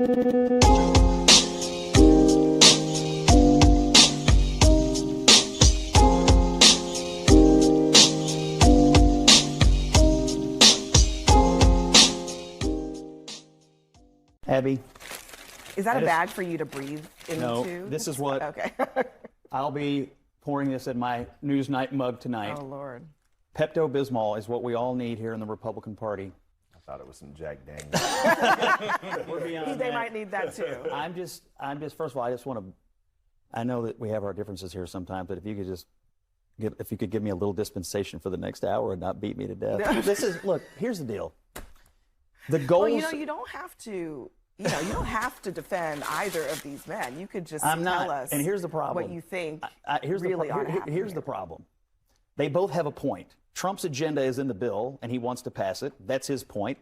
Abby. Is that a bag for you to breathe into? No, this is what. Okay. I'll be pouring this in my Newsnight mug tonight. Oh, Lord. Pepto-Bismol is what we all need here in the Republican Party. I thought it was some Jack Daniels. They might need that too. I'm just, first of all, I just want to, I know that we have our differences here sometimes, but if you could give me a little dispensation for the next hour and not beat me to death. Look, here's the deal. The goals. Well, you don't have to. You don't have to defend either of these men. You could just tell us. And here's the problem. What you think here's the problem. They both have a point. Trump's agenda is in the bill, and he wants to pass it. That's his point.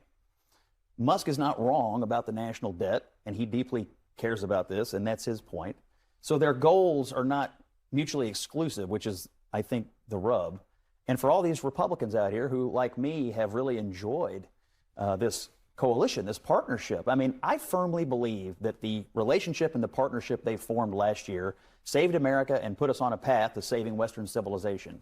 Musk is not wrong about the national debt, and he deeply cares about this, and that's his point. So their goals are not mutually exclusive, which is, I think, the rub. And for all these Republicans out here who, like me, have really enjoyed this coalition, this partnership. I mean, I firmly believe that the relationship and the partnership they formed last year saved America and put us on a path to saving Western civilization.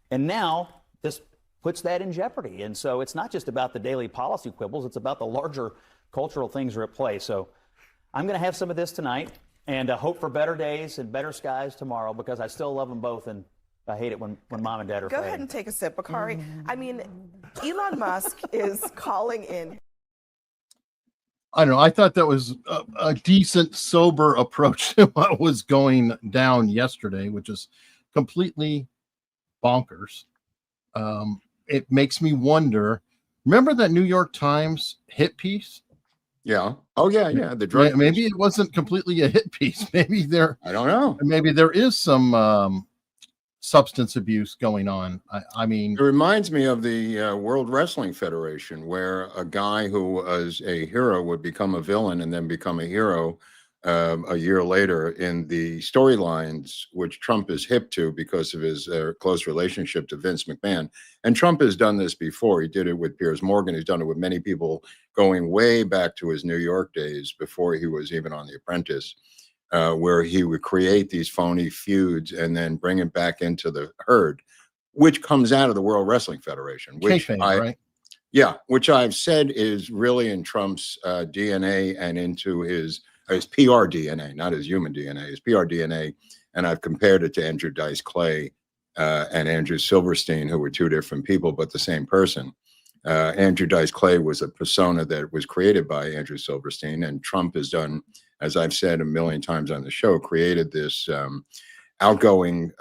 And now this puts that in jeopardy. And so it's not just about the daily policy quibbles, it's about the larger cultural things that are at play. So I'm going to have some of this tonight and hope for better days and better skies tomorrow, because I still love them both, and I hate it when mom and dad are Go fighting. ahead and take a sip, Bakari. I mean, Elon Musk is calling in. I don't know. I thought that was a decent, sober approach to what was going down yesterday, which is completely bonkers. It makes me wonder. Remember that New York Times hit piece? Yeah. Oh, yeah. The drug. Maybe it wasn't completely a hit piece. Maybe I don't know. Maybe there is some substance abuse going on. I mean, it reminds me of the World Wrestling Federation, where a guy who was a hero would become a villain and then become a hero a year later in the storylines, which Trump is hip to because of his close relationship to Vince McMahon. And Trump has done this before. He did it with Piers Morgan. He's done it with many people going way back to his New York days before he was even on The Apprentice. Where he would create these phony feuds and then bring it back into the herd, which comes out of the World Wrestling Federation, which right? Yeah, which I've said is really in Trump's DNA and into his PR DNA, not his human DNA, his PR DNA. And I've compared it to Andrew Dice Clay and Andrew Silverstein, who were two different people, but the same person. Andrew Dice Clay was a persona that was created by Andrew Silverstein, and Trump has done, as I've said a million times on the show, created this outgoing,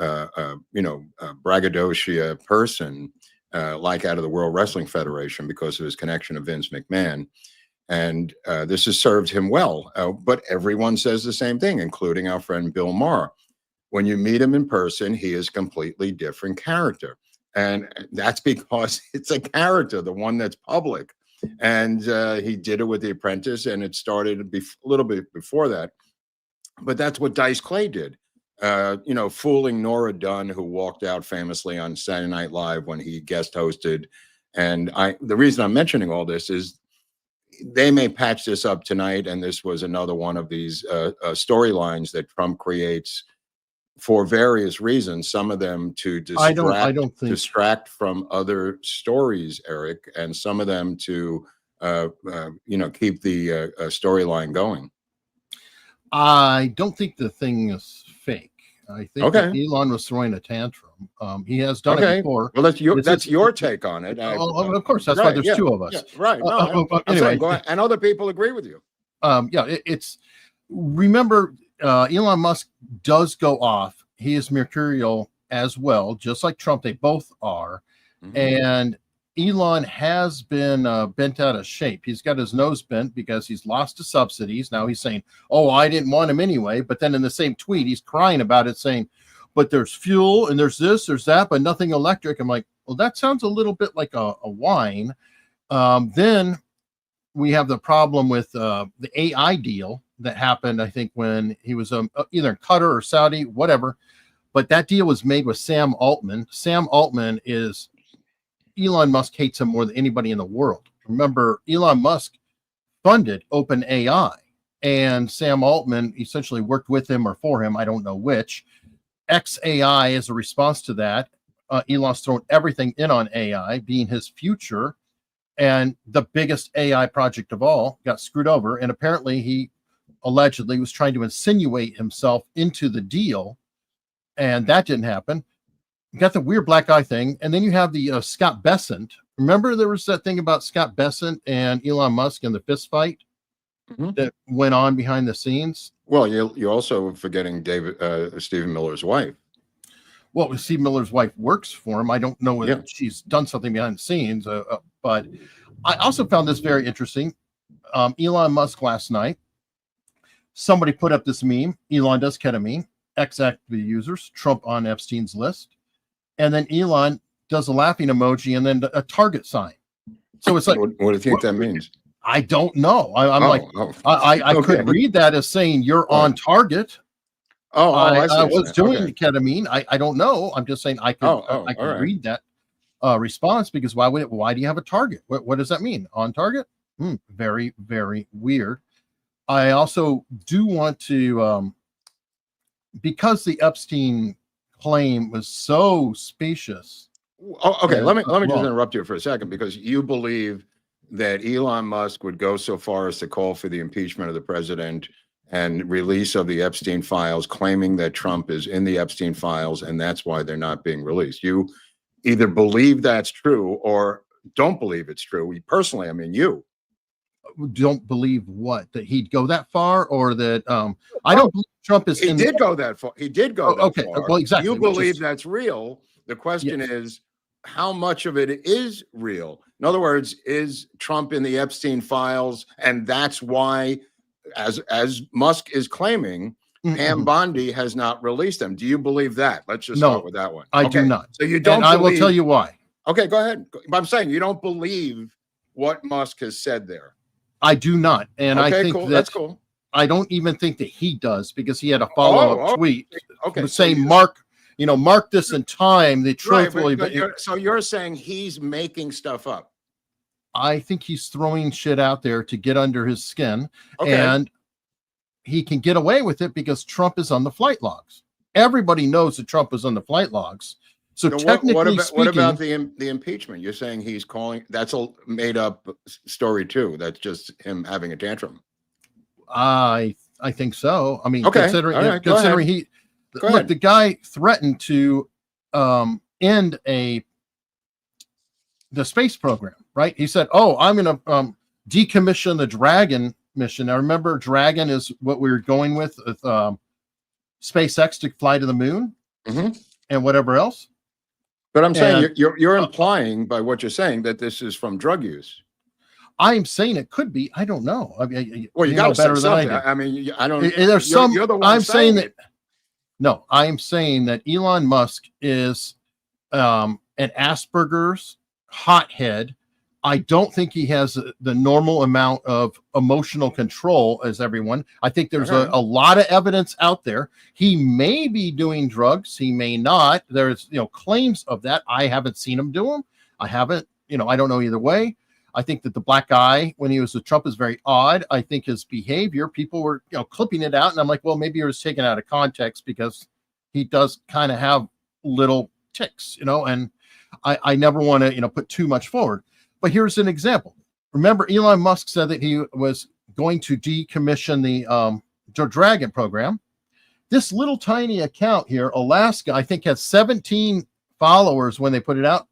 braggadocio person, like out of the World Wrestling Federation, because of his connection to Vince McMahon. And this has served him well. But everyone says the same thing, including our friend Bill Maher. When you meet him in person, he is a completely different character. And that's because it's a character, the one that's public. And he did it with The Apprentice, and it started a little bit before that. But that's what Dice Clay did, fooling Nora Dunn, who walked out famously on Saturday Night Live when he guest hosted. And the reason I'm mentioning all this is they may patch this up tonight, and this was another one of these storylines that Trump creates for various reasons, some of them to distract from other stories, Eric, and some of them to, keep the storyline going. I don't think the thing is fake. I think that Elon was throwing a tantrum. He has done it before. Well, that's your take on it. Of course, that's why there's two of us. Yeah, right. No, anyway, go ahead. And other people agree with you. Remember, Elon Musk does go off. He is mercurial as well, just like Trump. They both are. Mm-hmm. And Elon has been bent out of shape. He's got his nose bent because he's lost his subsidies. Now he's saying, oh, I didn't want him anyway. But then in the same tweet, he's crying about it, saying, but there's fuel and there's this, there's that, but nothing electric. I'm like, well, that sounds a little bit like a whine. Then we have the problem with the AI deal that happened, I think, when he was either in Qatar or Saudi, whatever. But that deal was made with Sam Altman. Sam Altman is, Elon Musk hates him more than anybody in the world. Remember, Elon Musk funded OpenAI, and Sam Altman essentially worked with him or for him. I don't know which. XAI is a response to that. Elon's thrown everything in on AI being his future, and the biggest AI project of all got screwed over. And apparently he allegedly was trying to insinuate himself into the deal, and that didn't happen. You got the weird black eye thing, and then you have the Scott Bessent. Remember there was that thing about Scott Bessent and Elon Musk and the fist fight that went on behind the scenes? Well, you're also forgetting Stephen Miller's wife. Well, Steve Miller's wife works for him. I don't know if she's done something behind the scenes, but I also found this very interesting. Elon Musk last night, somebody put up this meme. Elon does ketamine, X-active users, Trump on Epstein's list. And then Elon does a laughing emoji and then a target sign. So it's like, what do you think that means? I don't know. I could read that as saying you're on target. I was doing ketamine. I don't know. I'm just saying I could read that response, because why do you have a target? What does that mean? On target? Very, very weird. I also do want to, because the Epstein claim was so specious. Okay, let me just interrupt you for a second, because you believe that Elon Musk would go so far as to call for the impeachment of the president and release of the Epstein files, claiming that Trump is in the Epstein files and that's why they're not being released. You either believe that's true or don't believe it's true. Personally, I mean, you don't believe what? That he'd go that far, or that I don't believe Trump is. He did go that far. He did go that far. Well, exactly. You believe that's real. The question is, how much of it is real? In other words, is Trump in the Epstein files, and that's why, as Musk is claiming, Pam Bondi has not released them? Do you believe that? Let's just start with that one. I do not. So you don't. And I will tell you why. Okay, go ahead. I'm saying you don't believe what Musk has said there. I do not, and I think that's cool. I don't even think that he does, because he had a follow-up tweet saying, "Mark this in time." The truthfully, so you're saying he's making stuff up? I think he's throwing shit out there to get under his skin, and he can get away with it because Trump is on the flight logs. Everybody knows that Trump is on the flight logs. So technically speaking, what about the impeachment? You're saying he's calling, that's a made up story too. That's just him having a tantrum. I think so. I mean, considering the guy threatened to end the space program, right? He said, I'm going to decommission the Dragon mission. Now remember, Dragon is what we were going with SpaceX to fly to the moon and whatever else. But I'm saying you're implying by what you're saying that this is from drug use. I'm saying it could be. I don't know. I mean, well, you got to better than I do. I mean, I don't. There's some. You're the one I'm saying that. No, I'm saying that Elon Musk is an Asperger's hothead. I don't think he has the normal amount of emotional control as everyone. I think there's a lot of evidence out there. He may be doing drugs. He may not. There's, claims of that. I haven't seen him do them. I haven't, I don't know either way. I think that the black eye when he was with Trump is very odd. I think his behavior, people were, clipping it out. And I'm like, well, maybe it was taken out of context because he does kind of have little tics, and I never want to, put too much forward. But here's an example. Remember, Elon Musk said that he was going to decommission the Dragon program. This little tiny account here, Alaska, I think has 17 followers when they put it out.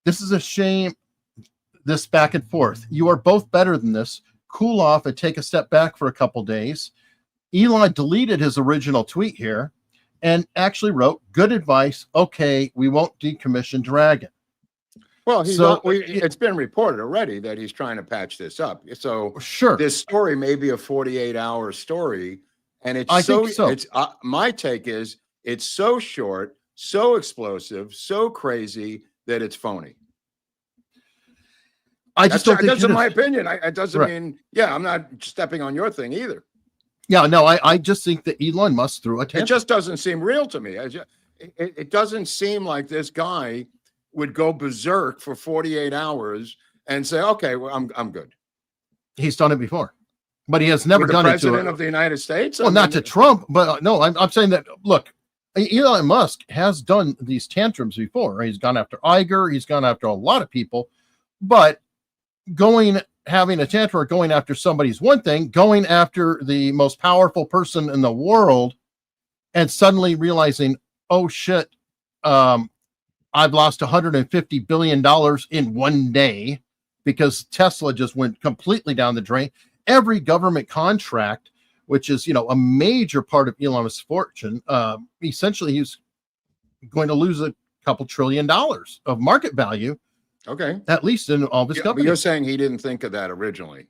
This is a shame, this back and forth. You are both better than this. Cool off and take a step back for a couple days. Elon deleted his original tweet here and actually wrote, good advice. Okay, we won't decommission Dragon. Well, it's been reported already that he's trying to patch this up. So sure, this story may be a 48-hour story, and I think so. It's my take is it's so short, so explosive, so crazy that it's phony. That's my opinion. It doesn't mean I'm not stepping on your thing either. Yeah, no, I just think that Elon Musk threw a tantrum. It just doesn't seem real to me. It doesn't seem like this guy would go berserk for 48 hours and say, okay, well, I'm good. He's done it before. but he has never With done the it to president of the United States. well, not to Trump, but no, I'm saying that. Look, Elon Musk has done these tantrums before. He's gone after Iger. He's gone after a lot of people, but having a tantrum or going after somebody's one thing. Going after the most powerful person in the world, and suddenly realizing, oh shit, I've lost $150 billion in one day because Tesla just went completely down the drain. Every government contract, which is, a major part of Elon Musk's fortune, essentially he's going to lose a couple $1 trillion of market value. Okay. At least in all of his But companies. you're saying he didn't think of that originally.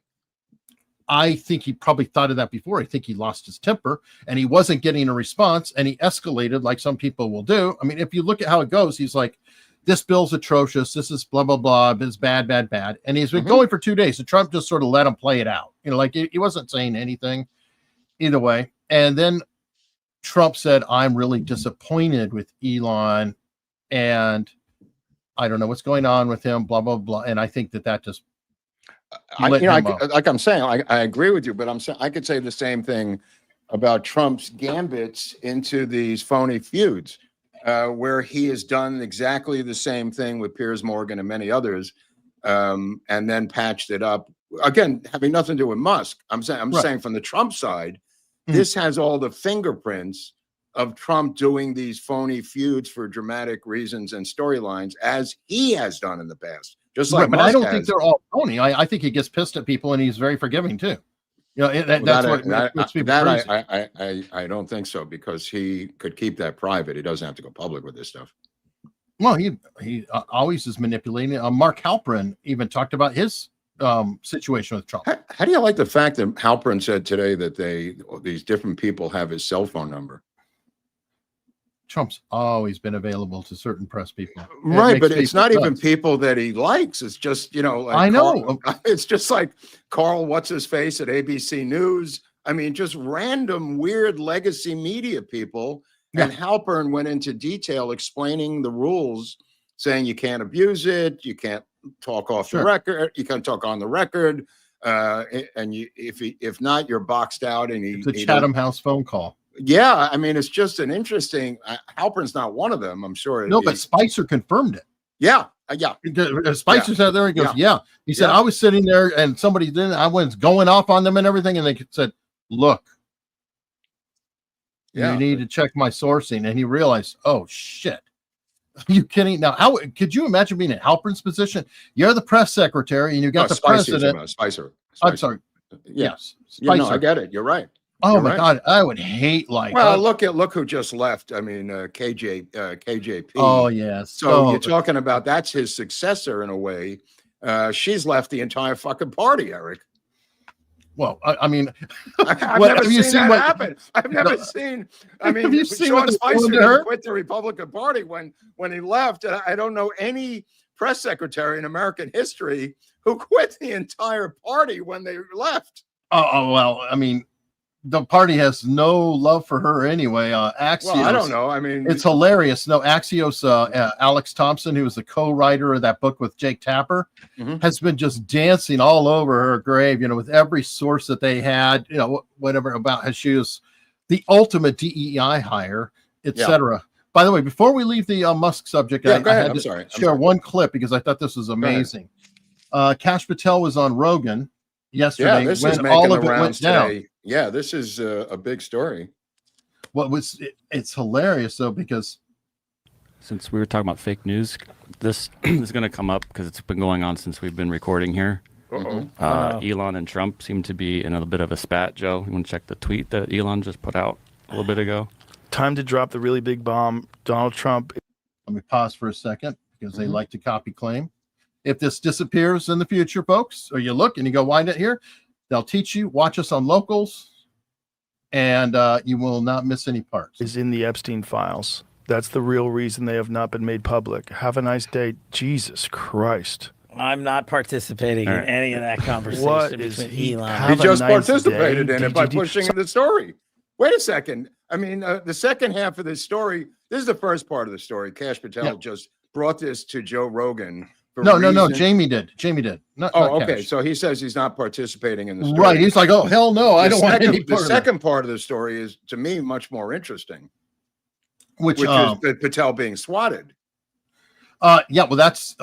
I think he probably thought of that before. I think he lost his temper and he wasn't getting a response and he escalated like some people will do. I mean, if you look at how it goes, he's like, this bill's atrocious. This is blah, blah, blah. It's bad, bad, bad. And he's been going for 2 days. So Trump just sort of let him play it out. Like he wasn't saying anything either way. And then Trump said, I'm really disappointed with Elon and I don't know what's going on with him, blah, blah, blah. And I think that just like I'm saying, I agree with you, but I'm saying I could say the same thing about Trump's gambits into these phony feuds, where he has done exactly the same thing with Piers Morgan and many others, and then patched it up. Again, having nothing to do with Musk. I'm saying from the Trump side, this has all the fingerprints of Trump doing these phony feuds for dramatic reasons and storylines, as he has done in the past. Just like, but I don't think they're all phony. I think he gets pissed at people, and he's very forgiving too. That's what makes people crazy. I don't think so, because he could keep that private. He doesn't have to go public with this stuff. Well, he always is manipulating. Mark Halperin even talked about his situation with Trump. How do you like the fact that Halperin said today that these different people have his cell phone number? Trump's always been available to certain press people. Right, but it's not even people that he likes. It's just, like I know. It's just like Carl, what's his face at ABC News. I mean, just random weird legacy media people. Yeah. And Halpern went into detail explaining the rules, saying you can't abuse it, you can't talk off the record, you can't talk on the record, and if not, you're boxed out. And it's a Chatham House phone call. Yeah, I mean, it's just an interesting. Halpern's not one of them, I'm sure. No, but Spicer confirmed it. Yeah. Spicer said there. He goes, yeah. He said, I was sitting there and somebody didn't. I was going off on them and everything, and they said, "Look, you need to check my sourcing." And he realized, oh shit, are you kidding? Now, how could you imagine being in Halpern's position? You're the press secretary, and you got the president. Spicer. I'm sorry. Yes, Spicer. I get it. You're right. Oh my God, I would hate look who just left. I mean, KJP. Oh yes. So you're talking about that's his successor in a way. She's left the entire fucking party, Eric. Well, I mean, I've never seen that happen. I've never seen. I mean, have you seen Sean Spicer quit the Republican Party when he left. And I don't know any press secretary in American history who quit the entire party when they left. Oh well, I mean, the party has no love for her anyway. Axios. Well, I don't know. I mean, it's hilarious. No, Axios, Alex Thompson, who was the co-writer of that book with Jake Tapper, has been just dancing all over her grave, with every source that they had, whatever about how she was the ultimate DEI hire, etc. By the way, before we leave the Musk subject, I had to share one clip because I thought this was amazing. Kash Patel was on Rogan yesterday when all of it went down. Yeah, this is a big story. It's hilarious though, because since we were talking about fake news, this is going to come up because it's been going on since we've been recording here. Elon and Trump seem to be in a bit of a spat. Joe, you want to check the tweet that Elon just put out a little bit ago? Time to drop the really big bomb. Donald Trump. Let me pause for a second because they like to copy claim. If this disappears in the future, folks, or you look and you go, wind it here, they'll teach you. Watch us on Locals, and you will not miss any parts. Is in the Epstein files. That's the real reason they have not been made public. Have a nice day. Jesus Christ. I'm not participating in any of that conversation between Elon. He just participated in it by pushing the story. Wait a second. I mean, the second half of this story, this is the first part of the story. Kash Patel just brought this to Joe Rogan No. Jamie did. Not okay. Cash. So he says he's not participating in the story. Right. He's like, oh, hell no. I don't want any part The of that. second part of the story is, to me, much more interesting, which is Patel being swatted. Yeah, well, that's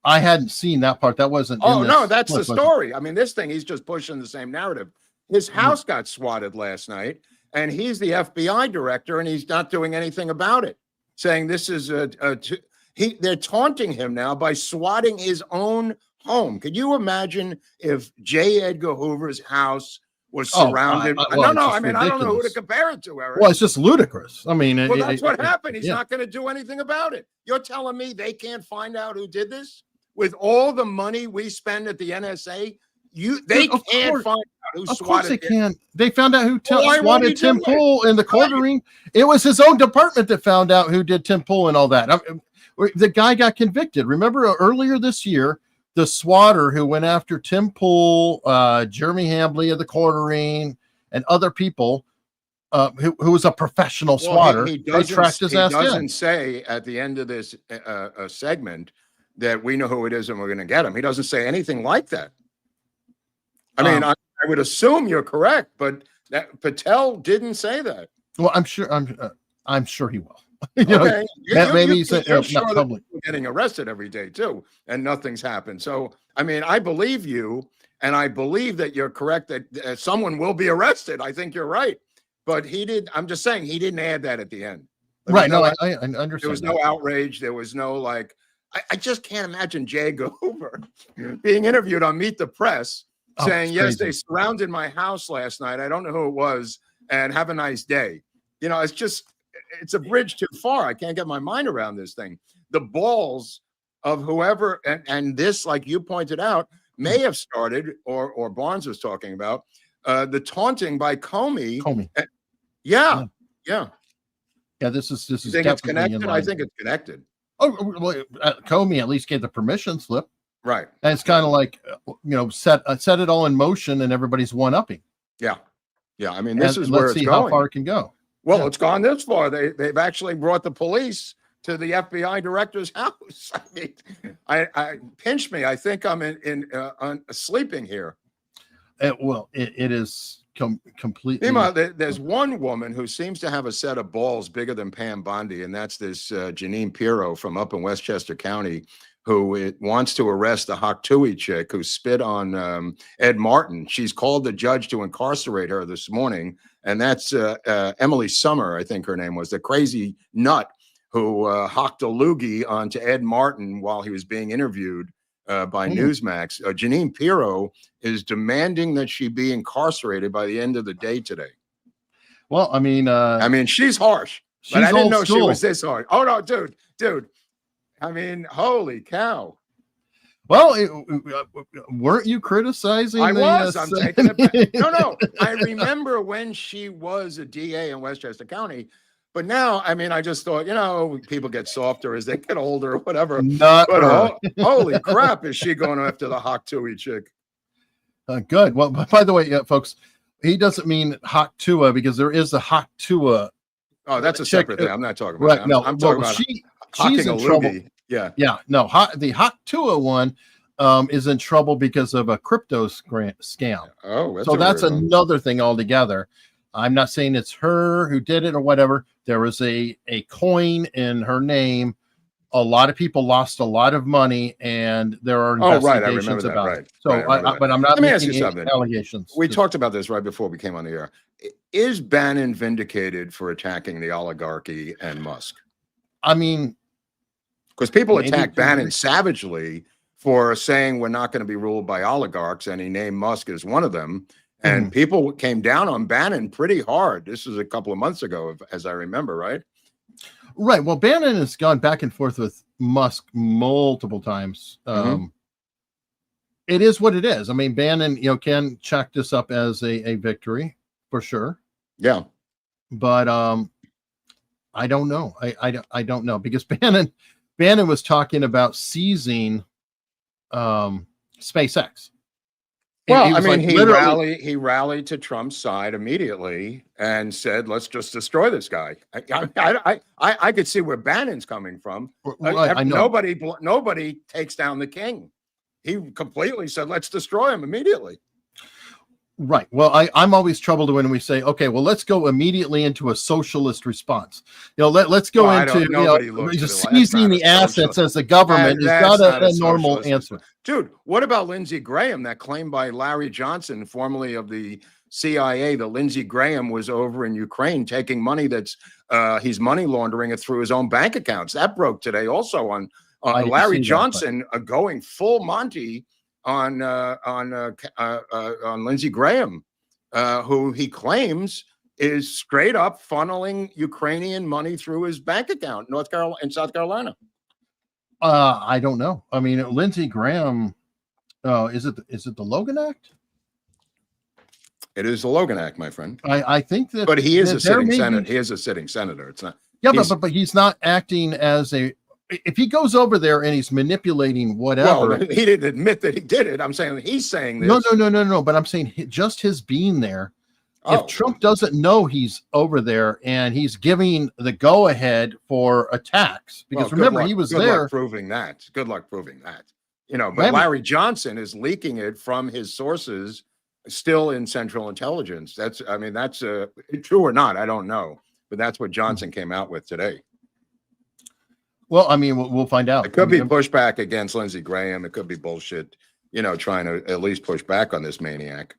I hadn't seen that part. That wasn't. Oh no, that's the story. I mean, this thing, he's just pushing the same narrative. His house got swatted last night, and he's the FBI director, and he's not doing anything about it, saying this is they're taunting him now by swatting his own home. Could you imagine if J. Edgar Hoover's house was surrounded? I mean, I don't know who to compare it to, Eric. Well, it's just ludicrous. I mean, that's what happened. He's not going to do anything about it. You're telling me they can't find out who did this? With all the money we spend at the NSA, they can't find out who swatted. Of course they can. They found out who swatted Tim Pool in the quartering. It was his own department that found out who did Tim Pool and all that. The guy got convicted. Remember earlier this year, the swatter who went after Tim Pool, Jeremy Hambley of the quartering, and other people, who was a professional swatter. He doesn't say at the end of this segment that we know who it is and we're going to get him. He doesn't say anything like that. I mean, I would assume you're correct, but Patel didn't say that. Well, I'm sure he will. Okay. Maybe he said you're not public. We're getting arrested every day too, and nothing's happened. So, I mean, I believe you, and I believe that you're correct that someone will be arrested. I think you're right, but I'm just saying he didn't add that at the end. Right? No, I understand. There was no outrage. There was no like. I just can't imagine J. Hoover being interviewed on Meet the Press saying, yes, they surrounded my house last night. I don't know who it was, and have a nice day. It's a bridge too far. I can't get my mind around this thing. The balls of whoever, and this, like you pointed out, may have started, or Barnes was talking about, the taunting by Comey. Yeah. This is you think it's connected? I think it's connected. Oh, well, Comey at least gave the permission slip. Right. And it's kind of like, set it all in motion and everybody's one-upping. Yeah. I mean, this is where it's going. Let's see how far it can go. Well, it's gone this far. They've actually brought the police to the FBI director's house. I mean, I pinch me. I think I'm sleeping here. It is completely. Meanwhile, there's one woman who seems to have a set of balls bigger than Pam Bondi, and that's this Janine Pirro from up in Westchester County, who wants to arrest the Hoktui chick who spit on Ed Martin. She's called the judge to incarcerate her this morning, and that's Emily Summer, I think her name was, the crazy nut who hocked a loogie onto Ed Martin while he was being interviewed by Newsmax. Janine Pirro is demanding that she be incarcerated by the end of the day today. Well, I mean, she's harsh, but I didn't know she was this harsh. Oh no, dude. I mean, holy cow. Well, weren't you criticizing? I was. I'm taking it back. No. I remember when she was a DA in Westchester County. But now, I mean, I just thought, people get softer as they get older or whatever. Holy crap, is she going after the Hoktui chick? Good. Well, by the way, folks, he doesn't mean Hoktua because there is a Hoktua. Oh, that's a separate thing. I'm not talking about that. I'm talking about she's in trouble. Yeah. No, the Hoktua one is in trouble because of a crypto scam. Oh, that's another thing altogether. I'm not saying it's her who did it or whatever. There was a coin in her name. A lot of people lost a lot of money, and there are investigations about it. So, but I'm not making any allegations. We talked about this right before we came on the air. Is Bannon vindicated for attacking the oligarchy and Musk? I mean, because people attack Bannon savagely for saying we're not going to be ruled by oligarchs, and he named Musk as one of them. And people came down on Bannon pretty hard. This was a couple of months ago, as I remember, right? Right. Well, Bannon has gone back and forth with Musk multiple times. It is what it is. I mean, Bannon, can chalk this up as a victory for sure. Yeah. But I don't know. I don't know, because Bannon was talking about seizing SpaceX. Well, I mean, he rallied to Trump's side immediately and said, "Let's just destroy this guy." I could see where Bannon's coming from. I know. Nobody takes down the king. He completely said, "Let's destroy him immediately." Right. Well, I'm always troubled when we say, okay, well, let's go immediately into a socialist response. Let's go into seizing the assets as the government is not a normal answer. Dude, what about Lindsey Graham, that claim by Larry Johnson, formerly of the CIA, that Lindsey Graham was over in Ukraine taking money that's he's money laundering it through his own bank accounts? That broke today also on Larry Johnson going full Monty on Lindsey Graham, who he claims is straight up funneling Ukrainian money through his bank account in South Carolina. I don't know. I mean, Lindsey Graham, is it the Logan Act? It is the Logan Act, my friend. I think that, but he is a sitting senator. He is a sitting senator. It's not. Yeah, but he's not acting as a. If he goes over there and he's manipulating whatever, well, he didn't admit that he did it. I'm saying he's saying this. No. But I'm saying just his being there. If Trump doesn't know he's over there and he's giving the go ahead for attacks, because remember he was there. Good luck proving that. Good luck proving that. But Larry Johnson is leaking it from his sources, still in Central Intelligence. That's true or not. I don't know, but that's what Johnson came out with today. Well, I mean, we'll find out. It could be pushback against Lindsey Graham. It could be bullshit, trying to at least push back on this maniac.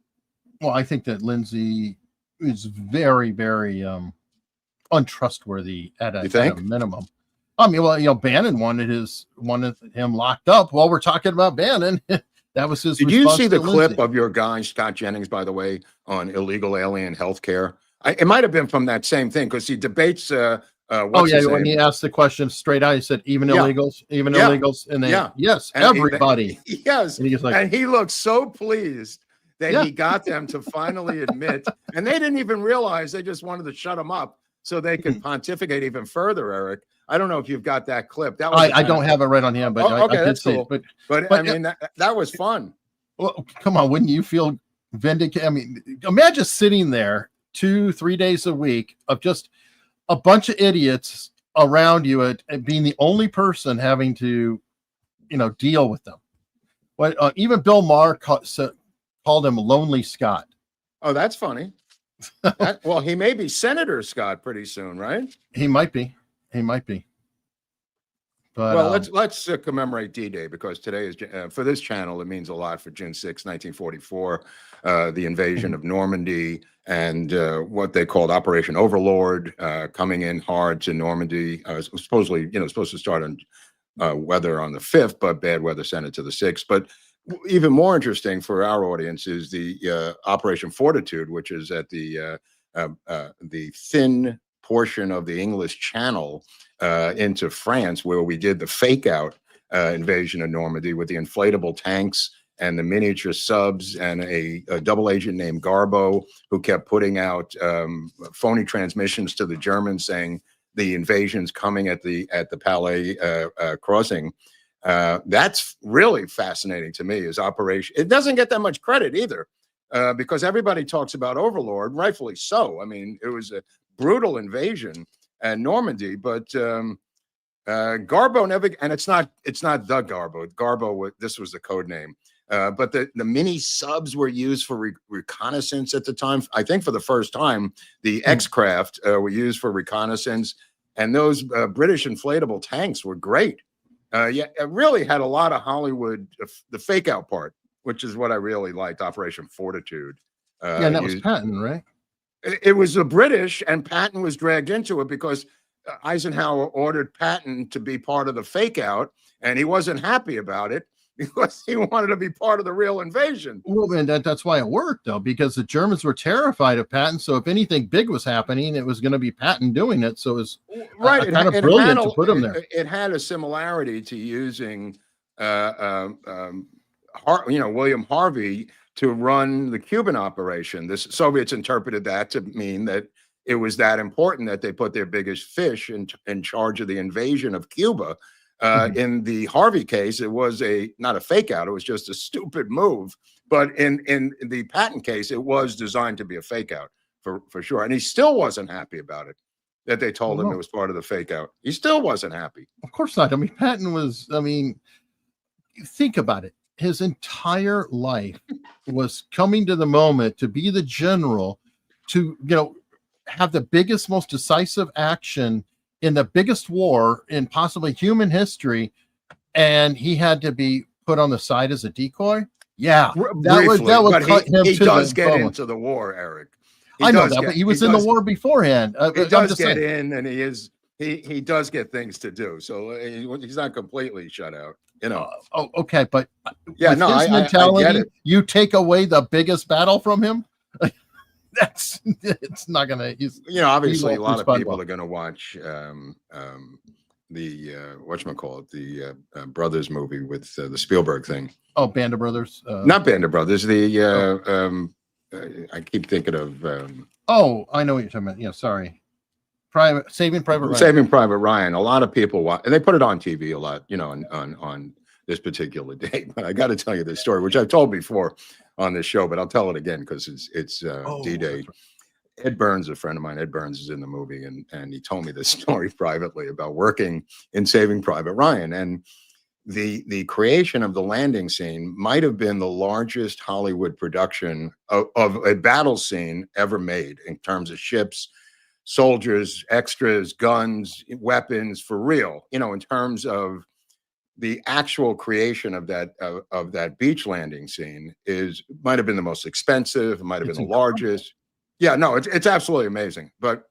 Well, I think that Lindsey is very, very untrustworthy at a minimum. I mean, Bannon wanted him locked up. While we're talking about Bannon, that was his. Did you see the clip of your guy, Scott Jennings, by the way, on illegal alien healthcare? It might have been from that same thing because he debates. When he asked the question straight out, he said, even illegals, and yes, everybody. Yes, and he looked so pleased that he got them to finally admit, and they didn't even realize, they just wanted to shut him up so they could pontificate even further, Eric. I don't know if you've got that clip. That was I don't have it right on hand, but I did see it. But I mean, that was fun. Well, come on, wouldn't you feel vindicated? I mean, imagine sitting there 2-3 days a week of just a bunch of idiots around you and being the only person having to, deal with them. But even Bill Maher called him Lonely Scott. Oh, that's funny. Well, he may be Senator Scott pretty soon, right? He might be. But, well, let's commemorate D-Day, because today is for this channel. It means a lot for June 6, 1944, the invasion of Normandy and what they called Operation Overlord, coming in hard to Normandy. Supposedly, supposed to start on weather on the 5th, but bad weather sent it to the 6th. But even more interesting for our audience is the Operation Fortitude, which is at the thin portion of the English Channel into France, where we did the fake out invasion of Normandy with the inflatable tanks and the miniature subs and a double agent named Garbo, who kept putting out phony transmissions to the Germans saying the invasion's coming at the Palais crossing. That's really fascinating to me, is Operation. It doesn't get that much credit either, because everybody talks about Overlord, rightfully so. I mean, it was a brutal invasion at Normandy, but Garbo never, and it's not the Garbo. Garbo, this was the code name. But the mini subs were used for reconnaissance at the time. I think for the first time, the X-Craft were used for reconnaissance, and those British inflatable tanks were great. It really had a lot of Hollywood, the fake out part, which is what I really liked, Operation Fortitude. And that was Patton, right? It was the British, and Patton was dragged into it because Eisenhower ordered Patton to be part of the fake out, and he wasn't happy about it because he wanted to be part of the real invasion. Well, and that's why it worked, though, because the Germans were terrified of Patton. So if anything big was happening, it was going to be Patton doing it. So it was kind of brilliant to put him there. It had a similarity to using, William Harvey to run the Cuban operation. The Soviets interpreted that to mean that it was that important that they put their biggest fish in charge of the invasion of Cuba. In the Harvey case, it was not a fake out. It was just a stupid move But in the Patton case, it was designed to be a fake out for sure. And he still wasn't happy about it, that they told him it was part of the fake out. He still wasn't happy. Of course not. I mean, Patton was, I mean, think about it. His entire life was coming to the moment to be the general, to, you know, have the biggest, most decisive action in the biggest war in possibly human history. And he had to be put on the side as a decoy. Yeah, that would cut him. He does get into the war, Eric. I know that, but he was in the war beforehand. He does get in, and he does get things to do. So he's not completely shut out, you know. Okay, but yeah, no, his mentality, I get it. You take away the biggest battle from him. It's not gonna. You know, obviously, a lot of people are gonna watch the whatchamacallit, the Brothers movie with the Spielberg thing. Oh, Band of Brothers. Not Band of Brothers. The I keep thinking of. Oh, I know what you're talking about. Yeah, sorry. Saving Private Ryan. Saving Private Ryan. A lot of people watch, and they put it on TV a lot, you know, on this particular day. But I got to tell you this story, which I've told before on this show, but I'll tell it again because it's D-Day. Ed Burns, a friend of mine, Ed Burns is in the movie, and he told me this story privately about working in Saving Private Ryan. And the creation of the landing scene might have been the largest Hollywood production of a battle scene ever made in terms of ships, soldiers, extras, guns, weapons, for real, you know, in terms of the actual creation of that beach landing scene might have been the most expensive, it might have been the largest. Yeah, no, it's absolutely amazing. But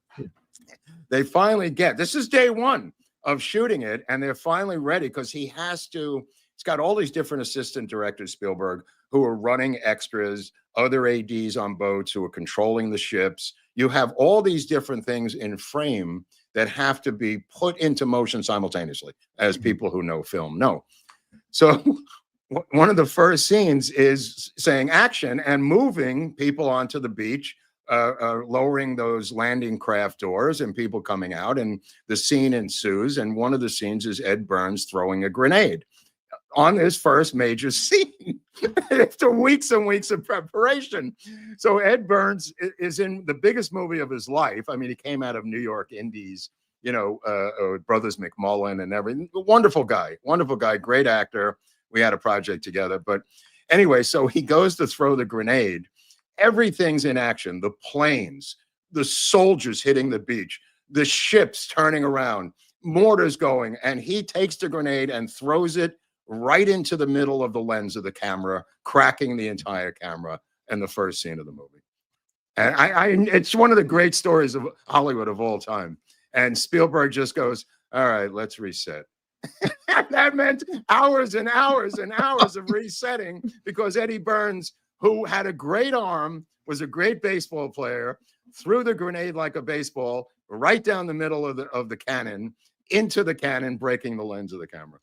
they finally this is day one of shooting it, and they're finally ready because he's got all these different assistant directors, Spielberg, who are running extras, other ADs on boats who are controlling the ships. You have all these different things in frame that have to be put into motion simultaneously, as people who know film know. So one of the first scenes is saying action and moving people onto the beach, lowering those landing craft doors and people coming out, and the scene ensues. And one of the scenes is Ed Burns throwing a grenade on his first major scene after weeks and weeks of preparation. So Ed Burns is in the biggest movie of his life. I mean, he came out of New York Indies, you know, Brothers McMullen and everything. Wonderful guy, great actor. We had a project together. But anyway, so he goes to throw the grenade. Everything's in action. The planes, the soldiers hitting the beach, the ships turning around, mortars going, and he takes the grenade and throws it right into the middle of the lens of the camera, cracking the entire camera, and the first scene of the movie. And it's one of the great stories of Hollywood of all time. And Spielberg just goes, all right, let's reset. That meant hours and hours and hours of resetting, because Eddie Burns, who had a great arm, was a great baseball player, threw the grenade like a baseball right down the middle of the cannon, into the cannon, breaking the lens of the camera.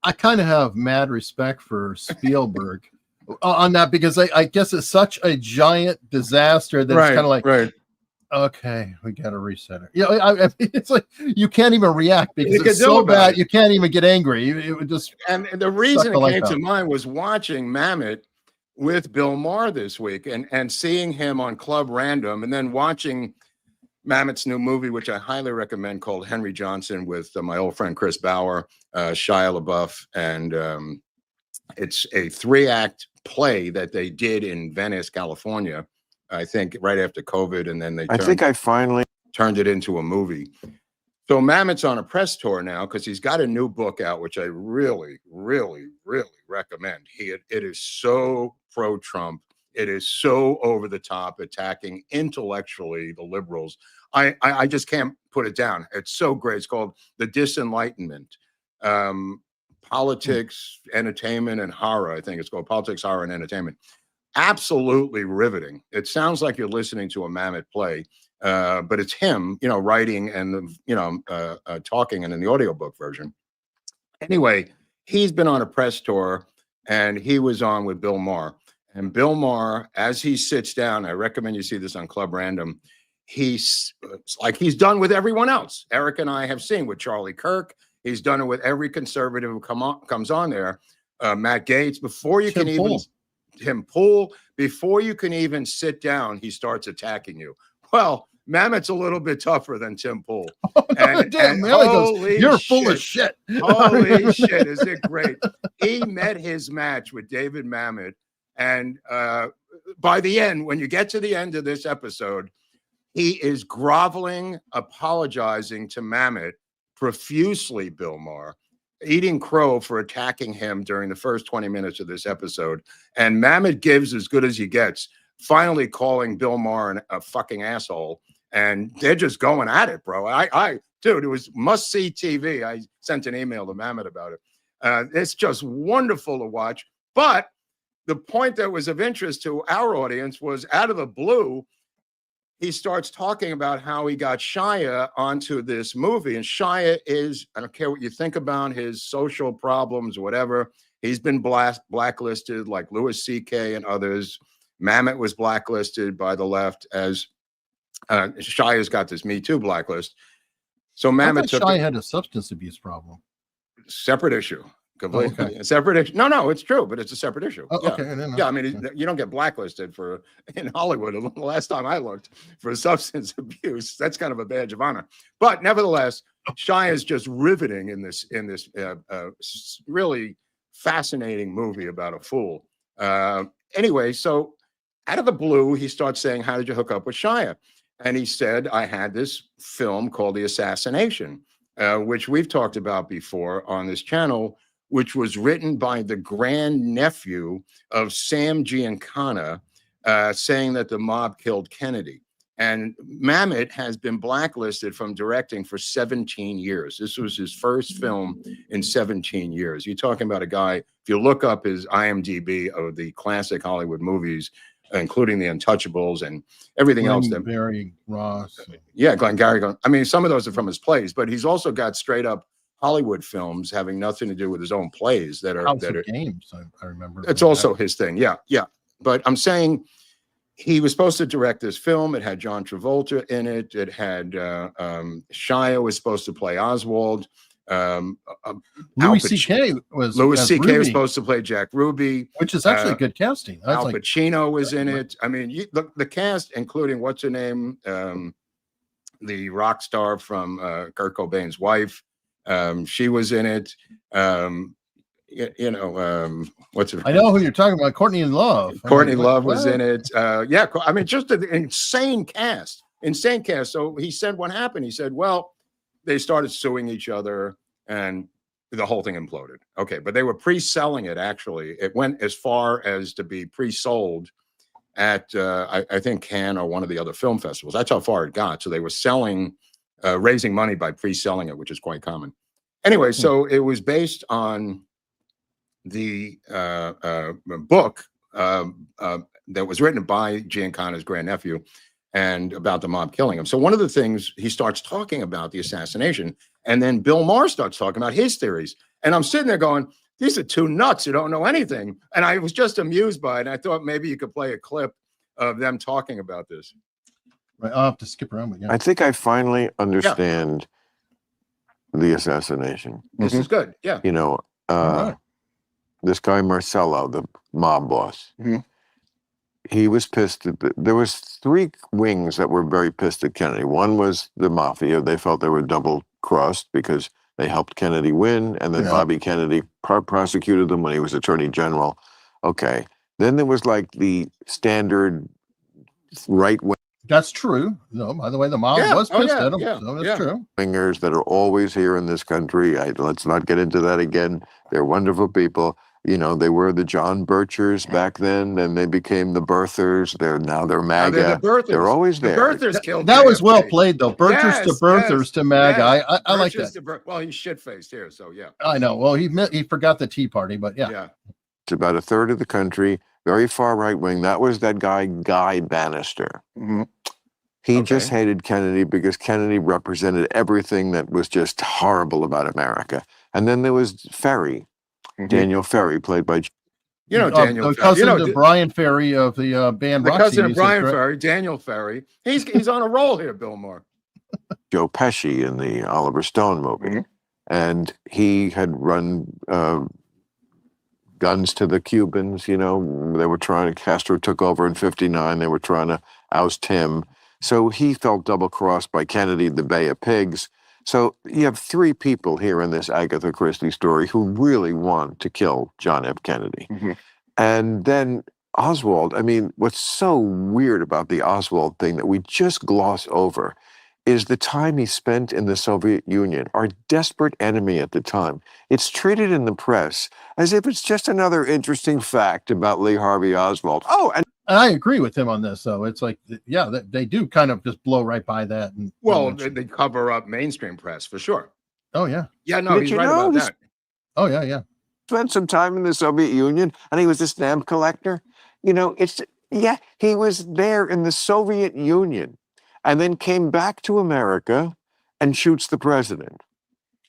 I kind of have mad respect for Spielberg on that, because I guess it's such a giant disaster that it's kind of like, okay, we got to reset it. Yeah, I mean, it's like you can't even react because it's so bad. You can't even get angry. It would just. And the reason it came to mind was watching Mamet with Bill Maher this week, and seeing him on Club Random, and then watching Mamet's new movie, which I highly recommend, called Henry Johnson, with my old friend Chris Bauer, Shia LaBeouf, and it's a 3-act play that they did in Venice, California, I think right after COVID, and then I think I finally turned it into a movie. So Mamet's on a press tour now because he's got a new book out, which I really, really, really recommend. It is so pro-Trump. It is so over the top, attacking intellectually the liberals. I just can't put it down. It's so great. It's called The Disenlightenment. Politics, Entertainment, and Horror. I think it's called Politics, Horror, and Entertainment. Absolutely riveting. It sounds like you're listening to a Mamet play, but it's him, you know, writing and, you know, talking, and in the audiobook version. Anyway, he's been on a press tour, and he was on with Bill Maher. And Bill Maher, as he sits down, I recommend you see this on Club Random, he's he's done with everyone else. Eric and I have seen with Charlie Kirk. He's done it with every conservative who comes on there. Matt Gaetz, before you can even Tim Pool. Before you can even sit down, he starts attacking you. Well, Mamet's a little bit tougher than Tim Pool. And holy you're full of shit. Holy shit, is it great? He met his match with David Mamet. And by the end, when you get to the end of this episode, he is groveling, apologizing to Mamet profusely, Bill Maher, eating crow for attacking him during the first 20 minutes of this episode. And Mamet gives as good as he gets, finally calling Bill Maher a fucking asshole. And they're just going at it, bro. Dude, it was must-see TV. I sent an email to Mamet about it. It's just wonderful to watch. But the point that was of interest to our audience was, out of the blue, he starts talking about how he got Shia onto this movie. And Shia is, I don't care what you think about his social problems or whatever, he's been blacklisted like Louis C.K. and others. Mamet was blacklisted by the left, as Shia's got this Me Too blacklist. So Mamet took Shia had a substance abuse problem. Separate issue. Completely. Okay. Separate issue. No, it's true, but it's a separate issue. Oh, yeah. Okay, I didn't know. Yeah, I mean, you don't get blacklisted in Hollywood. The last time I looked, for substance abuse, that's kind of a badge of honor. But nevertheless, Shia is just riveting in this really fascinating movie about a fool. Anyway, so out of the blue, he starts saying, "How did you hook up with Shia?" And he said, "I had this film called The Assassination, which we've talked about before on this channel, which was written by the grandnephew of Sam Giancana, saying that the mob killed Kennedy." And Mamet has been blacklisted from directing for 17 years. This was his first film in 17 years. You're talking about a guy, if you look up his IMDb of the classic Hollywood movies, including The Untouchables and everything else. Glengarry Ross. Yeah, Glengarry. I mean, some of those are from his plays, but he's also got straight up Hollywood films having nothing to do with his own plays that are House of Games. I remember. It's also his thing. Yeah. But I'm saying he was supposed to direct this film. It had John Travolta in it. It had Shia was supposed to play Oswald. Louis C.K. was supposed to play Jack Ruby, which is actually good casting. Al Pacino was in it. I mean, the cast, including what's her name, the rock star from Kurt Cobain's wife. She was in it. What's her? I know who you're talking about. Courtney Love. Courtney Love was in it. Yeah, I mean, just an insane cast. So he said, what happened? He said, well, they started suing each other and the whole thing imploded. Okay, but they were pre-selling it, actually. It went as far as to be pre-sold at, I think, Cannes or one of the other film festivals. That's how far it got. So they were raising money by pre-selling it, which is quite common. Anyway, so it was based on the book that was written by Giancana's grandnephew, and about the mob killing him. So one of the things he starts talking about the assassination, and then Bill Maher starts talking about his theories. And I'm sitting there going, these are two nuts who don't know anything. And I was just amused by it. And I thought maybe you could play a clip of them talking about this. Right, I'll have to skip around, but yeah. I think I finally understand the assassination. This is good. Yeah. You know, this guy Marcello, the mob boss, he was pissed. There was three wings that were very pissed at Kennedy. One was the mafia. They felt they were double crossed because they helped Kennedy win, and then Bobby Kennedy prosecuted them when he was attorney general. Okay. Then there was like the standard right wing. That's true. No, by the way, the mob was pissed at him. So that's true. Wingers that are always here in this country. Let's not get into that again. They're wonderful people. You know, they were the John Birchers back then, and they became the birthers. They're MAGA. They're the birthers. They're always there. The birthers killed. That was well played, though. Birchers to birthers to MAGA. I like that. Well, he's shit-faced here, so yeah. I know. Well, he forgot the Tea Party, but yeah. It's about a third of the country, very far right wing. That was that guy, Guy Bannister. He just hated Kennedy because Kennedy represented everything that was just horrible about America. And then there was Ferry. Daniel Ferry, played by Daniel the cousin of Brian Ferry of the band Roxy. The cousin of Brian Ferry, Daniel Ferry. He's on a roll here, Bill Maher. Joe Pesci in the Oliver Stone movie. And he had run guns to the Cubans. You know, they were Castro took over in 59. They were trying to oust him. So he felt double-crossed by Kennedy, the Bay of Pigs. So you have three people here in this Agatha Christie story who really want to kill John F. Kennedy. And then Oswald, I mean, what's so weird about the Oswald thing that we just gloss over is the time he spent in the Soviet Union, our desperate enemy at the time. It's treated in the press as if it's just another interesting fact about Lee Harvey Oswald. Oh, and I agree with him on this, though. It's like, yeah, they do kind of just blow right by that. And well, they cover up mainstream press for sure. Oh, yeah. Yeah, no, he's right about that. Oh, yeah, yeah. Spent some time in the Soviet Union, and he was a stamp collector. You know, he was there in the Soviet Union and then came back to America and shoots the president.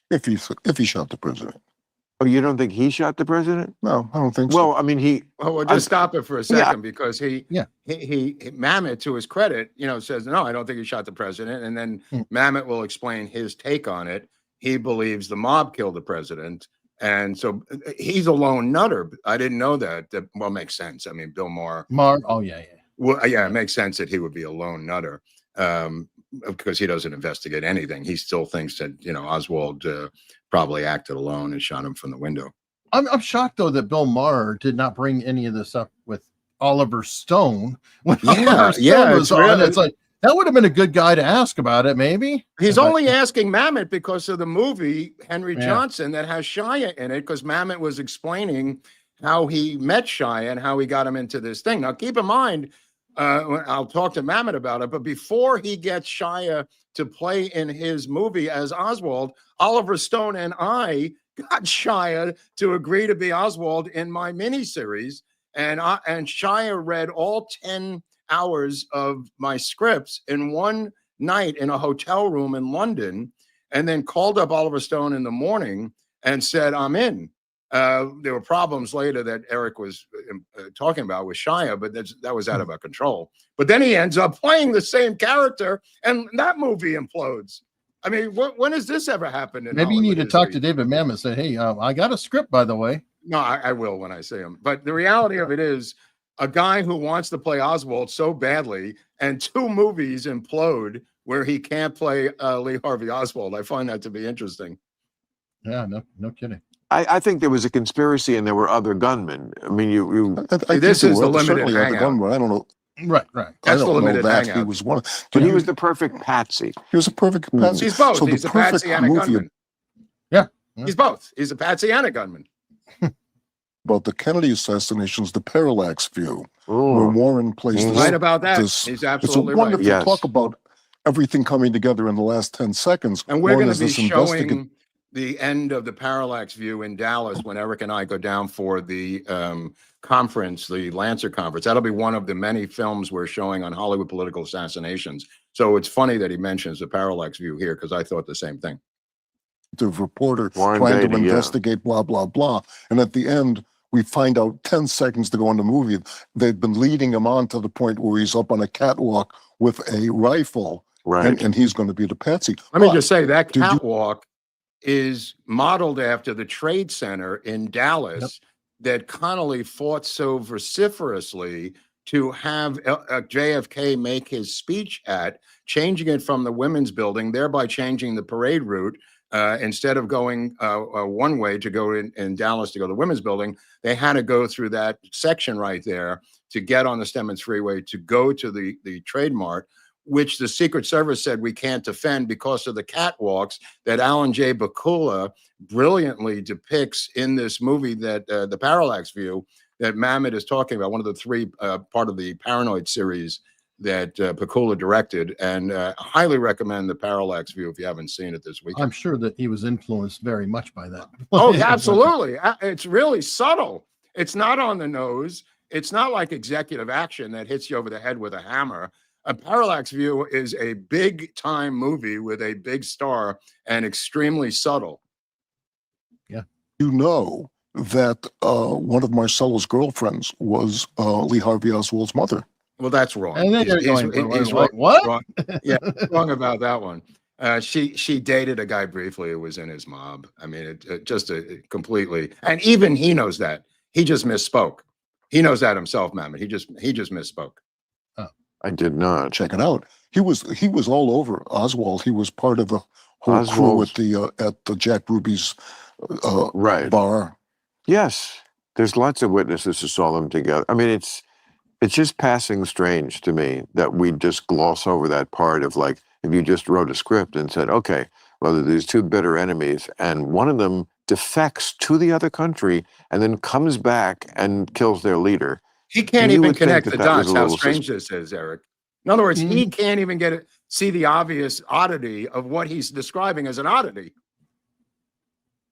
If he shot the president. Oh, you don't think he shot the president? No, I don't think so. Well, I mean, well, just stop it for a second, because he Mamet, to his credit, says, no, I don't think he shot the president. And then Mamet will explain his take on it. He believes the mob killed the president. And so he's a lone nutter. I didn't know that. Well, makes sense. I mean, Bill Maher. Oh, yeah, yeah. Well, yeah, it makes sense that he would be a lone nutter, because he doesn't investigate anything. He still thinks that, Oswald probably acted alone and shot him from the window. I'm shocked, though, that Bill Maher did not bring any of this up with Oliver Stone. When Oliver Stone was on, really, it's like, that would have been a good guy to ask about it, maybe. He's only asking Mamet because of the movie Henry Johnson that has Shia in it, because Mamet was explaining how he met Shia and how he got him into this thing. Now, keep in mind, I'll talk to Mamet about it, but before he gets Shia to play in his movie as Oswald, Oliver Stone and I got Shia to agree to be Oswald in my miniseries, and Shia read all 10 hours of my scripts in one night in a hotel room in London, and then called up Oliver Stone in the morning and said, I'm in. There were problems later that Eric was talking about with Shia, but that was out of our control. But then he ends up playing the same character, and that movie implodes. I mean, when has this ever happened? Maybe you need to talk to David Mamet and say, hey, I got a script, by the way. No, I will when I see him. But the reality of it is, a guy who wants to play Oswald so badly, and 2 movies implode where he can't play Lee Harvey Oswald. I find that to be interesting. Yeah, no kidding. I think there was a conspiracy and there were other gunmen. I mean, this is the limited hangout. I don't know. Right. That's the limited hangout. He was one. But he was the perfect patsy. He was a perfect patsy. He's both. So he's a patsy and a gunman. Yeah. He's both. He's a patsy and a gunman. About the Kennedy assassinations, the parallax view, where Warren plays this. Right about that. He's absolutely it's a wonderful right. talk about everything coming together in the last 10 seconds. And we're going to be showing the end of the parallax view in Dallas when Eric and I go down for the conference, the Lancer conference. That'll be one of the many films we're showing on Hollywood political assassinations. So it's funny that he mentions the parallax view here, because I thought the same thing. The reporter trying to investigate, blah, blah, blah. And at the end, we find out 10 seconds to go in the movie, they've been leading him on to the point where he's up on a catwalk with a rifle, and he's going to be the patsy. Let me just say, that catwalk is modeled after the Trade Center in Dallas that Connolly fought so vociferously to have JFK make his speech at, changing it from the women's building, thereby changing the parade route. Instead of going one way to go in Dallas to go to the women's building, they had to go through that section right there to get on the Stemmons Freeway to go to the Trade Mart, which the Secret Service said we can't defend because of the catwalks that Alan J. Bakula brilliantly depicts in this movie, that the Parallax View that Mamet is talking about, one of the 3 part of the Paranoid series that Pakula directed, and highly recommend the Parallax View if you haven't seen it this week. I'm sure that he was influenced very much by that. Oh, absolutely. It's really subtle. It's not on the nose. It's not like executive action that hits you over the head with a hammer. A Parallax View is a big time movie with a big star and extremely subtle. Yeah. You know that one of Marcello's girlfriends was Lee Harvey Oswald's mother. Well, that's wrong. And then he's wrong. What? Wrong. Yeah, wrong about that one. She dated a guy briefly who was in his mob. I mean, it just completely, and even he knows that. He just misspoke. He knows that himself, Mamet. He just misspoke. I did not. Check it out. He was all over Oswald. He was part of the whole crew at the Jack Ruby's bar. Yes, there's lots of witnesses who saw them together. I mean, it's just passing strange to me that we just gloss over that part of, like, if you just wrote a script and said, okay, well, there's two bitter enemies, and one of them defects to the other country and then comes back and kills their leader. He can't even connect the dots. How strange this is, Eric. In other words, he can't even see the obvious oddity of what he's describing as an oddity.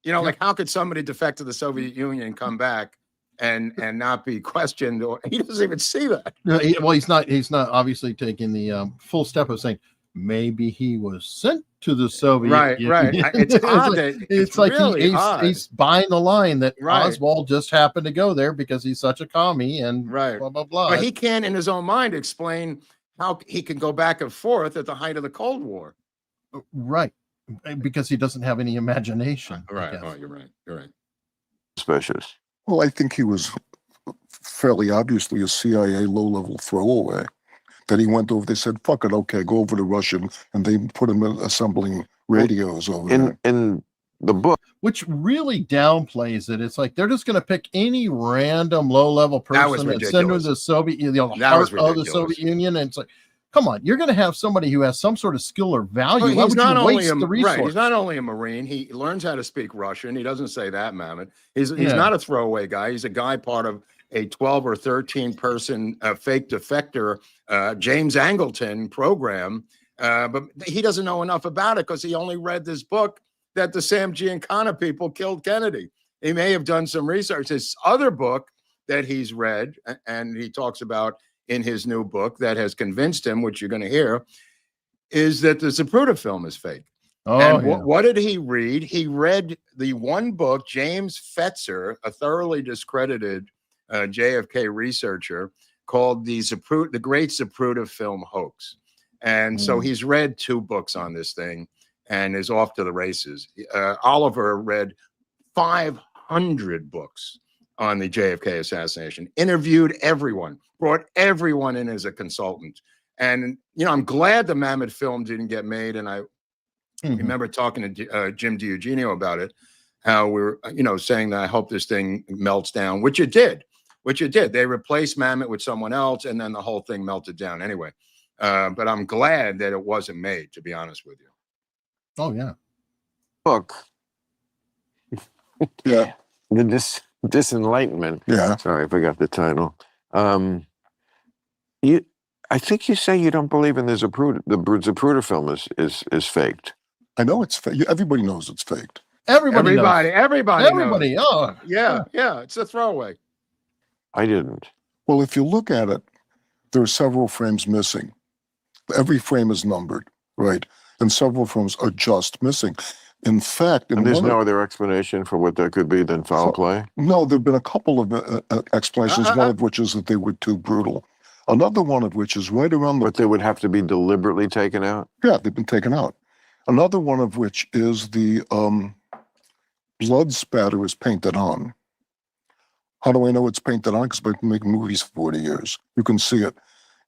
You know, like, how could somebody defect to the Soviet Union and come back and not be questioned? Or he doesn't even see that. No, he's not obviously taking the full step of saying maybe he was sent to the Soviet Union. Right. It's odd. It's like really he's buying the line that Oswald just happened to go there because he's such a commie and blah, blah, blah. But he can't, in his own mind, explain how he can go back and forth at the height of the Cold War. Right. Because he doesn't have any imagination. Right. Oh, you're right. You're right. Suspicious. Well, I think he was fairly obviously a CIA low-level throwaway. That he went over, they said, fuck it, okay, go over to Russian, and they put him assembling radios over there. In the book. Which really downplays it. It's like they're just going to pick any random low-level person and send her to the Soviet, the heart of the Soviet Union, and it's like, come on, you're going to have somebody who has some sort of skill or value. Why would you waste the resource? Right, he's not only a Marine, he learns how to speak Russian. He doesn't say that, Mamet. He's not a throwaway guy. He's a guy part of a 12 or 13 person fake defector James Angleton program, but he doesn't know enough about it because he only read this book that the Sam Giancana people killed Kennedy. He may have done some research. His other book that he's read, and he talks about in his new book that has convinced him, which you're going to hear, is that the Zapruder film is fake. What did he read? He read the one book, James Fetzer, a thoroughly discredited JFK researcher, called the Great Zapruder Film Hoax. And so he's read 2 books on this thing and is off to the races. Oliver read 500 books on the JFK assassination, interviewed everyone, brought everyone in as a consultant. And, you know, I'm glad the Mamet film didn't get made. And I remember talking to Jim DiEugenio about it, how we were, you know, saying that I hope this thing melts down, which it did. They replaced Mamet with someone else, and then the whole thing melted down anyway. But I'm glad that it wasn't made, to be honest with you. Oh, yeah. Book. Yeah. The Disenlightenment. Yeah. Sorry, I forgot the title. I think you say you don't believe in the Zapruder film is faked. I know it's fake. Everybody knows it's faked. Everybody knows. Oh, yeah. It's a throwaway. I didn't. Well, if you look at it, there are several frames missing. Every frame is numbered, right? And several frames are just missing. In fact, and there's no other explanation for what that could be than foul play? No, there have been a couple of explanations, one of which is that they were too brutal. Another one of which is right around the... But they would have to be deliberately taken out? Yeah, they've been taken out. Another one of which is the blood spatter is painted on. How do I know it's painted on? Because I've been making movies for 40 years. You can see it.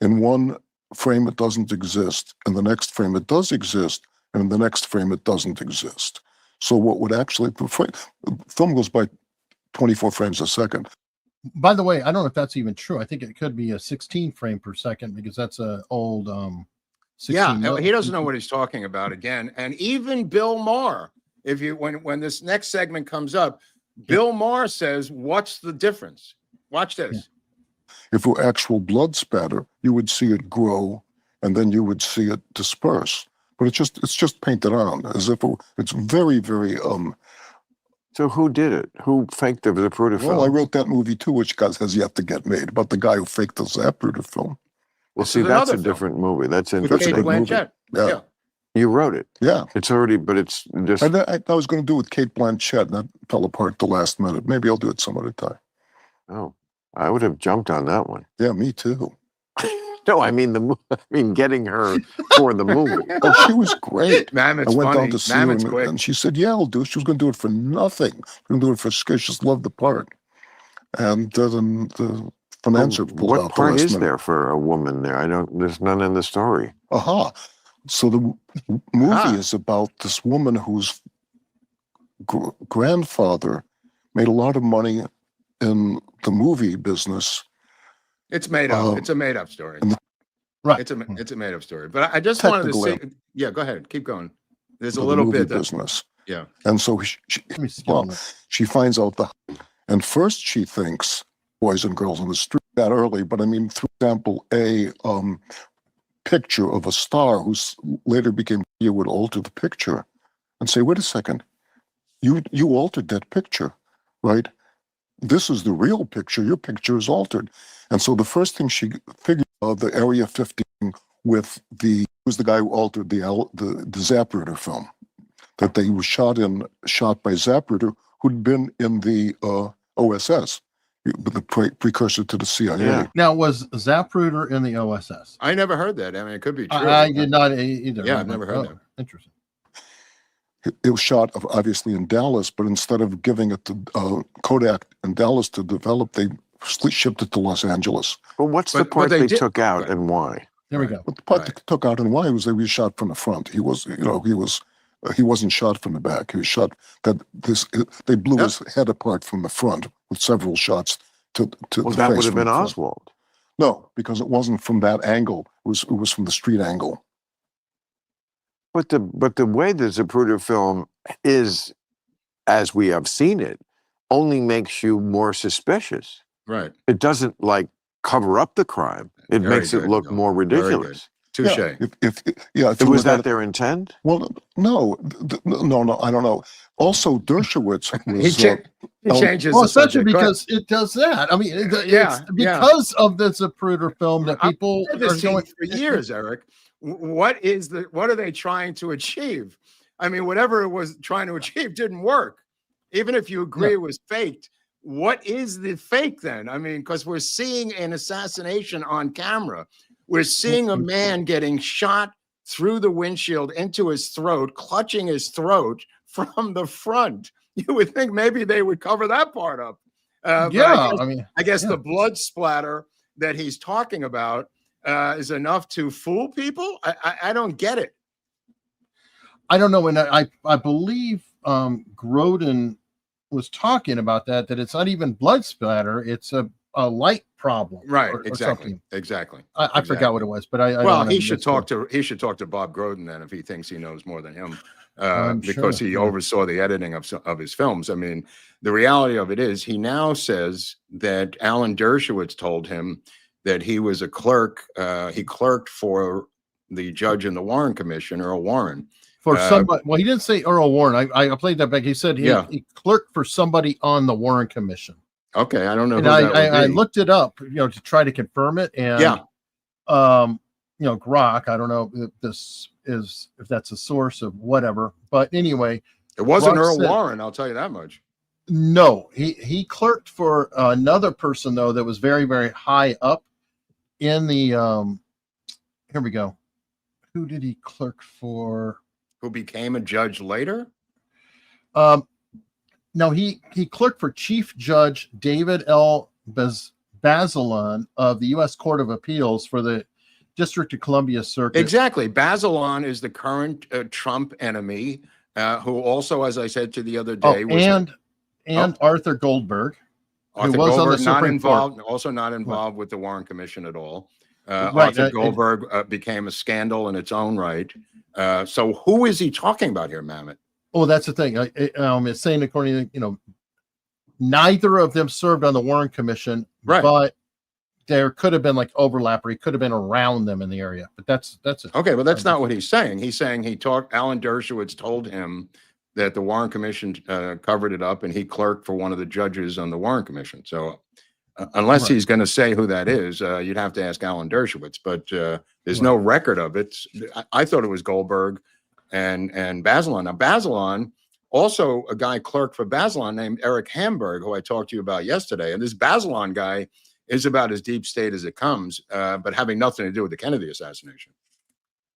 In one frame, it doesn't exist. In the next frame, it does exist. And in the next frame, it doesn't exist. So what would actually... Film goes by 24 frames a second. By the way, I don't know if that's even true. I think it could be a 16 frame per second because that's an old 16. Yeah, he doesn't know what he's talking about again. And even Bill Maher, when this next segment comes up, Bill Maher says, what's the difference? Watch this. Yeah. If it were actual blood spatter, you would see it grow and then you would see it disperse. But it's just painted on as if it's very, very... So who did it? Who faked the Zapruder film? Well, I wrote that movie too, which has yet to get made, about the guy who faked the Zapruder film. Well, see, that's a different movie. That's interesting. Kate Blanchett. Yeah. You wrote it. Yeah. It's already, but it's just... I was going to do it with Kate Blanchett, and that fell apart at the last minute. Maybe I'll do it some other time. Oh, I would have jumped on that one. Yeah, me too. No, I mean getting her for the movie. Oh, she was great. Mamet's I went funny. down to see Mamet's her, and she said, "Yeah, I'll do it." She was going to do it for nothing. She was going to do it for skis. She just loved the part. and then the financier pulled What out the part last is minute. there for a woman there? There's none in the story. Aha. So the movie is about this woman whose grandfather made a lot of money in the movie business. It's made up. It's a made up story. Right. It's a made up story. But I just wanted to say, yeah, go ahead. Keep going. There's a little bit that, business. Yeah. And so she finds out and first she thinks boys and girls on the street that early, but I mean, for example, a picture of a star who later became, you would alter the picture and say, wait a second, you altered that picture, right? This is the real picture. Your picture is altered. And so the first thing she figured out, the Area 15 with was the guy who altered the Zapruder film, that they were shot by Zapruder, who'd been in the OSS, the precursor to the CIA. Yeah. Now, was Zapruder in the OSS? I never heard that. I mean, it could be true. I did not either. Yeah, I've never heard that. Interesting. It was shot obviously in Dallas, but instead of giving it to Kodak in Dallas to develop, they shipped it to Los Angeles. Well, what's the part they took out and why? There we go. But the part they took out and why was they were shot from the front. He wasn't shot from the back. He was shot they blew his head apart from the front with several shots to well, that would have been Oswald. No, because it wasn't from that angle. It was from the street angle. But the way the Zapruder film is, as we have seen it, only makes you more suspicious. Right. It doesn't like cover up the crime. It makes it look more ridiculous. Touche. If was that their intent? Well, no, I don't know. Also, Dershowitz was he changes. Well, especially because it does that. I mean, it's because of the Zapruder film that people are going for years, Eric. What are they trying to achieve? I mean, whatever it was trying to achieve didn't work. Even if you agree it was faked, what is the fake then? I mean, because we're seeing an assassination on camera. We're seeing a man getting shot through the windshield into his throat, clutching his throat from the front. You would think maybe they would cover that part up. I guess the blood splatter that he's talking about is enough to fool people. I don't get it. I don't know. And I believe Grodin was talking about that it's not even blood splatter. It's a light problem. Right. Or exactly. I forgot what it was, but he should talk to Bob Grodin then if he thinks he knows more than him. Because he oversaw the editing of his films. I mean, the reality of it is he now says that Alan Dershowitz told him that he was a clerk. He clerked for the judge in the Warren Commission, Earl Warren. For somebody, well, he didn't say Earl Warren. I played that back. He said he clerked for somebody on the Warren Commission. Okay, I don't know. And I looked it up, to try to confirm it. And Grok. I don't know if that's a source of whatever. But anyway, it wasn't Earl Warren. I'll tell you that much. No, he clerked for another person though that was very, very high up in the. Here we go. Who did he clerk for? Who became a judge later? No, he clerked for Chief Judge David L. Bazelon of the U.S. Court of Appeals for the District of Columbia Circuit. Exactly. Bazelon is the current Trump enemy, who also, as I said to the other day, was Arthur Goldberg, who was on the Supreme Court. Also not involved with the Warren Commission at all. Arthur Goldberg became a scandal in its own right. So who is he talking about here, Mamet? Oh, that's the thing. It's saying according to, neither of them served on the Warren Commission, right? But there could have been like overlap, or he could have been around them in the area. But that's it. Okay, but that's not what he's saying. He's saying Alan Dershowitz told him that the Warren Commission covered it up, and he clerked for one of the judges on the Warren Commission. So unless he's going to say who that is, you'd have to ask Alan Dershowitz. But there's no record of it. I thought it was Goldberg and Bazelon. Now, Bazelon, also a guy clerked for Bazelon named Eric Hamburg, who I talked to you about yesterday. And this Bazelon guy is about as deep state as it comes, but having nothing to do with the Kennedy assassination.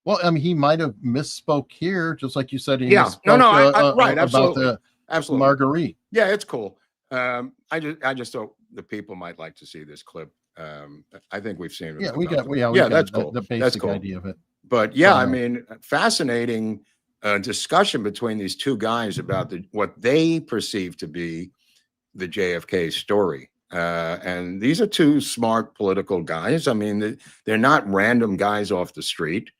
Well, I mean, he might have misspoke here, just like you said. Right, about absolutely. the Marguerite. Yeah, it's cool. I just thought the people might like to see this clip. I think we've seen it. Yeah, that's cool. The basic that's cool. idea of it. But yeah, I mean, fascinating discussion between these two guys about what they perceive to be the JFK story. And these are two smart political guys. I mean, they're not random guys off the street.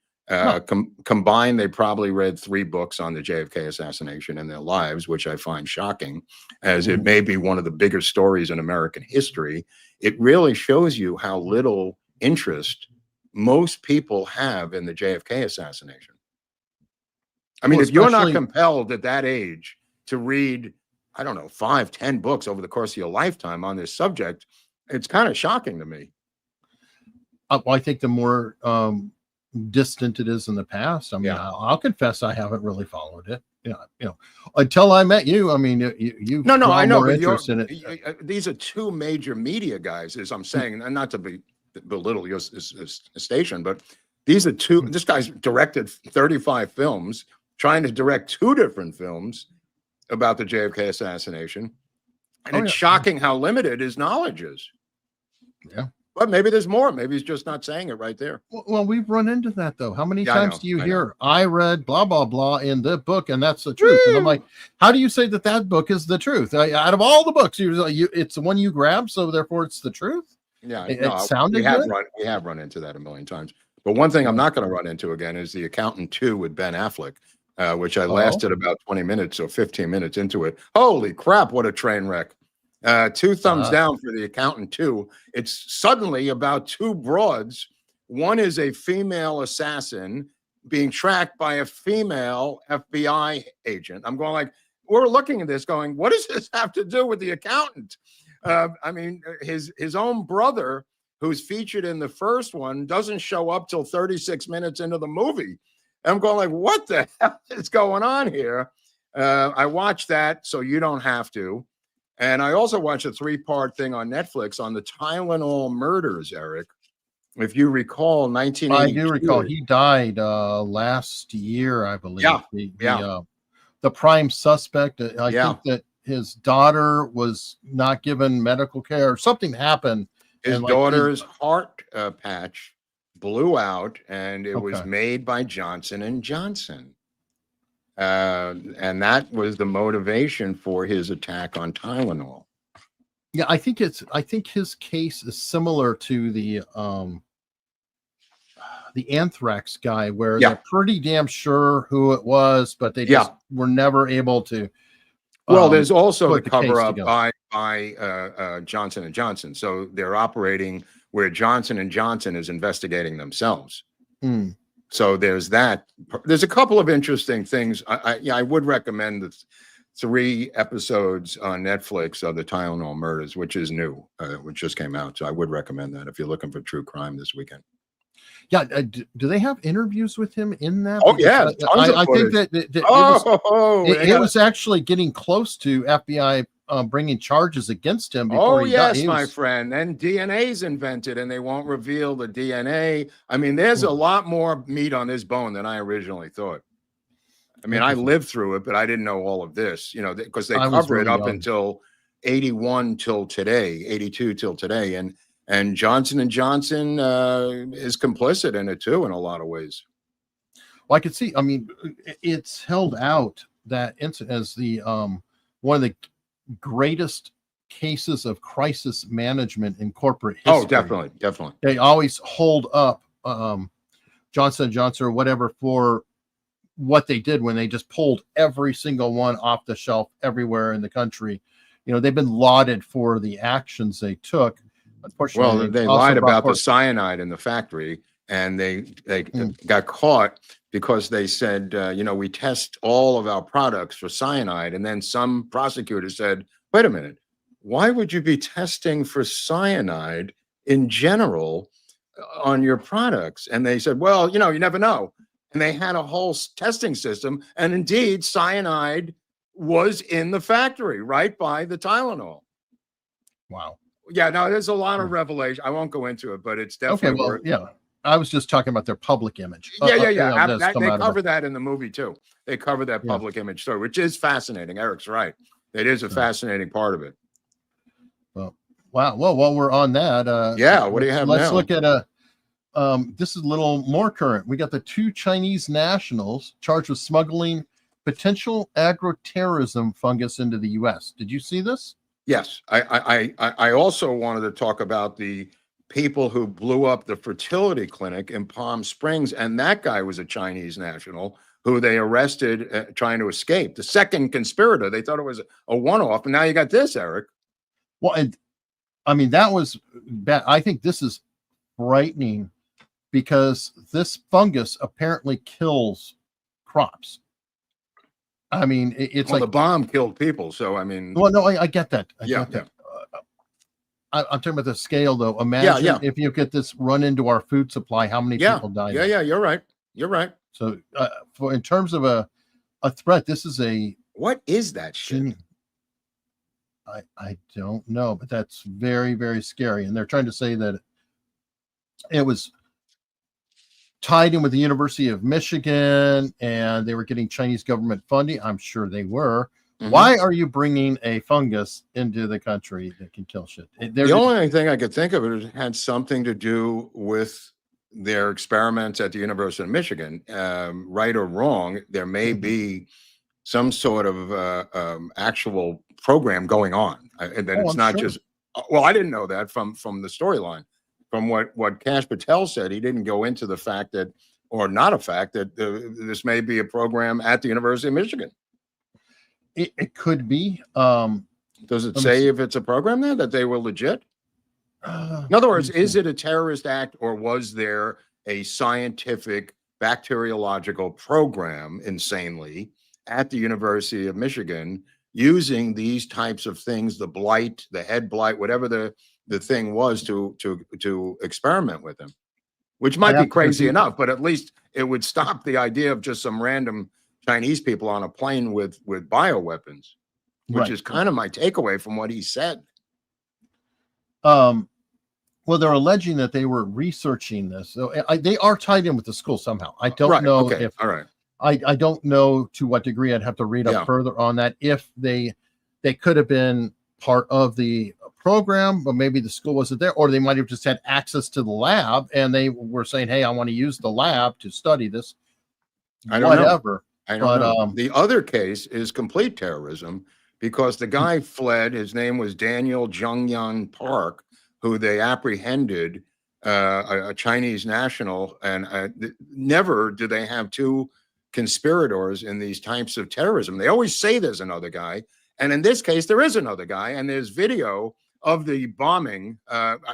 Combined, they probably read 3 books on the JFK assassination in their lives, which I find shocking, as it may be one of the bigger stories in American history. It really shows you how little interest most people have in the JFK assassination. I mean, if you're not compelled at that age to read, I don't know, 5, 10 books over the course of your lifetime on this subject, it's kind of shocking to me. Well, I think the more distant it is in the past. I mean, I'll confess I haven't really followed it. Until I met you. I mean, you no, I know. Interest in it. These are two major media guys, as I'm saying, and not to belittle your station, but these are two. This guy's directed 35 films, trying to direct 2 different films about the JFK assassination, and it's shocking how limited his knowledge is. Yeah. But maybe there's more. Maybe he's just not saying it right there. Well, we've run into that, though. How many times do you hear, I read blah, blah, blah in the book, and that's the truth? And I'm like, how do you say that book is the truth? Out of all the books, it's the one you grab, so therefore it's the truth? Yeah, it sounded good. We have run into that a million times. But one thing I'm not going to run into again is The Accountant 2 with Ben Affleck, which I lasted about 20 minutes or 15 minutes into it. Holy crap, what a train wreck. 2 thumbs down for The Accountant 2. It's suddenly about 2 broads. One is a female assassin being tracked by a female FBI agent. I'm going like, we're looking at this going, what does this have to do with The Accountant? I mean, his own brother, who's featured in the first one, doesn't show up till 36 minutes into the movie. I'm going like, what the hell is going on here? I watched that, so you don't have to. And I also watched a 3-part thing on Netflix on the Tylenol murders, Eric. If you recall, 1982. I do recall. He died last year, I believe. The prime suspect. I think that his daughter was not given medical care. Something happened. His daughter's heart patch blew out, and it was made by Johnson & Johnson. And that was the motivation for his attack on Tylenol. Yeah, I think his case is similar to the anthrax guy, where they're pretty damn sure who it was, but they just were never able to. Well, there's also the cover up by Johnson & Johnson. So they're operating where Johnson & Johnson is investigating themselves. So there's that. There's a couple of interesting things. I would recommend the 3 episodes on Netflix of the Tylenol murders, which is new, which just came out. So I would recommend that if you're looking for true crime this weekend. Yeah. Do they have interviews with him in that? Oh, yeah. I think that it was actually getting close to FBI bringing charges against him. Oh, yes, my friend. And DNA's invented, and they won't reveal the DNA. I mean, there's a lot more meat on this bone than I originally thought. I mean, I lived through it, but I didn't know all of this, because they cover it up until 81 till today, 82 till today. And Johnson & Johnson is complicit in it, too, in a lot of ways. Well, I could see, I mean, it's held out that incident as the one of the greatest cases of crisis management in corporate history. Oh, definitely. They always hold up Johnson & Johnson or whatever for what they did when they just pulled every single one off the shelf everywhere in the country. They've been lauded for the actions they took. Unfortunately, well, they lied about the cyanide in the factory, and they got caught because they said, we test all of our products for cyanide. And then some prosecutor said, wait a minute, why would you be testing for cyanide in general on your products? And they said, well, you never know. And they had a whole testing system. And indeed, cyanide was in the factory right by the Tylenol. Wow. Yeah, no, there's a lot of revelation. I won't go into it, but it's definitely I was just talking about their public image. They cover that in the movie too. They cover that public image story, which is fascinating. Eric's right. It is a fascinating part of it. Well, wow. Well, while we're on that, what do you have let's now? look at this is a little more current. We got the 2 Chinese nationals charged with smuggling potential agroterrorism fungus into the U.S. Did you see this? Yes, I also wanted to talk about the people who blew up the fertility clinic in Palm Springs, and that guy was a Chinese national who they arrested trying to escape. The second conspirator, they thought it was a one-off, and now you got this, Eric. Well, and I mean, that was bad. I think this is frightening because this fungus apparently kills crops. I mean, it's well, like the bomb killed people. So, I mean, well, no, I get that. I yeah, get that. I'm talking about the scale, though. Imagine if you get this run into our food supply, how many people die? Yeah, you're right. You're right. So, in terms of a threat, this is what is that shit? I don't know, but that's very, very scary. And they're trying to say that it was tied in with the University of Michigan and they were getting Chinese government funding. I'm sure they were. Mm-hmm. Why are you bringing a fungus into the country that can kill shit? The only thing I could think of it had something to do with their experiments at the University of Michigan. Right or wrong, there may be some sort of actual program going on, and that it's not just. Well, I didn't know that from the storyline. From what Kash Patel said, he didn't go into the fact that, or not a fact that this may be a program at the University of Michigan. It could be. Does it say if it's a program there that they were legit? In other words, is it a terrorist act or was there a scientific bacteriological program, insanely, at the University of Michigan using these types of things, the blight, the head blight, whatever the thing was to experiment with them, which might be crazy enough, but at least it would stop the idea of just some random Chinese people on a plane with bioweapons, which is kind of my takeaway from what he said. Well, they're alleging that they were researching this. So they are tied in with the school somehow. I don't know if. All right. I don't know to what degree. I'd have to read up further on that. If they could have been part of the program, but maybe the school wasn't there, or they might have just had access to the lab and they were saying, "Hey, I want to use the lab to study this." I don't know. I don't know. The other case is complete terrorism because the guy fled. His name was Daniel Zhongyan Park, who they apprehended, a Chinese national, and never do they have two conspirators in these types of terrorism. They always say there's another guy, and in this case, there is another guy, and there's video of the bombing.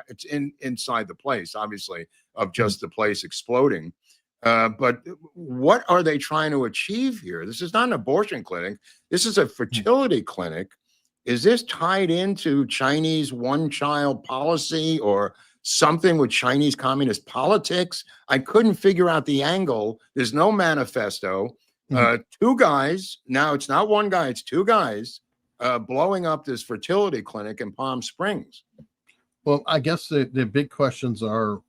It's inside the place, obviously, of just the place exploding. But what are they trying to achieve here? This is not an abortion clinic. This is a fertility clinic. Is this tied into Chinese one-child policy or something with Chinese communist politics? I couldn't figure out the angle. There's no manifesto. Two guys, now it's not one guy, it's two guys blowing up this fertility clinic in Palm Springs. Well, I guess the big questions are,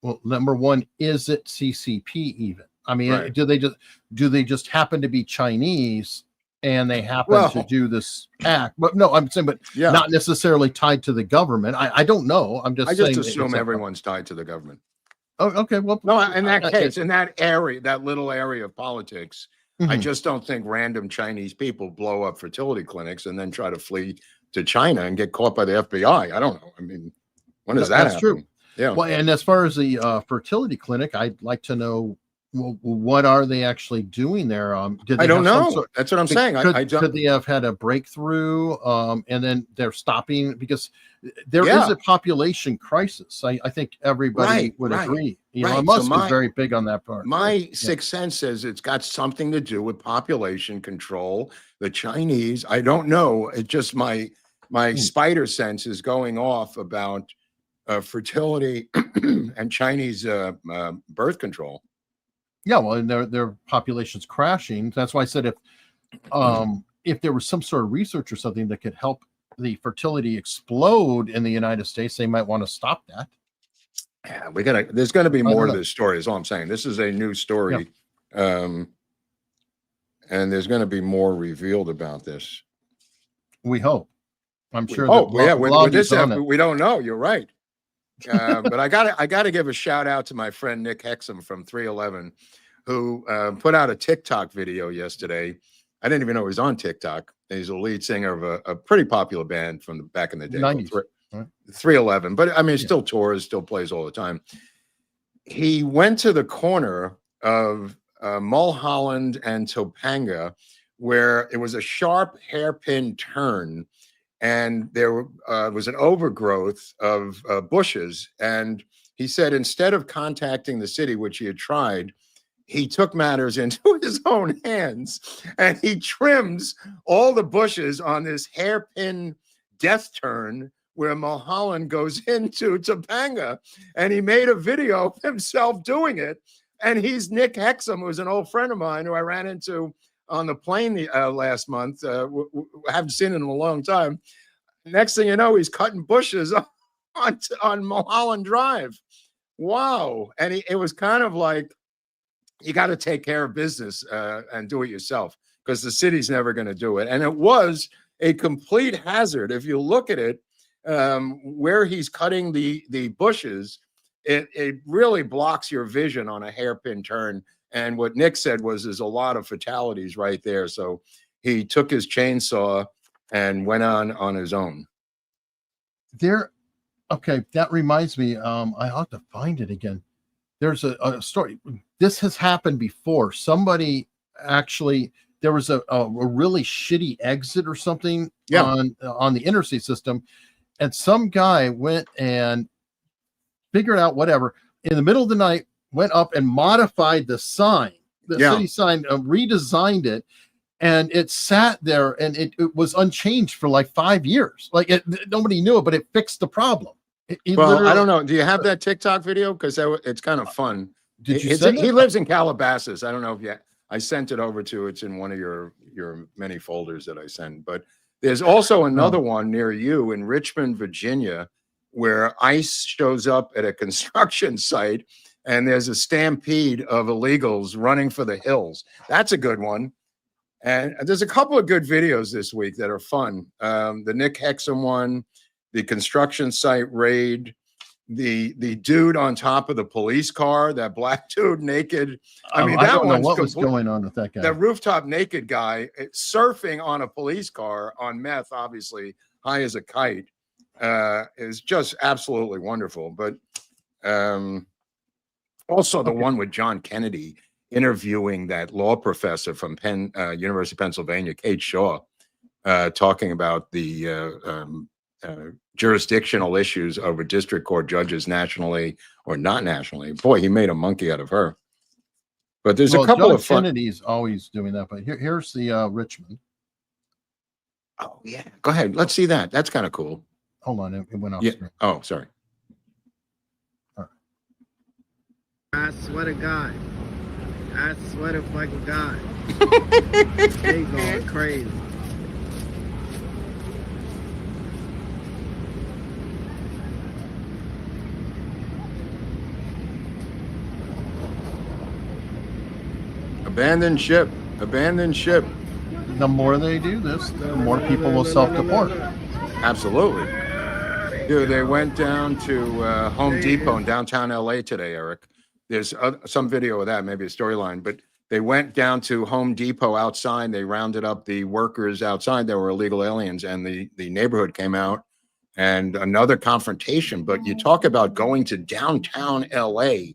well, number one, is it CCP even? I mean, do they just happen to be Chinese and they happen to do this act? But no, I'm saying, but not necessarily tied to the government. I don't know. I just assume everyone's tied to the government. Oh, okay. Well, no, in that case, in that area, that little area of politics, I just don't think random Chinese people blow up fertility clinics and then try to flee to China and get caught by the FBI. I don't know. I mean, when does that happen? That's true. Yeah. Well, and as far as the fertility clinic, I'd like to know, well, what are they actually doing there? Did they I don't know. That's what I'm saying. Could they have had a breakthrough and then they're stopping because there is a population crisis? I think everybody would agree. Musk is very big on that part. My sixth sense says it's got something to do with population control. The Chinese, I don't know. It's just my spider sense is going off about fertility and Chinese birth control. Yeah, well, and their population's crashing. That's why I said if there was some sort of research or something that could help the fertility explode in the United States, they might want to stop that. Yeah, there's going to be more to this story, is all I'm saying. This is a new story, and there's going to be more revealed about this. We hope. I'm sure. With this effort, we don't know. You're right. But I gotta give a shout out to my friend Nick Hexum from 311, who put out a TikTok video yesterday. I didn't even know he was on TikTok. He's a lead singer of a pretty popular band from back in the day, 90s, 311. But I mean, still tours, still plays all the time. He went to the corner of Mulholland and Topanga, where it was a sharp hairpin turn, and there was an overgrowth of bushes. And he said instead of contacting the city, which he had tried, he took matters into his own hands, and he trims all the bushes on this hairpin death turn where Mulholland goes into Topanga. And he made a video of himself doing it. And he's Nick Hexum, who's an old friend of mine who I ran into on the plane last month. I haven't seen him in a long time. Next thing you know, he's cutting bushes on Mulholland Drive. Wow. And it was kind of like, you got to take care of business and do it yourself, because the city's never going to do it. And it was a complete hazard. If you look at it, where he's cutting the bushes, it really blocks your vision on a hairpin turn. And what Nick said was there's a lot of fatalities right there. So he took his chainsaw and went on his own. Okay, that reminds me. I ought to find it again. There's a story. This has happened before. Somebody actually, there was a really shitty exit or something on the interstate system, and some guy went and figured out whatever in the middle of the night, went up and modified the sign, the city sign, redesigned it, and it sat there, and it was unchanged for like 5 years. Like nobody knew it, but it fixed the problem. Well, I don't know. Do you have that TikTok video? Because it's kind of fun. Did you send it? He lives in Calabasas. I don't know if I sent it over to. It's in one of your many folders that I send. But there's also another one near you in Richmond, Virginia, where ICE shows up at a construction site, and there's a stampede of illegals running for the hills. That's a good one. And there's a couple of good videos this week that are fun. The Nick Hexum one, the construction site raid, the dude on top of the police car, that black dude naked. I mean, I don't know what was going on with that guy. That rooftop naked guy surfing on a police car on meth, obviously high as a kite, is just absolutely wonderful. But also the one with John Kennedy interviewing that law professor from University of Pennsylvania, Kate Shaw, talking about the jurisdictional issues over district court judges nationally or not nationally. Boy, he made a monkey out of her. But there's a couple of fun. Kennedy's always doing that, but here's the Richmond. Oh yeah, go ahead. Let's see that. That's kind of cool. Hold on, it went off screen. Oh, sorry. I swear to God. I swear to fucking God. They going crazy. Abandoned ship. Abandoned ship. The more they do this, the more people will self-deport. Absolutely. Dude, they went down to Home Depot in downtown LA today, Eric. There's some video of that, maybe a storyline, but they went down to Home Depot outside. They rounded up the workers outside that were illegal aliens, and the neighborhood came out, and another confrontation. But you talk about going to downtown LA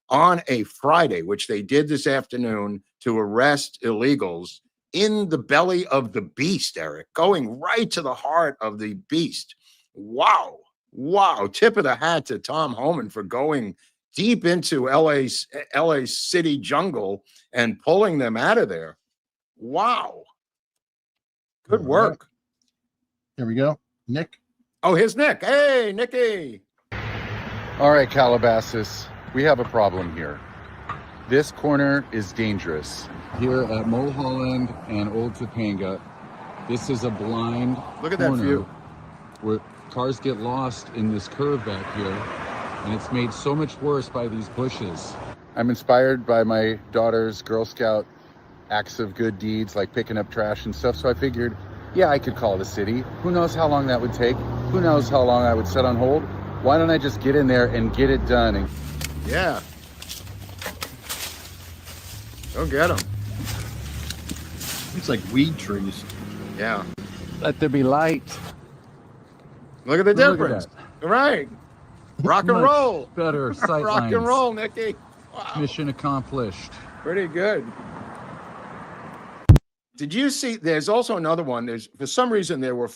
on a Friday, which they did this afternoon, to arrest illegals in the belly of the beast, Eric, going right to the heart of the beast. Wow. Wow. Tip of the hat to Tom Homan for going deep into LA city jungle and pulling them out of there. Wow. Good work. Here we go. Nick. Oh, here's Nick. Hey, Nicky. All right, Calabasas, we have a problem here. This corner is dangerous. Here at Mulholland and Old Topanga, this is a blind Look at that view. Where cars get lost in this curve back here, and it's made so much worse by these bushes. I'm inspired by my daughter's Girl Scout acts of good deeds, like picking up trash and stuff, so I figured Yeah, I could call the city. Who knows how long that would take? Who knows how long I would set on hold? Why don't I just get in there and get it done? And Yeah. Go get them. It's like weed trees. Yeah. let there be light. Look at the Look at difference. Right. Rock and Much roll. better sight Rock and lines. roll, Nikki. Wow. Mission accomplished. Pretty good. Did you see? There's also another one. There's, for some reason, there were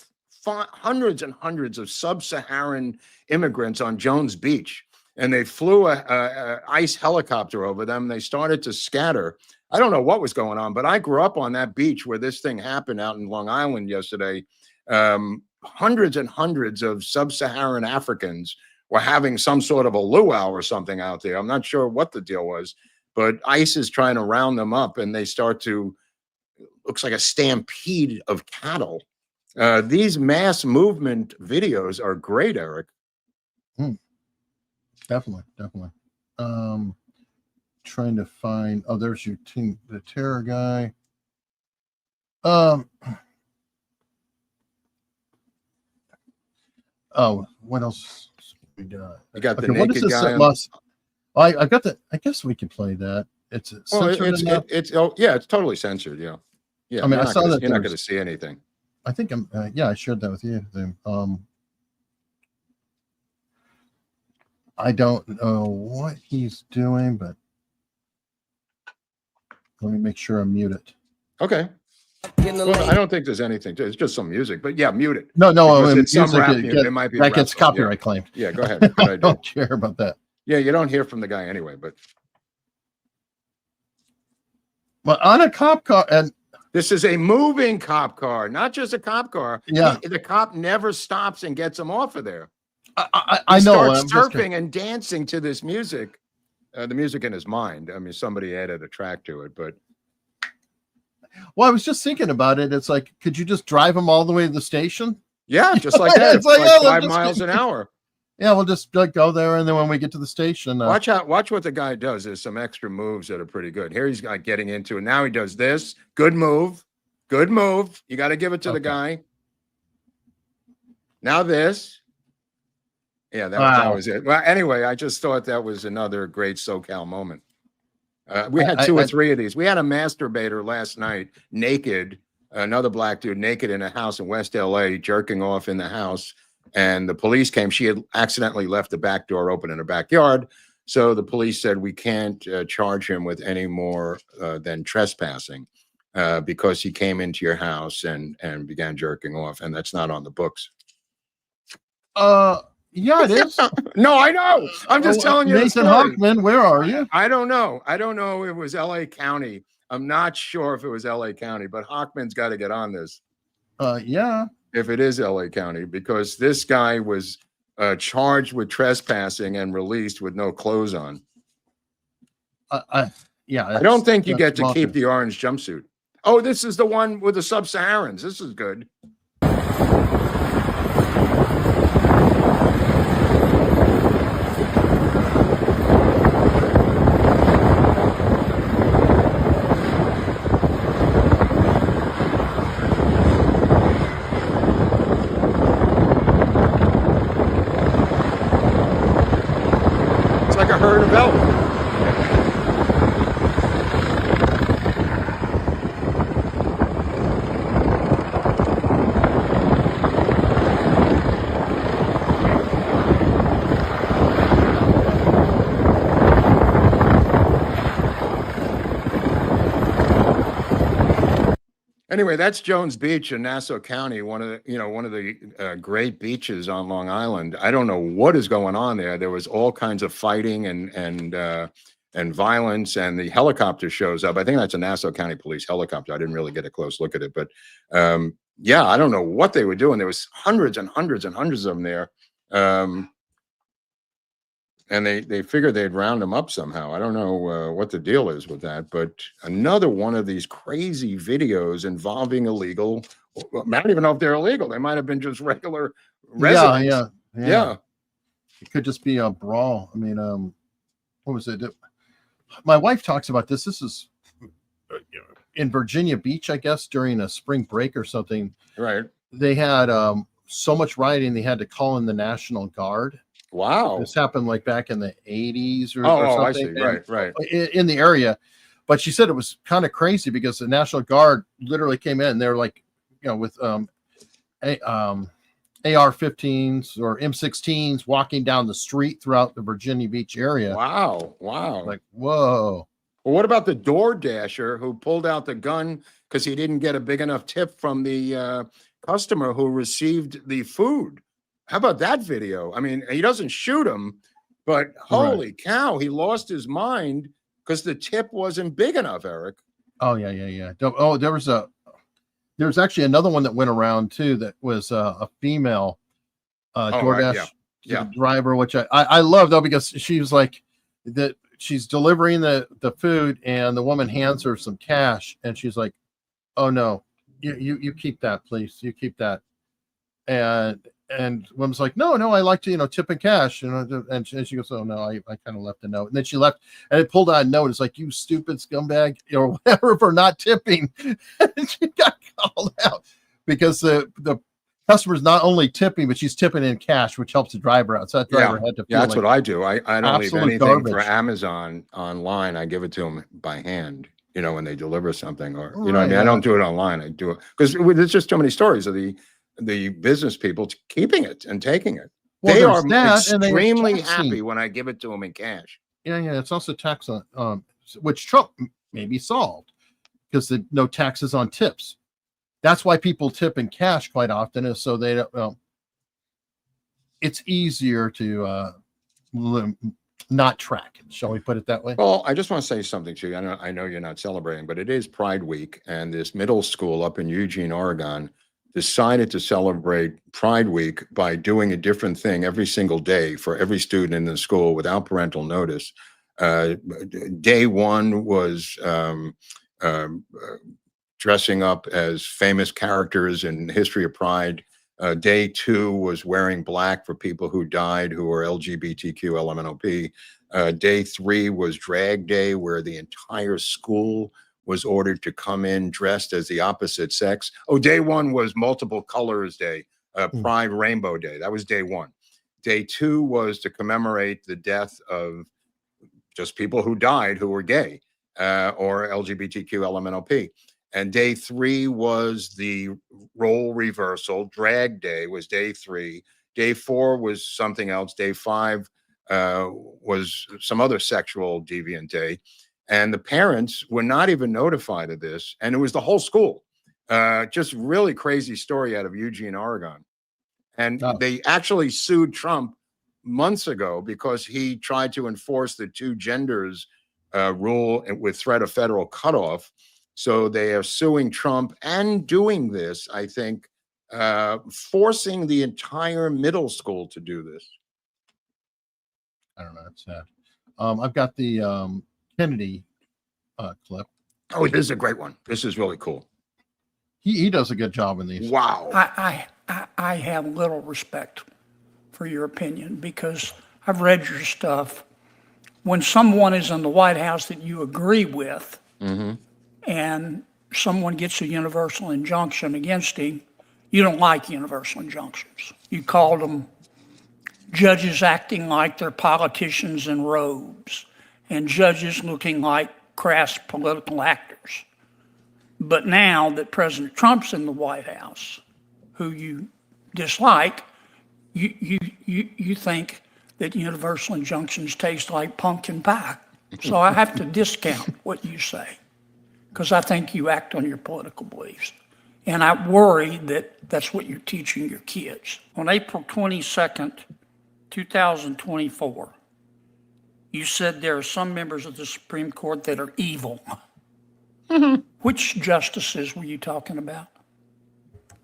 hundreds and hundreds of sub-Saharan immigrants on Jones Beach, and they flew a ICE helicopter over them. They started to scatter. I don't know what was going on, but I grew up on that beach where this thing happened out in Long Island yesterday. Hundreds and hundreds of sub-Saharan Africans were having some sort of a luau or something out there. I'm not sure what the deal was, but ICE is trying to round them up, and they start to, looks like a stampede of cattle. These mass movement videos are great, Eric. Definitely. Trying to find, oh, there's your team, the terror guy. Oh, what else we got? You got the Okay, what is naked this guy. I got the, I guess we can play that. It's censored enough? It's totally censored. Yeah. I mean, I saw that you're not there's- going to see anything. I think I'm, yeah, I shared that with you. I don't know what he's doing, but let me make sure I mute it. Okay. Well, I don't think there's anything. It's just some music, but yeah, mute it. No, Because I mean, it's some music, rap it music. get- It might be that rap gets song, copyright claimed. Yeah, go ahead. Good I idea. don't care about that. Yeah, you don't hear from the guy anyway, but But on a cop car, and this is a moving cop car, not just a cop car. Yeah. The cop never stops and gets him off of there. I He know. starts I'm just surfing and dancing to this music. The music in his mind. I mean, somebody added a track to it, but Well, I was just thinking about it. It's like, could you just drive them all the way to the station? yeah, just like that. It's It's like, like, oh, 5 just- miles an hour. Yeah, we'll just like go there, and then when we get to the station, Watch what the guy does. There's some extra moves that are pretty good. Here he's like getting into it. Now he does this. Good move. Good move. You got to give it to the guy. Now this. Yeah, that was it. Well, anyway, I just thought that was another great SoCal moment. We had two or three of these. We had a masturbator last night, naked, another black dude naked in a house in West LA, jerking off in the house. And the police came. She had accidentally left the back door open in her backyard. So the police said, we can't charge him with any more than trespassing because he came into your house and began jerking off. And that's not on the books. yeah, it is. No, I know. I'm just telling you. Nathan Hoffman, where are you? I don't know. I don't know if it was LA County. I'm not sure if it was LA County, but Hochman's got to get on this. Yeah. If it is LA County, because this guy was charged with trespassing and released with no clothes on. Yeah. I don't think you get that's to keep awesome. the orange jumpsuit. Oh, this is the one with the sub-Saharans. This is good. It's like a herd of elephants. Anyway, that's Jones Beach in Nassau County, one of the great beaches on Long Island. I don't know what is going on there. There was all kinds of fighting and violence, and the helicopter shows up. I think that's a Nassau County Police helicopter. I didn't really get a close look at it, but yeah, I don't know what they were doing. There was hundreds and hundreds and hundreds of them there. And they figured they'd round them up somehow. I don't know what the deal is with that, but another one of these crazy videos involving illegal. Well, I don't even know if they're illegal. They might have been just regular residents. Yeah. It could just be a brawl. I mean, what was it? My wife talks about this. This is in Virginia Beach, I guess, during a spring break or something. Right. They had so much rioting, they had to call in the National Guard. Wow. This happened like back in the 80s or I something. see. Right. In the area. But she said it was kind of crazy because the National Guard literally came in. They're like, with AR-15s or M16s walking down the street throughout the Virginia Beach area. Wow. Like, whoa. Well, what about the door dasher who pulled out the gun because he didn't get a big enough tip from the customer who received the food? How about that video? I mean, he doesn't shoot him, but holy cow, he lost his mind because the tip wasn't big enough, Eric. Oh, yeah. Oh, there was actually another one that went around too that was a female DoorDash driver, which I love though, because she was like that. She's delivering the food and the woman hands her some cash and she's like, oh no, you keep that, please. You keep that. And woman's like, no, I like to, tip in cash. And she goes, oh no, I kind of left a note. And then she left and it pulled out a note. It's like, you stupid scumbag or whatever for not tipping. And she got called out because the customer's not only tipping, but she's tipping in cash, which helps the driver out. So that driver had to feel that's like what I do. I don't leave anything garbage. for Amazon online. I give it to them by hand, when they deliver something or, what I mean? I don't do it online. I do it because there's just too many stories of the business people keeping it and taking it. Well, they are extremely happy when I give it to them in cash. Yeah. It's also tax on, which Trump maybe solved because no taxes on tips. That's why people tip in cash quite often is so they don't, it's easier to not track. Shall we put it that way? Well, I just want to say something to you. I know you're not celebrating, but it is Pride Week. And this middle school up in Eugene, Oregon, decided to celebrate Pride Week by doing a different thing every single day for every student in the school without parental notice. Day one was dressing up as famous characters in history of Pride. Day two was wearing black for people who died who were LGBTQ LMNOP. Day three was drag day, where the entire school was ordered to come in dressed as the opposite sex. Oh, day one was multiple colors day, Pride Rainbow Day. That was day one. Day two was to commemorate the death of just people who died who were gay or LGBTQ LMNOP. And day three was the role reversal. Drag day was day three. Day four was something else. Day five was some other sexual deviant day. And the parents were not even notified of this. And it was the whole school. Just really crazy story out of Eugene, Oregon. And they actually sued Trump months ago because he tried to enforce the two genders rule with threat of federal cutoff. So they are suing Trump and doing this, I think, forcing the entire middle school to do this. I don't know. It's sad. I've got the Kennedy clip. Oh, this is a great one. This is really cool. He does a good job in these. Wow. I have little respect for your opinion because I've read your stuff. When someone is in the White House that you agree with, and someone gets a universal injunction against him, you don't like universal injunctions. You called them judges acting like they're politicians in robes and judges looking like crass political actors. But now that President Trump's in the White House, who you dislike, you think that universal injunctions taste like pumpkin pie. So I have to discount what you say, because I think you act on your political beliefs. And I worry that that's what you're teaching your kids. On April 22nd, 2024, you said there are some members of the Supreme Court that are evil. Which justices were you talking about?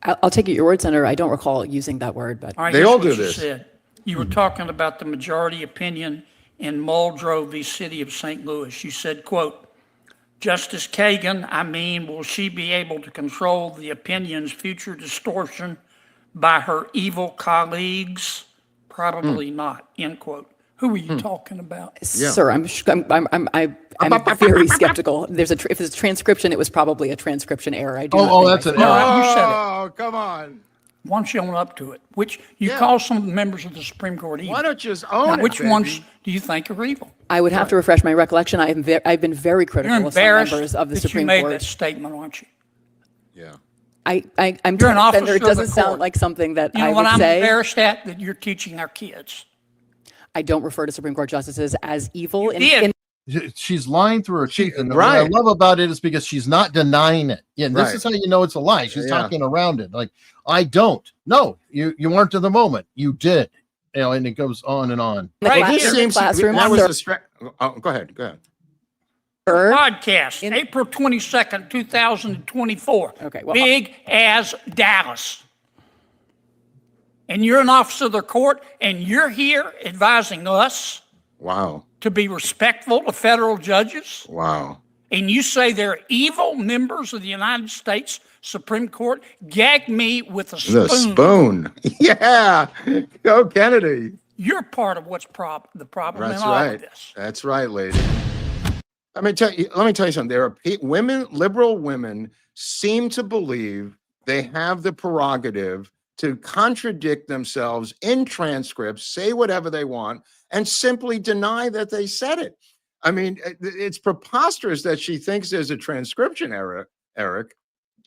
I'll take it your word, Senator. I don't recall using that word, but they all do this. You were talking about the majority opinion in Muldrow v. City of St. Louis. You said, quote, Justice Kagan, will she be able to control the opinion's future distortion by her evil colleagues? Probably not, end quote. Who are you talking about? Sir, I'm very skeptical. If there's a transcription, it was probably a transcription error. I do. That's an error. No, you said it. Oh, come on. Why don't you own up to it? Which you call some members of the Supreme Court evil. Why don't you just own it, Which baby? ones do you think are evil? I would have to refresh my recollection. I've been very critical You're of some embarrassed members of the that Supreme you made Court. that statement, aren't you? Yeah. I'm You're an officer Senator, it of the doesn't sound court. like something that You know I what would I'm say. embarrassed at? That you're teaching our kids. I don't refer to Supreme Court justices as evil. did. She's lying through her teeth. And right. what I love about it is because she's not denying it. Yeah, this Right. is how you know it's a lie. She's Yeah. talking around it. Like, I don't. No, you weren't in the moment. You did. You know, and it goes on and on. Right This here. seems classroom, that was sir. go ahead. Podcast, April 22nd, 2024. Okay, well, Big as Dallas. And you're an officer of the court, and you're here advising us Wow. to be respectful to federal judges. Wow. And you say they're evil members of the United States Supreme Court. Gag me with a spoon. The spoon. Yeah. Go Kennedy. You're part of what's the problem That's in all right. of this. That's right, lady. Let me tell you something. There are women, liberal women, seem to believe they have the prerogative to contradict themselves in transcripts, say whatever they want, and simply deny that they said it. I mean, it's preposterous that she thinks there's a transcription error, Eric.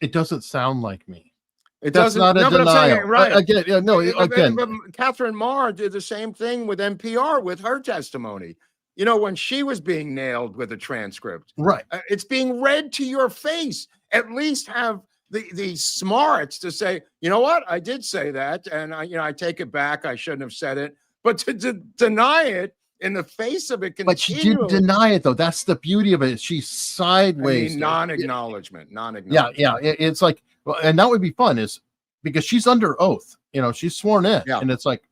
It doesn't sound like me. It That's doesn't. not a no, but I'm saying denial. it right. Again, yeah, no, again. But Catherine Maher did the same thing with NPR with her testimony. You know, when she was being nailed with a transcript, Right. It's being read to your face. At least have the smarts to say, you know what, I did say that, and I take it back. I shouldn't have said it. But to deny it in the face of it, But she didn't deny it, though. That's the beauty of it. She's sideways. Non-acknowledgement. Yeah. It's like, and that would be fun, is because she's under oath. You know, she's sworn in, and it's like,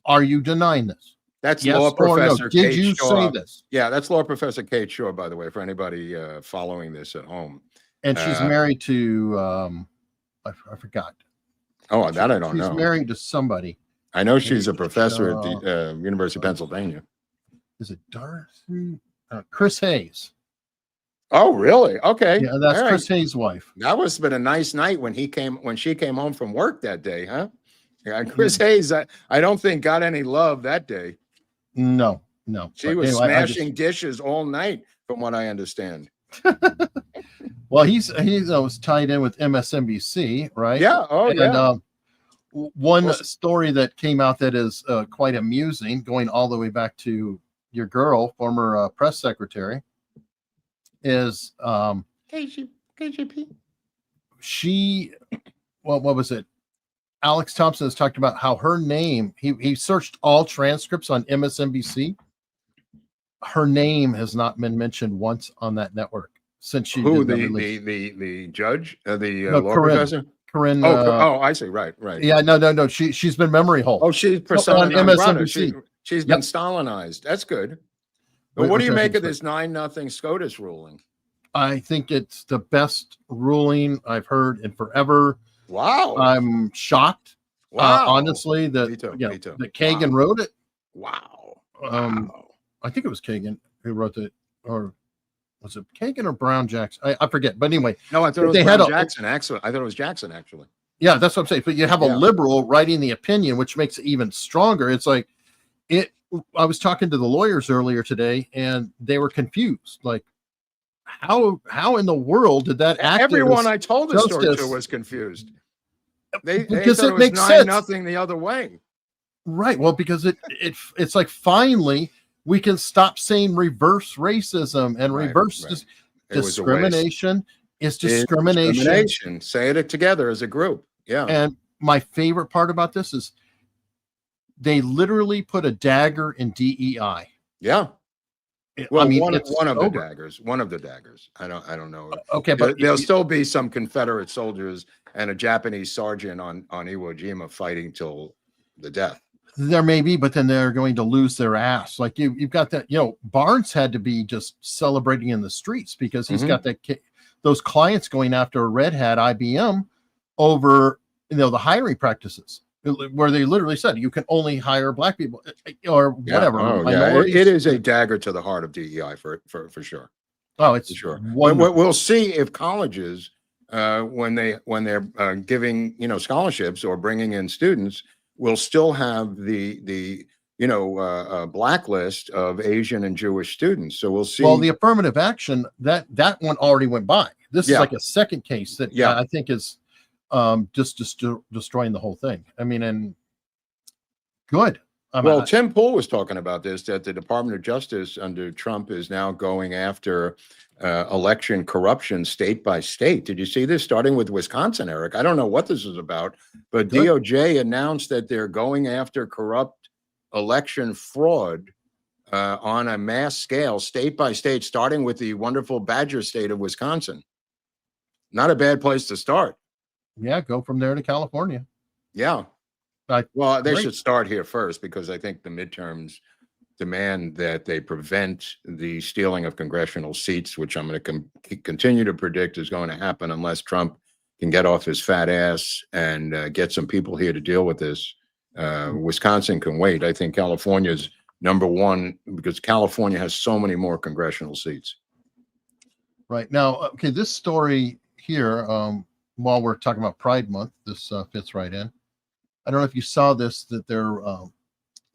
are you denying this? That's yes law or no? professor. Did Kate you Shaw. say this? Yeah, that's law professor Kate Shaw, by the way, for anybody following this at home. And she's married to, I forgot. Oh, that I don't know. She's married to somebody. I know she's a professor at the University of Pennsylvania. Is it Darcy? Chris Hayes. Oh, really? Okay. Yeah, that's All right. Chris Hayes' wife. That must have been a nice night when she came home from work that day, huh? Yeah, Chris Hayes, I don't think got any love that day. No. She was smashing dishes all night, from what I understand. Well, he's was tied in with MSNBC, right? Yeah. Oh, yeah. One story that came out that is quite amusing, going all the way back to your girl, former press secretary, is KGP. She, what was it? Alex Thompson has talked about how her name, he searched all transcripts on MSNBC. Her name has not been mentioned once on that network since she Who, did the judge, the No, law Corinne. professor? Corinne. I see. Right. Yeah, no. She's been memory hole. Oh, she's on persona non grata. MSNBC. She's been Stalinized. That's good. But what do you make of this 9-0 SCOTUS ruling? I think it's the best ruling I've heard in forever. Wow. I'm shocked. Wow. Honestly, that Veto. that Kagan wrote it. Wow. I think it was Kagan who wrote it, or was it Kagan or Brown Jackson? I forget. But anyway, No, I thought it was Brown Jackson. Actually, I thought it was Jackson. Actually. Yeah, that's what I'm saying. But you have a liberal writing the opinion, which makes it even stronger. It's like I was talking to the lawyers earlier today, and they were confused. Like, how in the world did that activist, Everyone I told the story to justice- was confused. They Because thought it was makes 9-0 sense. the other way. Right. Well, because it's like finally we can stop saying reverse racism and reverse It was a waste. discrimination is discrimination. Discrimination. Say it together as a group. Yeah. And my favorite part about this is they literally put a dagger in DEI. Yeah. Well, I mean, one of it's the over. daggers. One of the daggers. I don't know. Okay, but there'll still be some Confederate soldiers and a Japanese sergeant on Iwo Jima fighting till the death. There may be, but then they're going to lose their ass. Like you've got that. Barnes had to be just celebrating in the streets because he's got those clients going after Red Hat, IBM over the hiring practices. where they literally said you can only hire black people or whatever. Oh, yeah. It is a dagger to the heart of DEI for sure. Oh, it's For sure. wonderful. We'll see if colleges, when they're giving scholarships or bringing in students, will still have the blacklist of Asian and Jewish students. So we'll see. Well, the affirmative action that one already went by. This is like a second case that I think is just destroying the whole thing. I mean, and good. Well, Tim Pool was talking about this, that the Department of Justice under Trump is now going after election corruption state by state. Did you see this? Starting with Wisconsin, Eric. I don't know what this is about, but Good. DOJ announced that they're going after corrupt election fraud on a mass scale, state by state, starting with the wonderful Badger state of Wisconsin. Not a bad place to start. Yeah, go from there to California. Yeah. Well, they great. should start here first, because I think the midterms demand that they prevent the stealing of congressional seats, which I'm going to continue to predict is going to happen unless Trump can get off his fat ass and get some people here to deal with this. Wisconsin can wait. I think California's number one, because California has so many more congressional seats. Right now, okay, this story here, while we're talking about Pride Month, this fits right in. I don't know if you saw this, that they're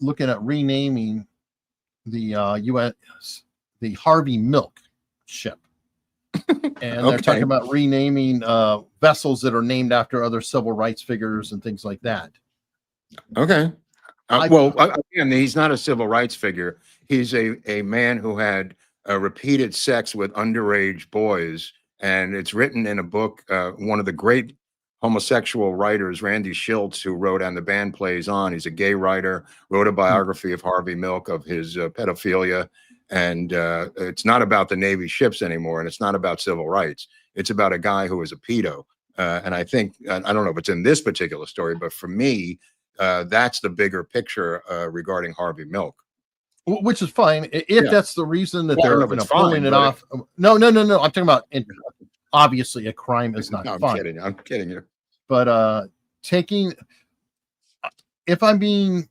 looking at renaming the U.S. the Harvey Milk ship, and they're talking about renaming vessels that are named after other civil rights figures and things like that. Okay. Well, again, he's not a civil rights figure. He's a man who had repeated sex with underage boys, and it's written in a book. One of the great homosexual writers, Randy Schultz, who wrote "And the Band Plays On." He's a gay writer, wrote a biography of Harvey Milk, of his pedophilia. And it's not about the Navy ships anymore, and it's not about civil rights. It's about a guy who is a pedo. And I think, I don't know if it's in this particular story, but for me, that's the bigger picture regarding Harvey Milk. Which is fine if that's the reason that they're pulling it off. No. I'm talking about, obviously a crime is not fine. I'm kidding you. But if I'm being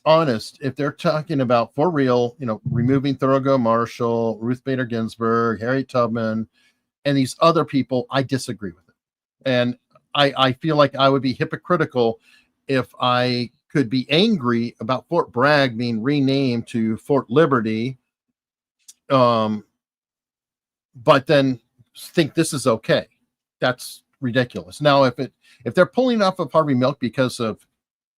honest, if they're talking about for real, removing Thurgood Marshall, Ruth Bader Ginsburg, Harriet Tubman, and these other people, I disagree with it. And I feel like I would be hypocritical if I could be angry about Fort Bragg being renamed to Fort Liberty, but then think this is okay. That's ridiculous. Now, if they're pulling off of Harvey Milk because of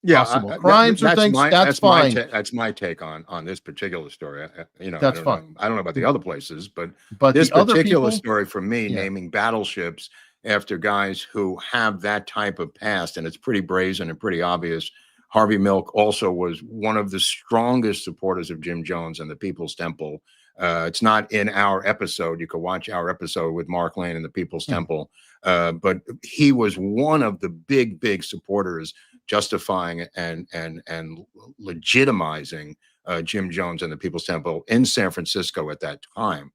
possible crimes or things, that's fine. That's my take on this particular story. That's fine. I don't know about the other places, but this the other particular people, story for me, naming battleships after guys who have that type of past, and it's pretty brazen and pretty obvious. Harvey Milk also was one of the strongest supporters of Jim Jones and the People's Temple. It's not in our episode. You can watch our episode with Mark Lane and the People's Temple. But he was one of the big supporters, justifying and legitimizing Jim Jones and the People's Temple in San Francisco at that time.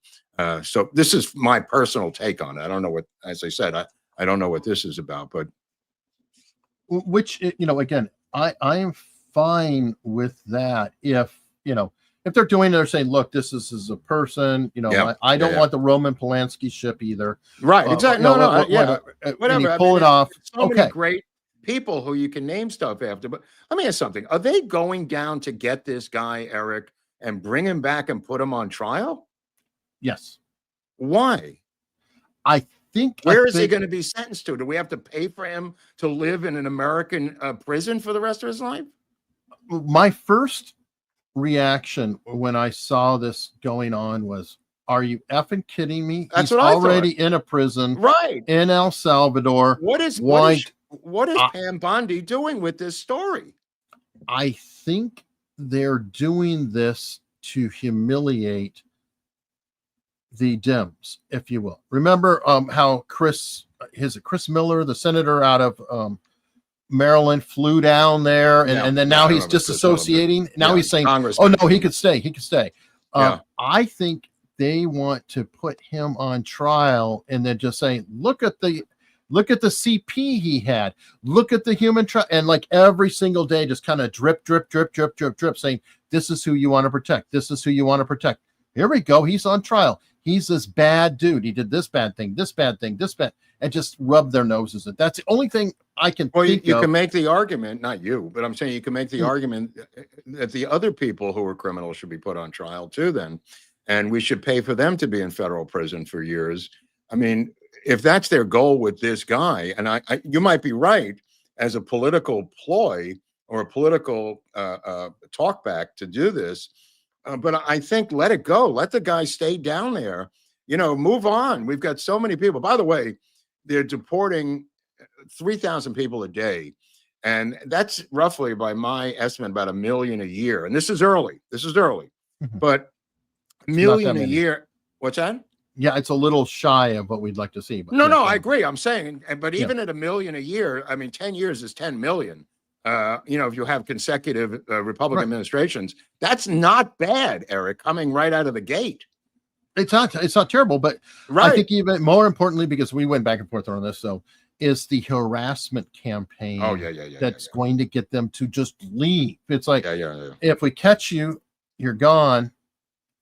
So this is my personal take on it. I don't know what, as I said, I don't know what this is about, but which, again, I am fine with that. If they're doing it, they're saying, look, this is a person, I don't want the Roman Polanski ship either. Right. Exactly. Whatever. You pull it off. So many great people who you can name stuff after. But let me ask something. Are they going down to get this guy, Eric, and bring him back and put him on trial? Yes. Why? I think. Where is he going to be sentenced to? Do we have to pay for him to live in an American prison for the rest of his life? My first reaction when I saw this going on was, are you effing kidding me? That's He's what I already thought. In a prison, right, in El Salvador. What is Pam Bondi doing with this story? I think they're doing this to humiliate the Dems, if you will. Remember how Chris Miller, the senator out of Maryland, flew down there, and then now he's disassociating. Now he's saying, "Oh no, he could stay. He could stay." I think they want to put him on trial and then just say, "Look at the Look at the CP he had. Look at the human trial. And like every single day, just kind of drip, saying, this is who you want to protect. This is who you want to protect. Here we go. He's on trial. He's this bad dude. He did this bad thing, this bad thing, this bad, and just rub their noses. That's the only thing I can think you of. can make the argument, not you, but I'm saying you can make the argument that the other people who are criminals should be put on trial too then. And we should pay for them to be in federal prison for years. I mean, if that's their goal with this guy, and you might be right as a political ploy or a political talkback to do this, but I think let it go. Let the guy stay down there. You know, move on. We've got so many people. By the way, they're deporting 3,000 people a day, and that's roughly, by my estimate, about 1 million a year. And this is early. But $1 million a year. What's that? Yeah, it's a little shy of what we'd like to see. But no, I agree. I'm saying, but even at 1 million a year, I mean, 10 years is 10 million. You know, if you have consecutive Republican administrations, that's not bad, Eric, coming right out of the gate. It's not terrible, but I think even more importantly, because we went back and forth on this, so is the harassment campaign. That's going to get them to just leave. It's like, if we catch you, you're gone.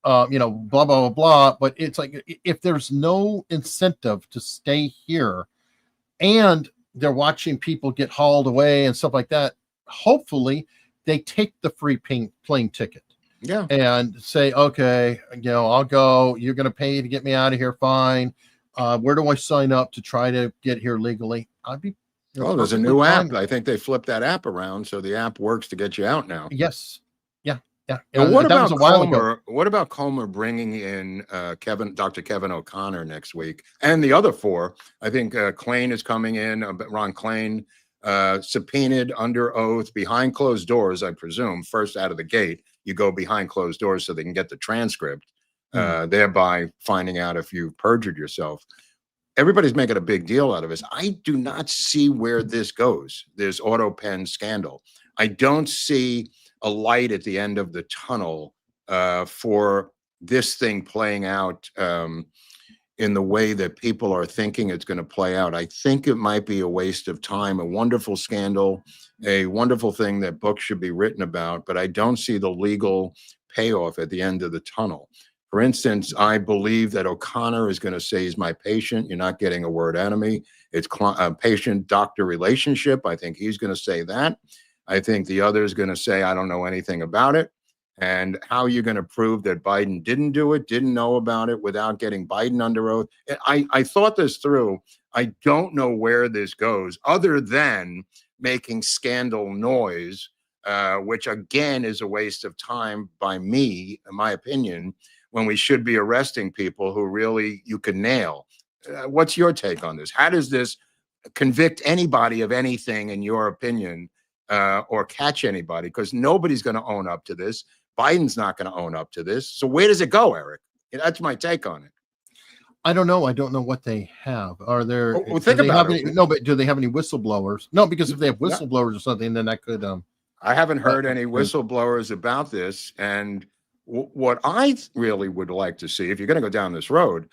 You know, blah, blah, blah, blah. But it's like, if there's no incentive to stay here and they're watching people get hauled away and stuff like that, hopefully they take the free plane ticket. Yeah. And say, okay, you know, I'll go. You're going to pay to get me out of here. Fine. Where do I sign up to try to get here legally? I'd be. Oh, there's a new app. I think they flipped that app around. So the app works to get you out now. Yes. Yeah. And what about Comer? What about Comer bringing in Dr. Kevin O'Connor next week, and the other four? I think Klain is coming in. Ron Klain, subpoenaed under oath behind closed doors. I presume first out of the gate, you go behind closed doors so they can get the transcript, thereby finding out if you perjured yourself. Everybody's making a big deal out of this. I do not see where this goes. This auto pen scandal. I don't see a light at the end of the tunnel for this thing playing out in the way that people are thinking it's going to play out. I think it might be a waste of time, a wonderful scandal, a wonderful thing that books should be written about, but I don't see the legal payoff at the end of the tunnel. For instance, I believe that O'Connor is going to say he's my patient. You're not getting a word out of me. It's a patient-doctor relationship. I think he's going to say that. I think the other is going to say, I don't know anything about it. And how are you going to prove that Biden didn't do it, didn't know about it without getting Biden under oath? I thought this through. I don't know where this goes other than making scandal noise, which again is a waste of time by me, in my opinion, when we should be arresting people who really you can nail. What's your take on this? How does this convict anybody of anything, in your opinion, or catch anybody? Because nobody's going to own up to this. Biden's not going to own up to this. So where does it go, Eric? That's my take on it. I don't know. I don't know what they have. Are there? Well, think about it. No, but do they have any whistleblowers? No, because if they have whistleblowers or something, then that could. I haven't heard any whistleblowers about this. And what I really would like to see, if you're going to go down this road,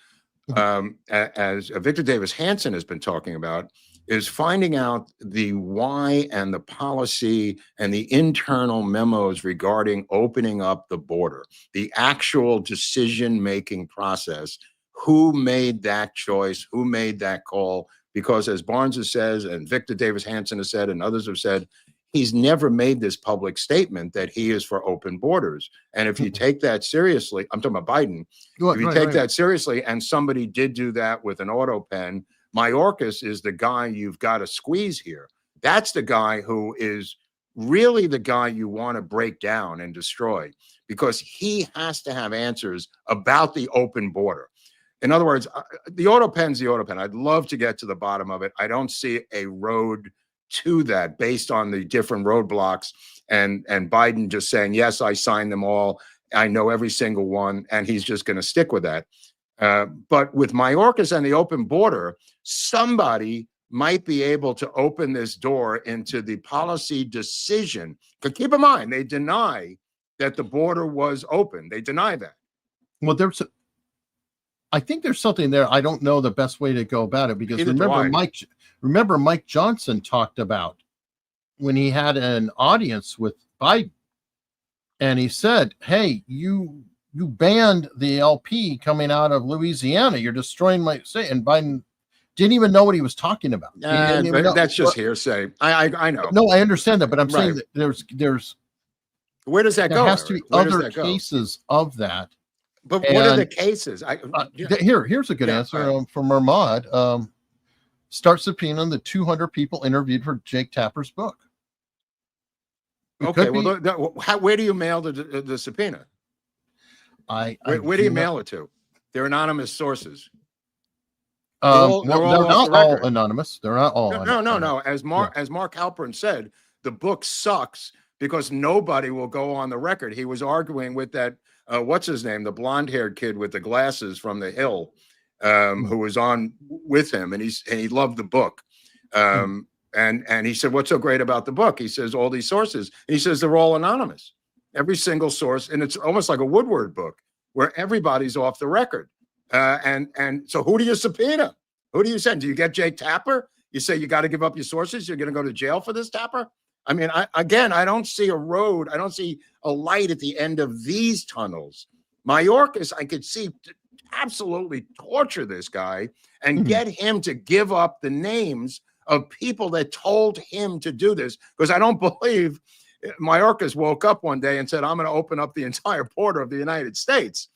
as Victor Davis Hanson has been talking about, is finding out the why and the policy and the internal memos regarding opening up the border, the actual decision-making process. Who made that choice? Who made that call? Because as Barnes has said, and Victor Davis Hanson has said, and others have said, he's never made this public statement that he is for open borders. And if you take that seriously, I'm talking about Biden, if you take that seriously, and somebody did do that with an auto pen, Mayorkas is the guy you've got to squeeze here. That's the guy who is really the guy you want to break down and destroy, because he has to have answers about the open border. In other words, the auto pen's the auto pen. I'd love to get to the bottom of it. I don't see a road to that based on the different roadblocks and Biden just saying, yes, I signed them all. I know every single one. And he's just going to stick with that. But with Mayorkas and the open border, somebody might be able to open this door into the policy decision. Because keep in mind, they deny that the border was open. They deny that. Well, I think there's something there. I don't know the best way to go about it because Neither do I. remember Mike Johnson talked about when he had an audience with Biden, and he said, "Hey, you banned the LP coming out of Louisiana. You're destroying my state." And Biden didn't even know what he was talking about. But that's just hearsay. I know. No, I understand that, but I'm saying that there's where does that go? There has to be other cases of that. But what are the cases? Here's a good answer from Armad. Start subpoenaing the 200 people interviewed for Jake Tapper's book. Okay, well, where do you mail the subpoena? Where do you mail it to? They're anonymous sources. They're not all anonymous. They're not all. No. As Mark Halperin said, the book sucks because nobody will go on the record. He was arguing with that what's his name, the blonde-haired kid with the glasses from the Hill, who was on with him, and he loved the book. And he said, "What's so great about the book?" He says, "All these sources." And he says they're all anonymous, every single source, and it's almost like a Woodward book where everybody's off the record. And so who do you subpoena? Who do you send? Do you get Jake Tapper? You say you got to give up your sources. You're going to go to jail for this, Tapper? I mean, I don't see a road. I don't see a light at the end of these tunnels. Mayorkas, I could see absolutely torture this guy and get him to give up the names of people that told him to do this. Because I don't believe Mayorkas woke up one day and said, "I'm going to open up the entire border of the United States."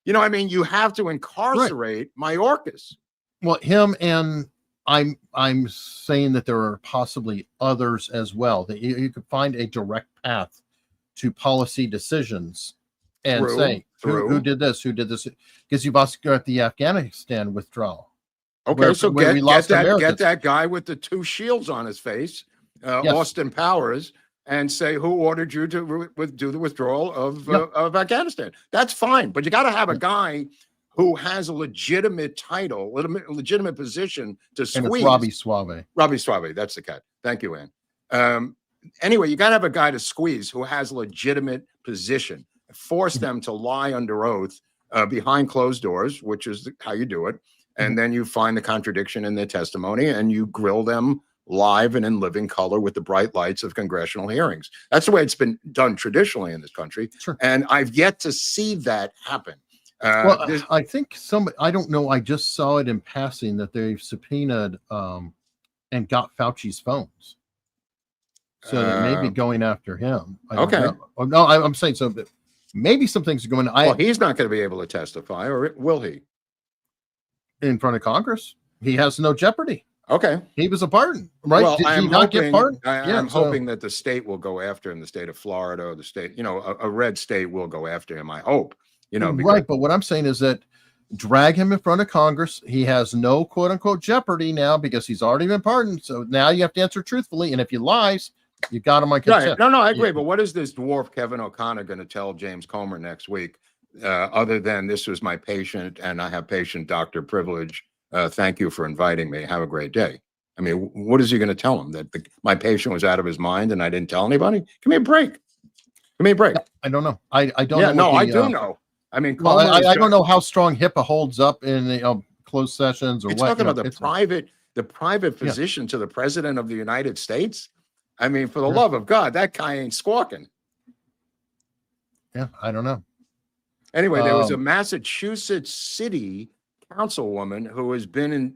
You know, I mean, you have to incarcerate Mayorkas. Well, him, and I'm saying that there are possibly others as well, that you could find a direct path to policy decisions and say who did this, because you've also got the Afghanistan withdrawal. Okay, so get that guy with the two shields on his face, Austin Powers, and say who ordered you to do the withdrawal of Afghanistan. That's fine, but you got to have a guy who has a legitimate title, legitimate position to squeeze. And it's Robbie Suave. Robbie Suave, that's the cat. Thank you, Ann. Anyway, you got to have a guy to squeeze who has a legitimate position. Force them to lie under oath behind closed doors, which is how you do it. And then you find the contradiction in their testimony and you grill them live and in living color with the bright lights of congressional hearings. That's the way it's been done traditionally in this country. Sure. And I've yet to see that happen. I think I don't know. I just saw it in passing that they subpoenaed and got Fauci's phones. So they may be going after him. No, I'm saying so. But maybe some things are going on. Well, he's not going to be able to testify, or will he? In front of Congress, he has no jeopardy. Okay, he was a pardon, right? Well, Did he not get pardoned? I'm hoping that the state will go after him. The state of Florida, or the state, a red state will go after him. I hope, right. But what I'm saying is that drag him in front of Congress. He has no quote unquote jeopardy now because he's already been pardoned. So now you have to answer truthfully, and if he lies, you got him on contempt. Right. No, I agree. But what is this dwarf Kevin O'Connor going to tell James Comer next week? Other than this was my patient and I have patient doctor privilege. Thank you for inviting me. Have a great day. I mean, what is he going to tell him? That my patient was out of his mind and I didn't tell anybody? Give me a break. Give me a break. I don't know. I don't know. Yeah, no, I do know. I mean, I don't know how strong HIPAA holds up in closed sessions or what. Talking about the private physician to the president of the United States. I mean, for the love of God, that guy ain't squawking. Yeah, I don't know. Anyway, there was a Massachusetts city councilwoman who has been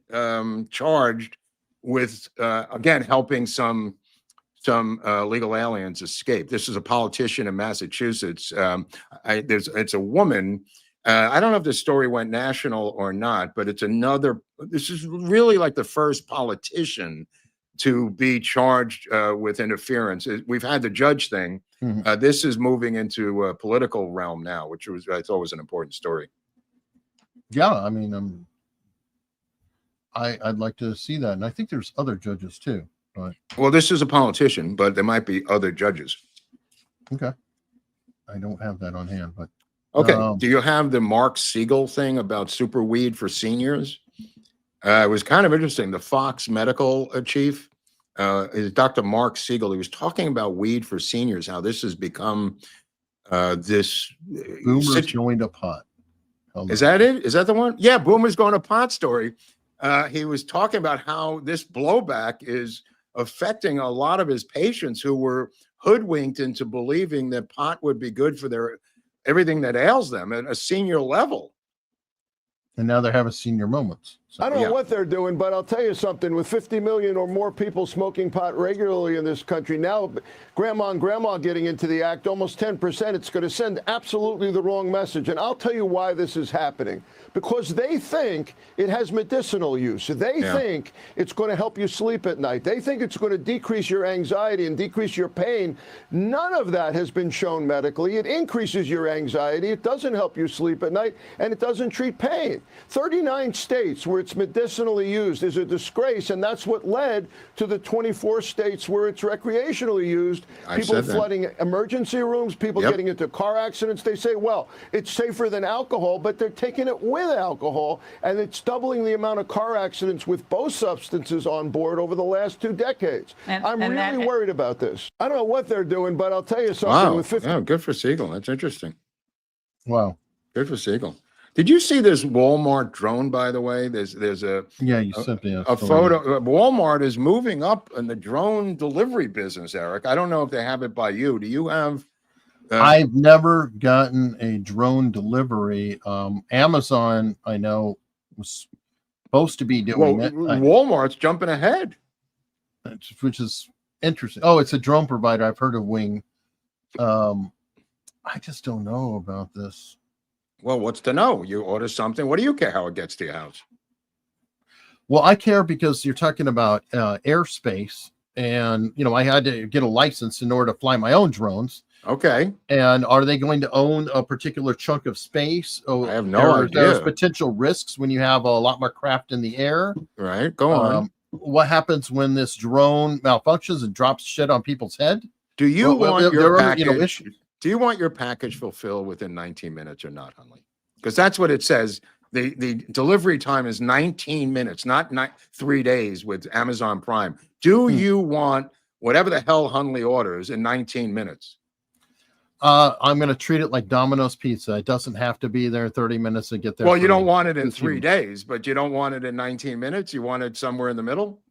charged with again helping some legal aliens escape. This is a politician in Massachusetts. It's a woman. I don't know if this story went national or not, but it's another. This is really like the first politician to be charged with interference. We've had the judge thing. This is moving into a political realm now, which I thought was an important story. Yeah, I mean, I'd like to see that, and I think there's other judges too. But well, this is a politician, but there might be other judges. Okay, I don't have that on hand, but okay. Do you have the Mark Siegel thing about super weed for seniors? It was kind of interesting. The Fox medical chief is Dr. Mark Siegel. He was talking about weed for seniors, how this has become this boomers joined a pot. Is that it? Is that the one? Yeah, Boomer's Going to Pot story. He was talking about how this blowback is affecting a lot of his patients who were hoodwinked into believing that pot would be good for their everything that ails them at a senior level. And now they're having senior moments. So, I don't know what they're doing, but I'll tell you something. With 50 million or more people smoking pot regularly in this country, now grandma and grandma getting into the act, almost 10%, it's going to send absolutely the wrong message. And I'll tell you why this is happening. Because they think it has medicinal use. They think it's going to help you sleep at night. They think it's going to decrease your anxiety and decrease your pain. None of that has been shown medically. It increases your anxiety. It doesn't help you sleep at night, and it doesn't treat pain. 39 states where it's medicinally used is a disgrace, and that's what led to the 24 states where it's recreationally used. People flooding emergency rooms, people getting into car accidents. They say, well, it's safer than alcohol, but they're taking it with alcohol, and it's doubling the amount of car accidents with both substances on board over the last 2 decades. I'm really worried about this. I don't know what they're doing, but I'll tell you something. Wow. With 50 Yeah, good for Siegel. That's interesting. Wow. Good for Siegel. Did you see this Walmart drone, by the way? There's a you sent me a photo. Walmart is moving up in the drone delivery business, Eric. I don't know if they have it by you. Do you have? I've never gotten a drone delivery. Amazon, I know, was supposed to be doing it. Walmart's jumping ahead, which is interesting. Oh, it's a drone provider. I've heard of Wing. I just don't know about this. Well, what's to know? You order something. What do you care how it gets to your house? Well, I care because you're talking about airspace, and I had to get a license in order to fly my own drones. Okay. And are they going to own a particular chunk of space? Oh, I have no idea. There's potential risks when you have a lot more craft in the air. Right. Go on. What happens when this drone malfunctions and drops shit on people's head? Do you want your package? Issues? Do you want your package fulfilled within 19 minutes or not, Hunley? Because that's what it says. The delivery time is 19 minutes, not 3 days with Amazon Prime. Do you want whatever the hell Hunley orders in 19 minutes? I'm going to treat it like Domino's Pizza. It doesn't have to be there in 30 minutes to get there. Well, you don't want it in 3 days, but you don't want it in 19 minutes. You want it somewhere in the middle?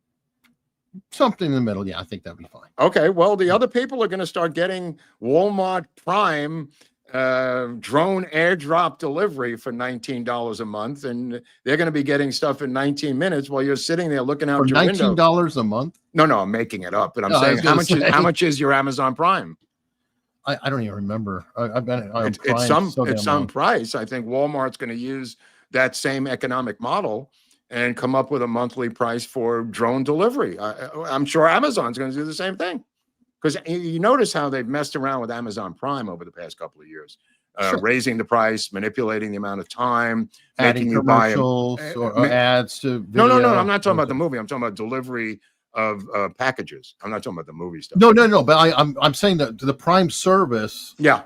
Something in the middle. Yeah, I think that'd be fine. Okay. Well, the other people are going to start getting Walmart Prime drone airdrop delivery for $19 a month, and they're going to be getting stuff in 19 minutes while you're sitting there looking out your window. $19 a month? No, I'm making it up, but I'm saying how much is your Amazon Prime? I don't even remember. I've been it's some price. I think Walmart's going to use that same economic model and come up with a monthly price for drone delivery. I'm sure Amazon's going to do the same thing, because you notice how they've messed around with Amazon Prime over the past couple of years, raising the price, manipulating the amount of time, adding making you buy commercials or ads to video. No. I'm not talking about the movie. I'm talking about delivery of packages. I'm not talking about the movie stuff. No. But I'm saying that the Prime service. Yeah.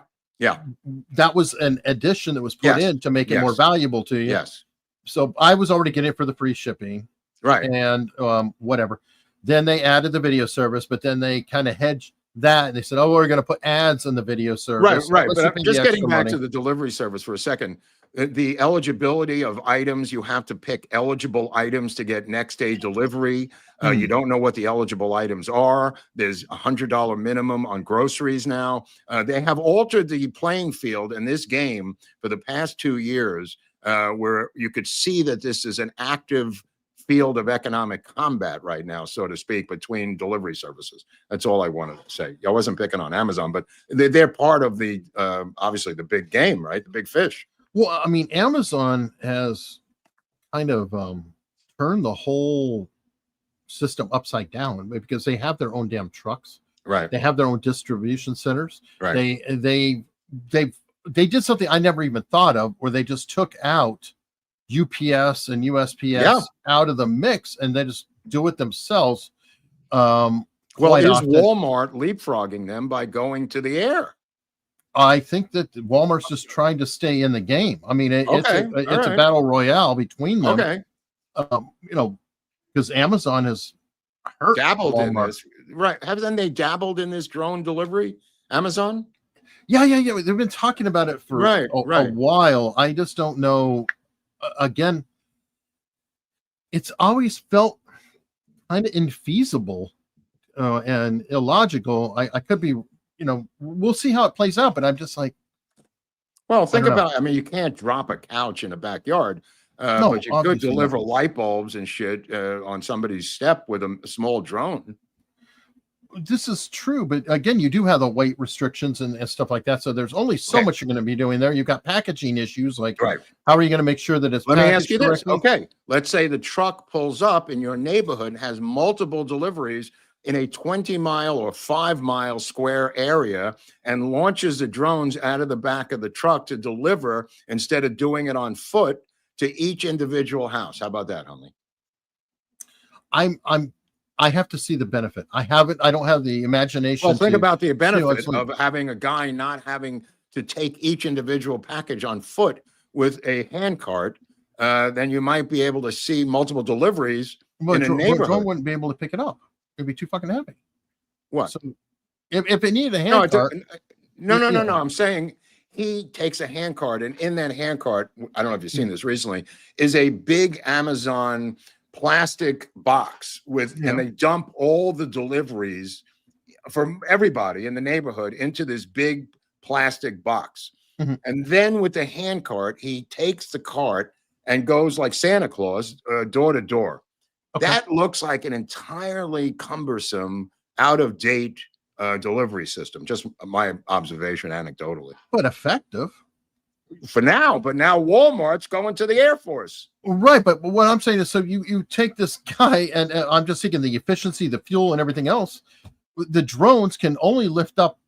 That was an addition that was put in to make it more valuable to you. Yes. So I was already getting it for the free shipping. Right. And whatever. Then they added the video service, but then they kind of hedged that. And they said, we're going to put ads on the video service. Right. But I'm just getting back to the delivery service for a second. The eligibility of items, you have to pick eligible items to get next day delivery. You don't know what the eligible items are. There's $100 minimum on groceries now. They have altered the playing field in this game for the past 2 years, where you could see that this is an active field of economic combat right now, so to speak, between delivery services. That's all I wanted to say. I wasn't picking on Amazon, but they're part of the, obviously, the big game, right? The big fish. Well, I mean, Amazon has kind of turned the whole system upside down because they have their own damn trucks. Right. They have their own distribution centers. Right. They did something I never even thought of, where they just took out UPS and USPS out of the mix, and they just do it themselves. Well, is Walmart leapfrogging them by going to the air? I think that Walmart's just trying to stay in the game. I mean, it's a battle royale between them. Okay. Because Amazon has dabbled in this, right? Haven't they dabbled in this drone delivery? Amazon? Yeah. They've been talking about it for a while. I just don't know. Again, it's always felt kind of infeasible and illogical. I could be, we'll see how it plays out, but I'm just like, well, think about, I mean, you can't drop a couch in a backyard, but you could deliver light bulbs and shit on somebody's step with a small drone. This is true, but again, you do have the weight restrictions and stuff like that. So there's only so much you're going to be doing there. You've got packaging issues, like how are you going to make sure that it's? Let me ask you this. Okay, let's say the truck pulls up in your neighborhood and has multiple deliveries in a 20-mile or 5-mile square area and launches the drones out of the back of the truck to deliver instead of doing it on foot to each individual house. How about that, Hunley? I have to see the benefit. I don't have the imagination. Well, think about the benefit of having a guy not having to take each individual package on foot with a hand cart. Then you might be able to see multiple deliveries in a neighborhood. Drone wouldn't be able to pick it up. It'd be too fucking heavy. What? So if it needed a hand cart. No. I'm saying he takes a hand cart, and in that hand cart, I don't know if you've seen this recently, is a big Amazon plastic box and they dump all the deliveries from everybody in the neighborhood into this big plastic box. And then with the hand cart, he takes the cart and goes like Santa Claus, door to door. That looks like an entirely cumbersome, out of date delivery system. Just my observation anecdotally. But effective. For now, but now Walmart's going to the Air Force. Right, but what I'm saying is, so you take this guy, and I'm just thinking the efficiency, the fuel, and everything else. The drones can only lift up,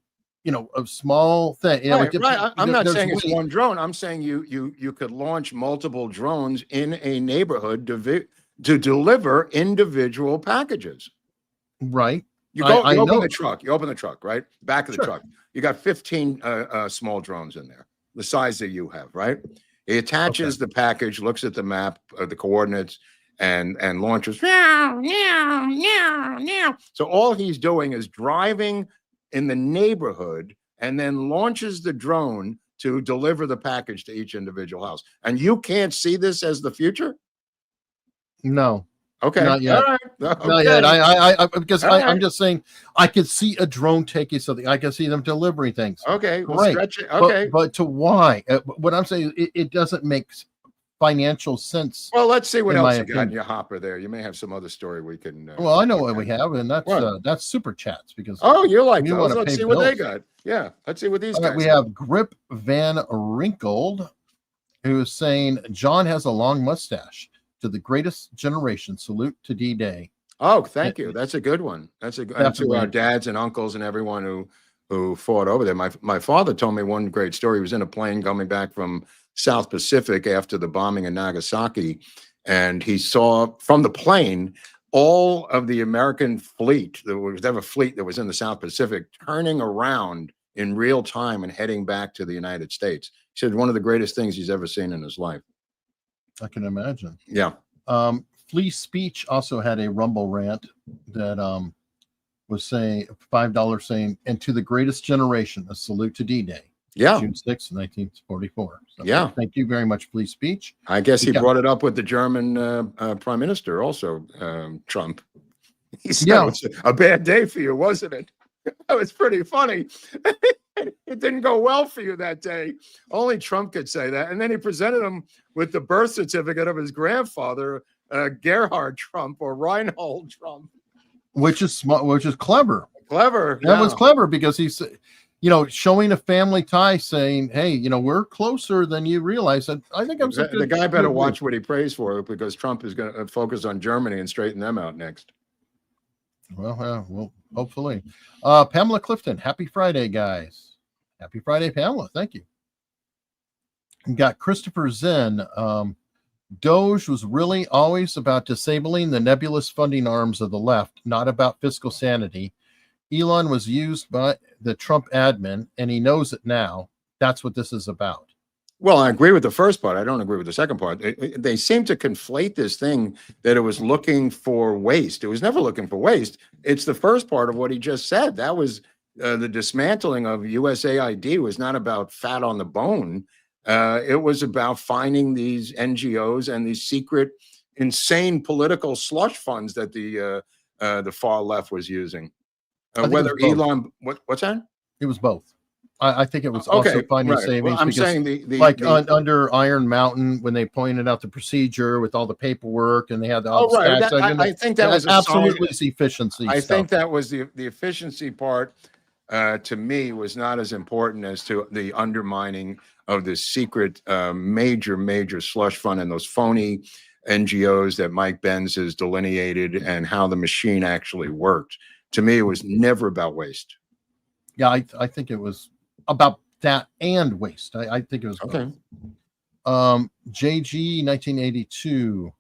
a small thing. Right. I'm not saying it's one drone. I'm saying you could launch multiple drones in a neighborhood to deliver individual packages. Right. You open the truck. You open the truck, right? Back of the truck. You got 15 small drones in there, the size that you have, right? He attaches the package, looks at the map, the coordinates, and launches. So all he's doing is driving in the neighborhood and then launches the drone to deliver the package to each individual house. And you can't see this as the future? No. Okay. Not yet. All right. Not yet. Because I'm just saying I could see a drone taking something. I can see them delivering things. Okay. Great. Stretch it. Okay. But to why? What I'm saying, it doesn't make financial sense. Well, let's see what else you got in your hopper there. You may have some other story we can. Well, I know what we have, and that's super chats because. You like those? Let's see what they got. Yeah, let's see what these guys. We have Grip Van Wrinkled, who is saying John has a long mustache. To the greatest generation, salute to D-Day. Oh, thank you. That's a good one. That's a good. And to our dads and uncles and everyone who fought over there. My father told me one great story. He was in a plane coming back from South Pacific after the bombing in Nagasaki, and he saw from the plane all of the American fleet, there was ever fleet that was in the South Pacific, turning around in real time and heading back to the United States. He said one of the greatest things he's ever seen in his life. I can imagine. Yeah. Flea Speech also had a Rumble rant that was saying $5 saying, and to the greatest generation, a salute to D-Day. Yeah. June 6th, 1944. So yeah. Thank you very much, Flea Speech. I guess he brought it up with the German prime minister also, Trump. He said it was a bad day for you, wasn't it? That was pretty funny. It didn't go well for you that day. Only Trump could say that. And then he presented him with the birth certificate of his grandfather, Gerhard Trump or Reinhold Trump. Which is smart, which is clever. Clever. That was clever because he's, showing a family tie, saying, "Hey, we're closer than you realize." And I think the guy better watch what he prays for because Trump is going to focus on Germany and straighten them out next. Well, hopefully. Pamela Clifton, happy Friday, guys. Happy Friday, Pamela. Thank you. We got Christopher Zen. Doge was really always about disabling the nebulous funding arms of the left, not about fiscal sanity. Elon was used by the Trump admin, and he knows it now. That's what this is about. Well, I agree with the first part. I don't agree with the second part. They seem to conflate this thing that it was looking for waste. It was never looking for waste. It's the first part of what he just said. That was the dismantling of USAID was not about fat on the bone. It was about finding these NGOs and these secret, insane political slush funds that the far left was using. Whether Elon, what's that? It was both. I think it was also finding savings. Well, I'm because, saying under Iron Mountain, when they pointed out the procedure with all the paperwork and they had all the stacks. I think that was absolutely efficiency. I think that was the efficiency part. To me, was not as important as to the undermining of this secret major slush fund and those phony NGOs that Mike Benz has delineated and how the machine actually worked. To me, it was never about waste. Yeah, I think it was about that and waste. I think it was okay. JG 1982.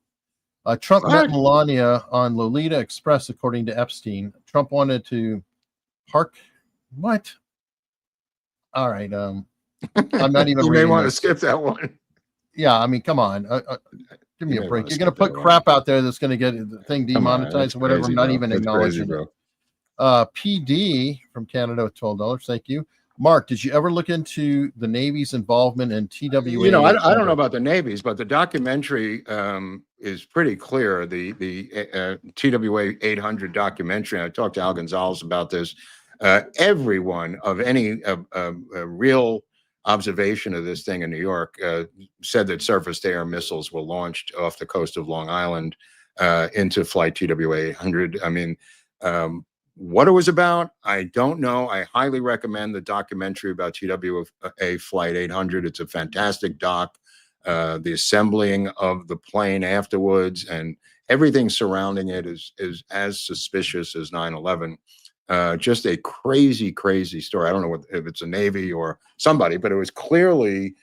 Trump met Melania on Lolita Express, according to Epstein. Trump wanted to park. What? All right. I'm not even. You may want to skip that one. Yeah, I mean, come on. Give me a break. You're going to put crap out there that's going to get the thing demonetized or whatever. I'm not even acknowledging it. PD from Canada with $12. Thank you. Mark, did you ever look into the Navy's involvement in TWA? You know, I don't know about the Navy's, but the documentary is pretty clear. The TWA 800 documentary. I talked to Al Gonzalez about this. Everyone of any real observation of this thing in New York said that surface-to-air missiles were launched off the coast of Long Island into Flight TWA 800. I mean, what it was about, I don't know. I highly recommend the documentary about TWA Flight 800. It's a fantastic doc. The assembling of the plane afterwards and everything surrounding it is as suspicious as 9/11. Just a crazy story. I don't know if it's a Navy or somebody, but it was clearly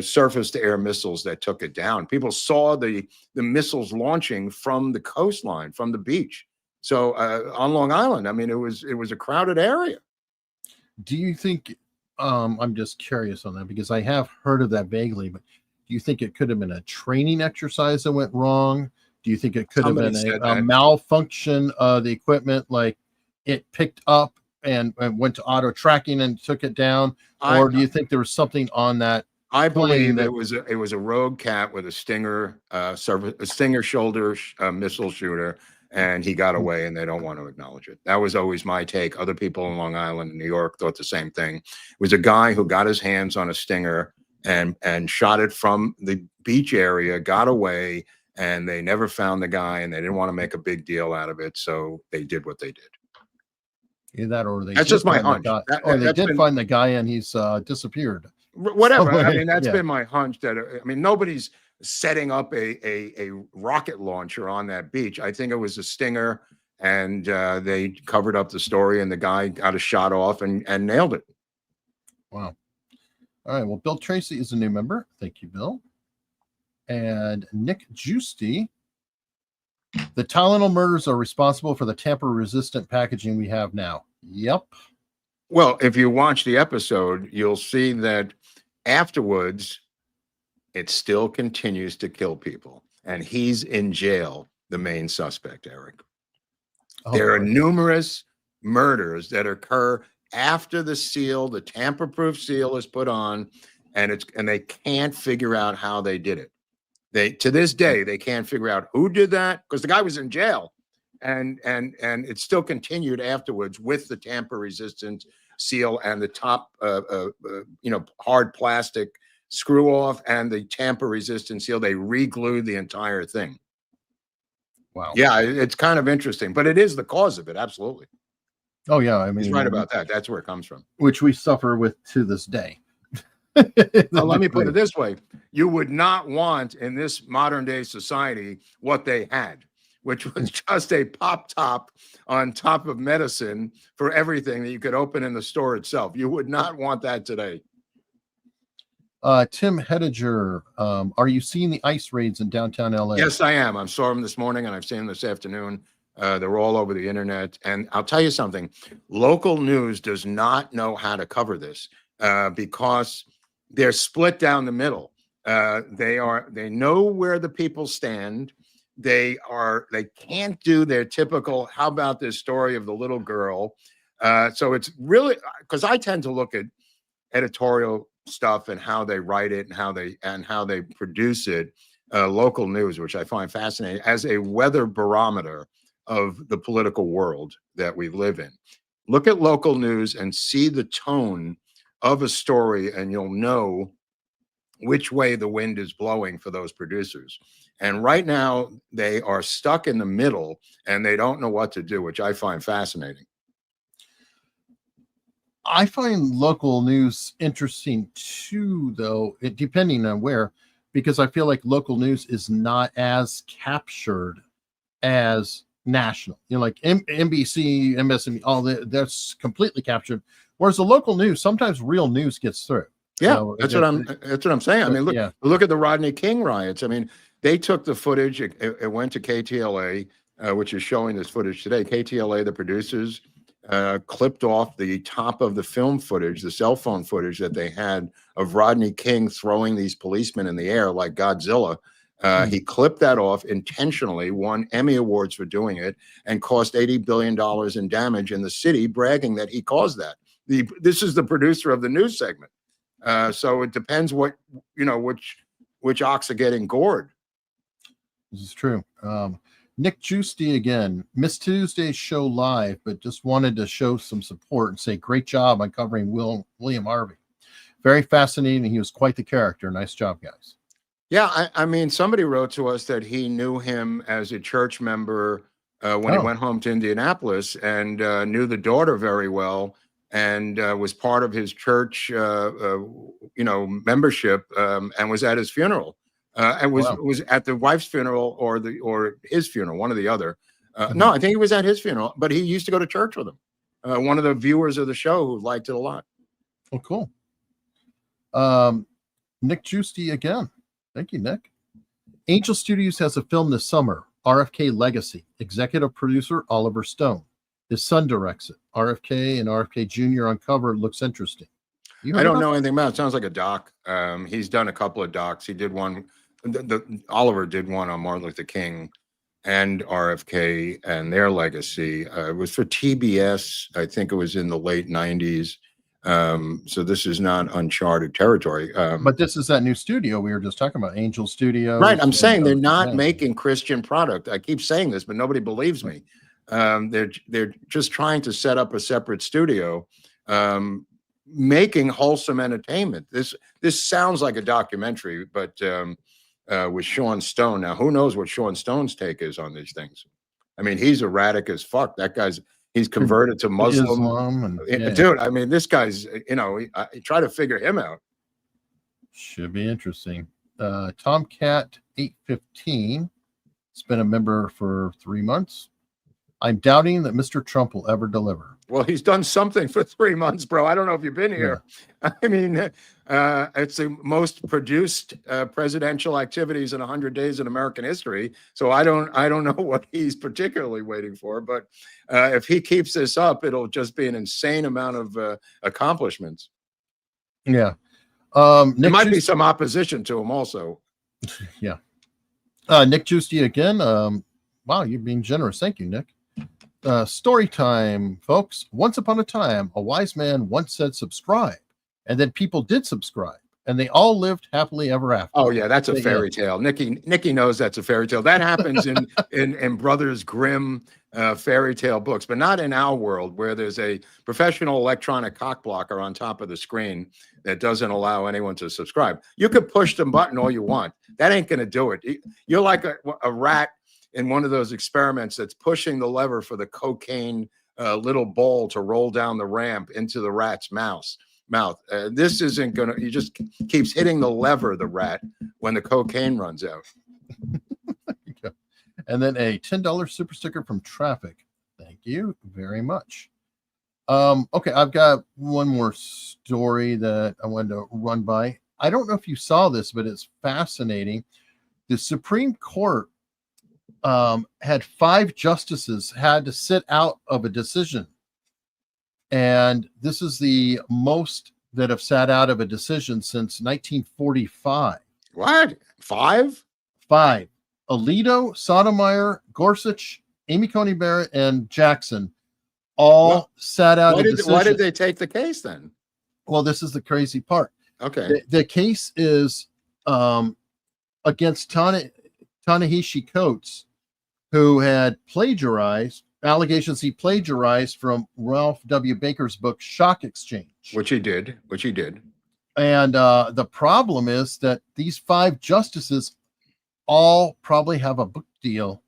surface-to-air missiles that took it down. People saw the missiles launching from the coastline, from the beach. So on Long Island, I mean, it was a crowded area. Do you think? I'm just curious on that because I have heard of that vaguely. But do you think it could have been a training exercise that went wrong? Do you think it could have been a malfunction of the equipment, like it picked up and went to auto tracking and took it down, or do you think there was something on that? I believe it was a rogue cat with a Stinger Stinger shoulder missile shooter, and he got away, and they don't want to acknowledge it. That was always my take. Other people in Long Island and New York thought the same thing. It was a guy who got his hands on a Stinger and shot it from the beach area, got away, and they never found the guy, and they didn't want to make a big deal out of it, so they did what they did. Either that, or that's just my hunch. They did find the guy, and he's disappeared. Whatever. I mean, that's been my hunch. That I mean, nobody's setting up a rocket launcher on that beach. I think it was a Stinger, and they covered up the story, and the guy got a shot off and nailed it. Wow. All right. Well, Bill Tracy is a new member. Thank you, Bill. And Nick Giusti. The Tylenol murders are responsible for the tamper-resistant packaging we have now. Yep. Well, if you watch the episode, you'll see that afterwards, it still continues to kill people. And he's in jail, the main suspect, Eric. There are numerous murders that occur after the seal, the tamper-proof seal is put on, and they can't figure out how they did it. To this day, they can't figure out who did that because the guy was in jail, and it still continued afterwards with the tamper-resistant seal and the top, hard plastic screw off and the tamper-resistant seal. They re-glued the entire thing. Wow. Yeah, it's kind of interesting, but it is the cause of it. Absolutely. Oh yeah, I mean, he's right about that. That's where it comes from. Which we suffer with to this day. Well, let me put it this way. You would not want in this modern day society what they had, which was just a pop top on top of medicine for everything that you could open in the store itself. You would not want that today. Tim Hediger, are you seeing the ICE raids in downtown LA? Yes, I am. I saw them this morning and I've seen them this afternoon. They're all over the internet. And I'll tell you something, local news does not know how to cover this because they're split down the middle. They know where the people stand. They can't do their typical, how about this story of the little girl? So it's really, because I tend to look at editorial stuff and how they write it and how they produce it, local news, which I find fascinating, as a weather barometer of the political world that we live in. Look at local news and see the tone of a story, and you'll know which way the wind is blowing for those producers. And right now they are stuck in the middle and they don't know what to do, which I find fascinating. I find local news interesting too, though, depending on where, because I feel like local news is not as captured as national. You know, like NBC, MSNBC, all that's completely captured. Whereas the local news, sometimes real news gets through. Yeah, that's what I'm saying. I mean, look at the Rodney King riots. I mean, they took the footage. It went to KTLA, which is showing this footage today. KTLA, the producers, clipped off the top of the film footage, the cell phone footage that they had of Rodney King throwing these policemen in the air like Godzilla. He clipped that off intentionally, won Emmy Awards for doing it, and cost $80 billion in damage in the city, bragging that he caused that. This is the producer of the news segment. So it depends what, which ox are getting gored. This is true. Nick Giusti again, missed Tuesday's show live, but just wanted to show some support and say, great job on covering William Harvey. Very fascinating. He was quite the character. Nice job, guys. Yeah, I mean, somebody wrote to us that he knew him as a church member when he went home to Indianapolis, and knew the daughter very well, and was part of his church, membership, and was at his funeral, and was at the wife's funeral or his funeral, one or the other. No, I think he was at his funeral, but he used to go to church with him. One of the viewers of the show who liked it a lot. Oh, cool. Nick Giusti again. Thank you, Nick. Angel Studios has a film this summer, RFK Legacy. Executive producer Oliver Stone. His son directs it. RFK and RFK Jr. on cover. Looks interesting. I don't know anything about it. Sounds like a doc. He's done a couple of docs. He did one. Oliver did one on Martin Luther King and RFK and their legacy. It was for TBS. I think it was in the late 90s. So this is not uncharted territory. But this is that new studio we were just talking about, Angel Studios. Right. I'm saying they're not making Christian product. I keep saying this, but nobody believes me. They're just trying to set up a separate studio, making wholesome entertainment. This sounds like a documentary, but with Sean Stone. Now, who knows what Sean Stone's take is on these things? I mean, he's erratic as fuck. That guy's. He's converted to Muslim. Dude, I mean, this guy's, try to figure him out. Should be interesting. Tomcat 815 has been a member for 3 months. I'm doubting that Mr. Trump will ever deliver. Well, he's done something for 3 months, bro. I don't know if you've been here. Yeah. I mean, it's the most produced presidential activities in 100 days in American history. So I don't know what he's particularly waiting for. But if he keeps this up, it'll just be an insane amount of accomplishments. Yeah. There might be some opposition to him also. Yeah. Nick Giusti again. Wow, you're being generous. Thank you, Nick. Story time, folks. Once upon a time, a wise man once said subscribe, and then people did subscribe, and they all lived happily ever after. Oh yeah, that's a fairy tale. Nikki knows that's a fairy tale. That happens in Brothers Grimm fairy tale books, but not in our world, where there's a professional electronic cock blocker on top of the screen that doesn't allow anyone to subscribe. You can push the button all you want. That ain't going to do it. You're like a rat in one of those experiments that's pushing the lever for the cocaine little ball to roll down the ramp into the rat's mouth. This isn't gonna. He just keeps hitting the lever, the rat, when the cocaine runs out. And then a $10 super sticker from Traffic. Thank you very much. Okay, I've got one more story that I wanted to run by. I don't know if you saw this, but it's fascinating. The Supreme Court had 5 justices had to sit out of a decision. And this is the most that have sat out of a decision since 1945. What? 5? 5. Alito, Sotomayor, Gorsuch, Amy Coney Barrett, and Jackson all sat out a decision. Why did they take the case then? Well, this is the crazy part. Okay. The case is against Ta-Nehisi Coates, who had plagiarized allegations he plagiarized from Ralph W. Baker's book Shock Exchange. Which he did. And the problem is that these 5 justices all probably have a book deal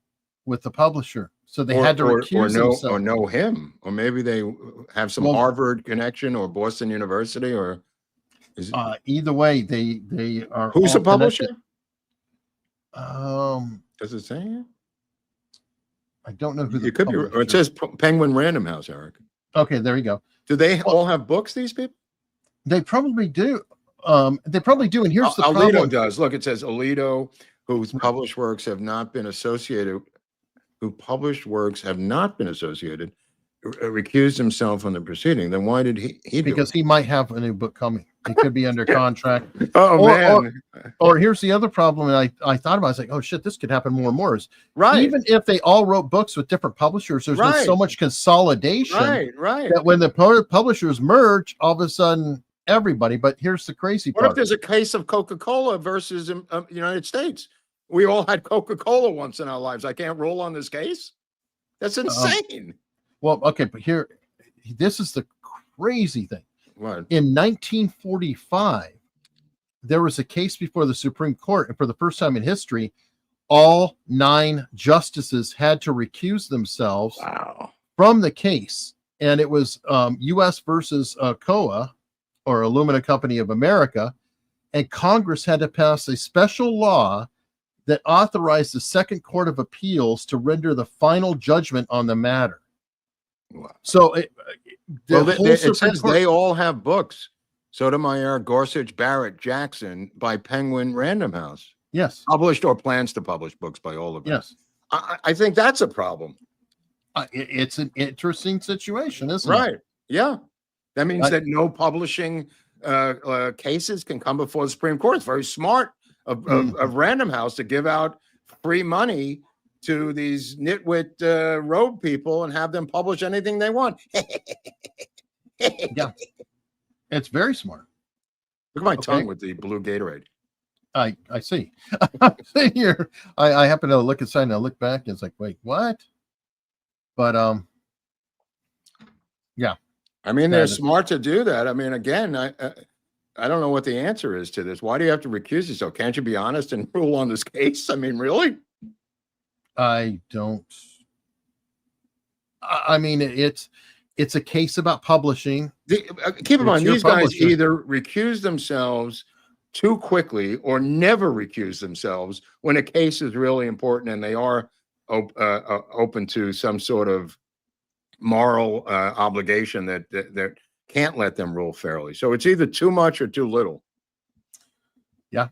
with the publisher. So they had to recuse themselves. Or know him. Or maybe they have some Harvard connection or Boston University or either way, they are. Who's the publisher? Does it say here? I don't know who it could be. Or it says Penguin Random House, Eric. Okay, there you go. Do they all have books, these people? They probably do. They probably do. And here's the Alito problem. does. Look, it says Alito, whose published works have not been associated, recused himself from the proceeding. Then why did he do Because he might have a new book coming. He could be under contract. Man. Or here's the other problem. And I thought about it. I was like, oh shit, this could happen more and more. Right. Even if they all wrote books with different publishers, there's been so much consolidation. Right. That when the publishers merge, all of a sudden everybody. But here's the crazy part. What if there's a case of Coca-Cola versus United States? We all had Coca-Cola once in our lives. I can't roll on this case. That's insane. Well, okay, but this is the crazy thing. What? In 1945, there was a case before the Supreme Court, and for the first time in history, all 9 justices had to recuse themselves from the case. And it was U.S. versus COA, or Aluminum Company of America, and Congress had to pass a special law that authorized the Second Court of Appeals to render the final judgment on the matter. Wow. So it says they all have books. Sotomayor, Gorsuch, Barrett, Jackson by Penguin Random House. Yes. Published or plans to publish books by all of them. Yes. I think that's a problem. It's an interesting situation, isn't it? Right. Yeah. That means that no publishing cases can come before the Supreme Court. It's very smart of Random House to give out free money to these nitwit road people and have them publish anything they want. Yeah, it's very smart. Look at my tongue with the blue Gatorade. I see. Here, I happen to look aside and I look back and it's like, wait, what? But yeah. I mean, they're smart to do that. I mean, again, I don't know what the answer is to this. Why do you have to recuse yourself? Can't you be honest and rule on this case? I mean, really? I don't. I mean, it's a case about publishing. Keep in mind, these guys either recuse themselves too quickly or never recuse themselves when a case is really important and they are open to some sort of moral obligation that can't let them rule fairly. So it's either too much or too little. Yeah.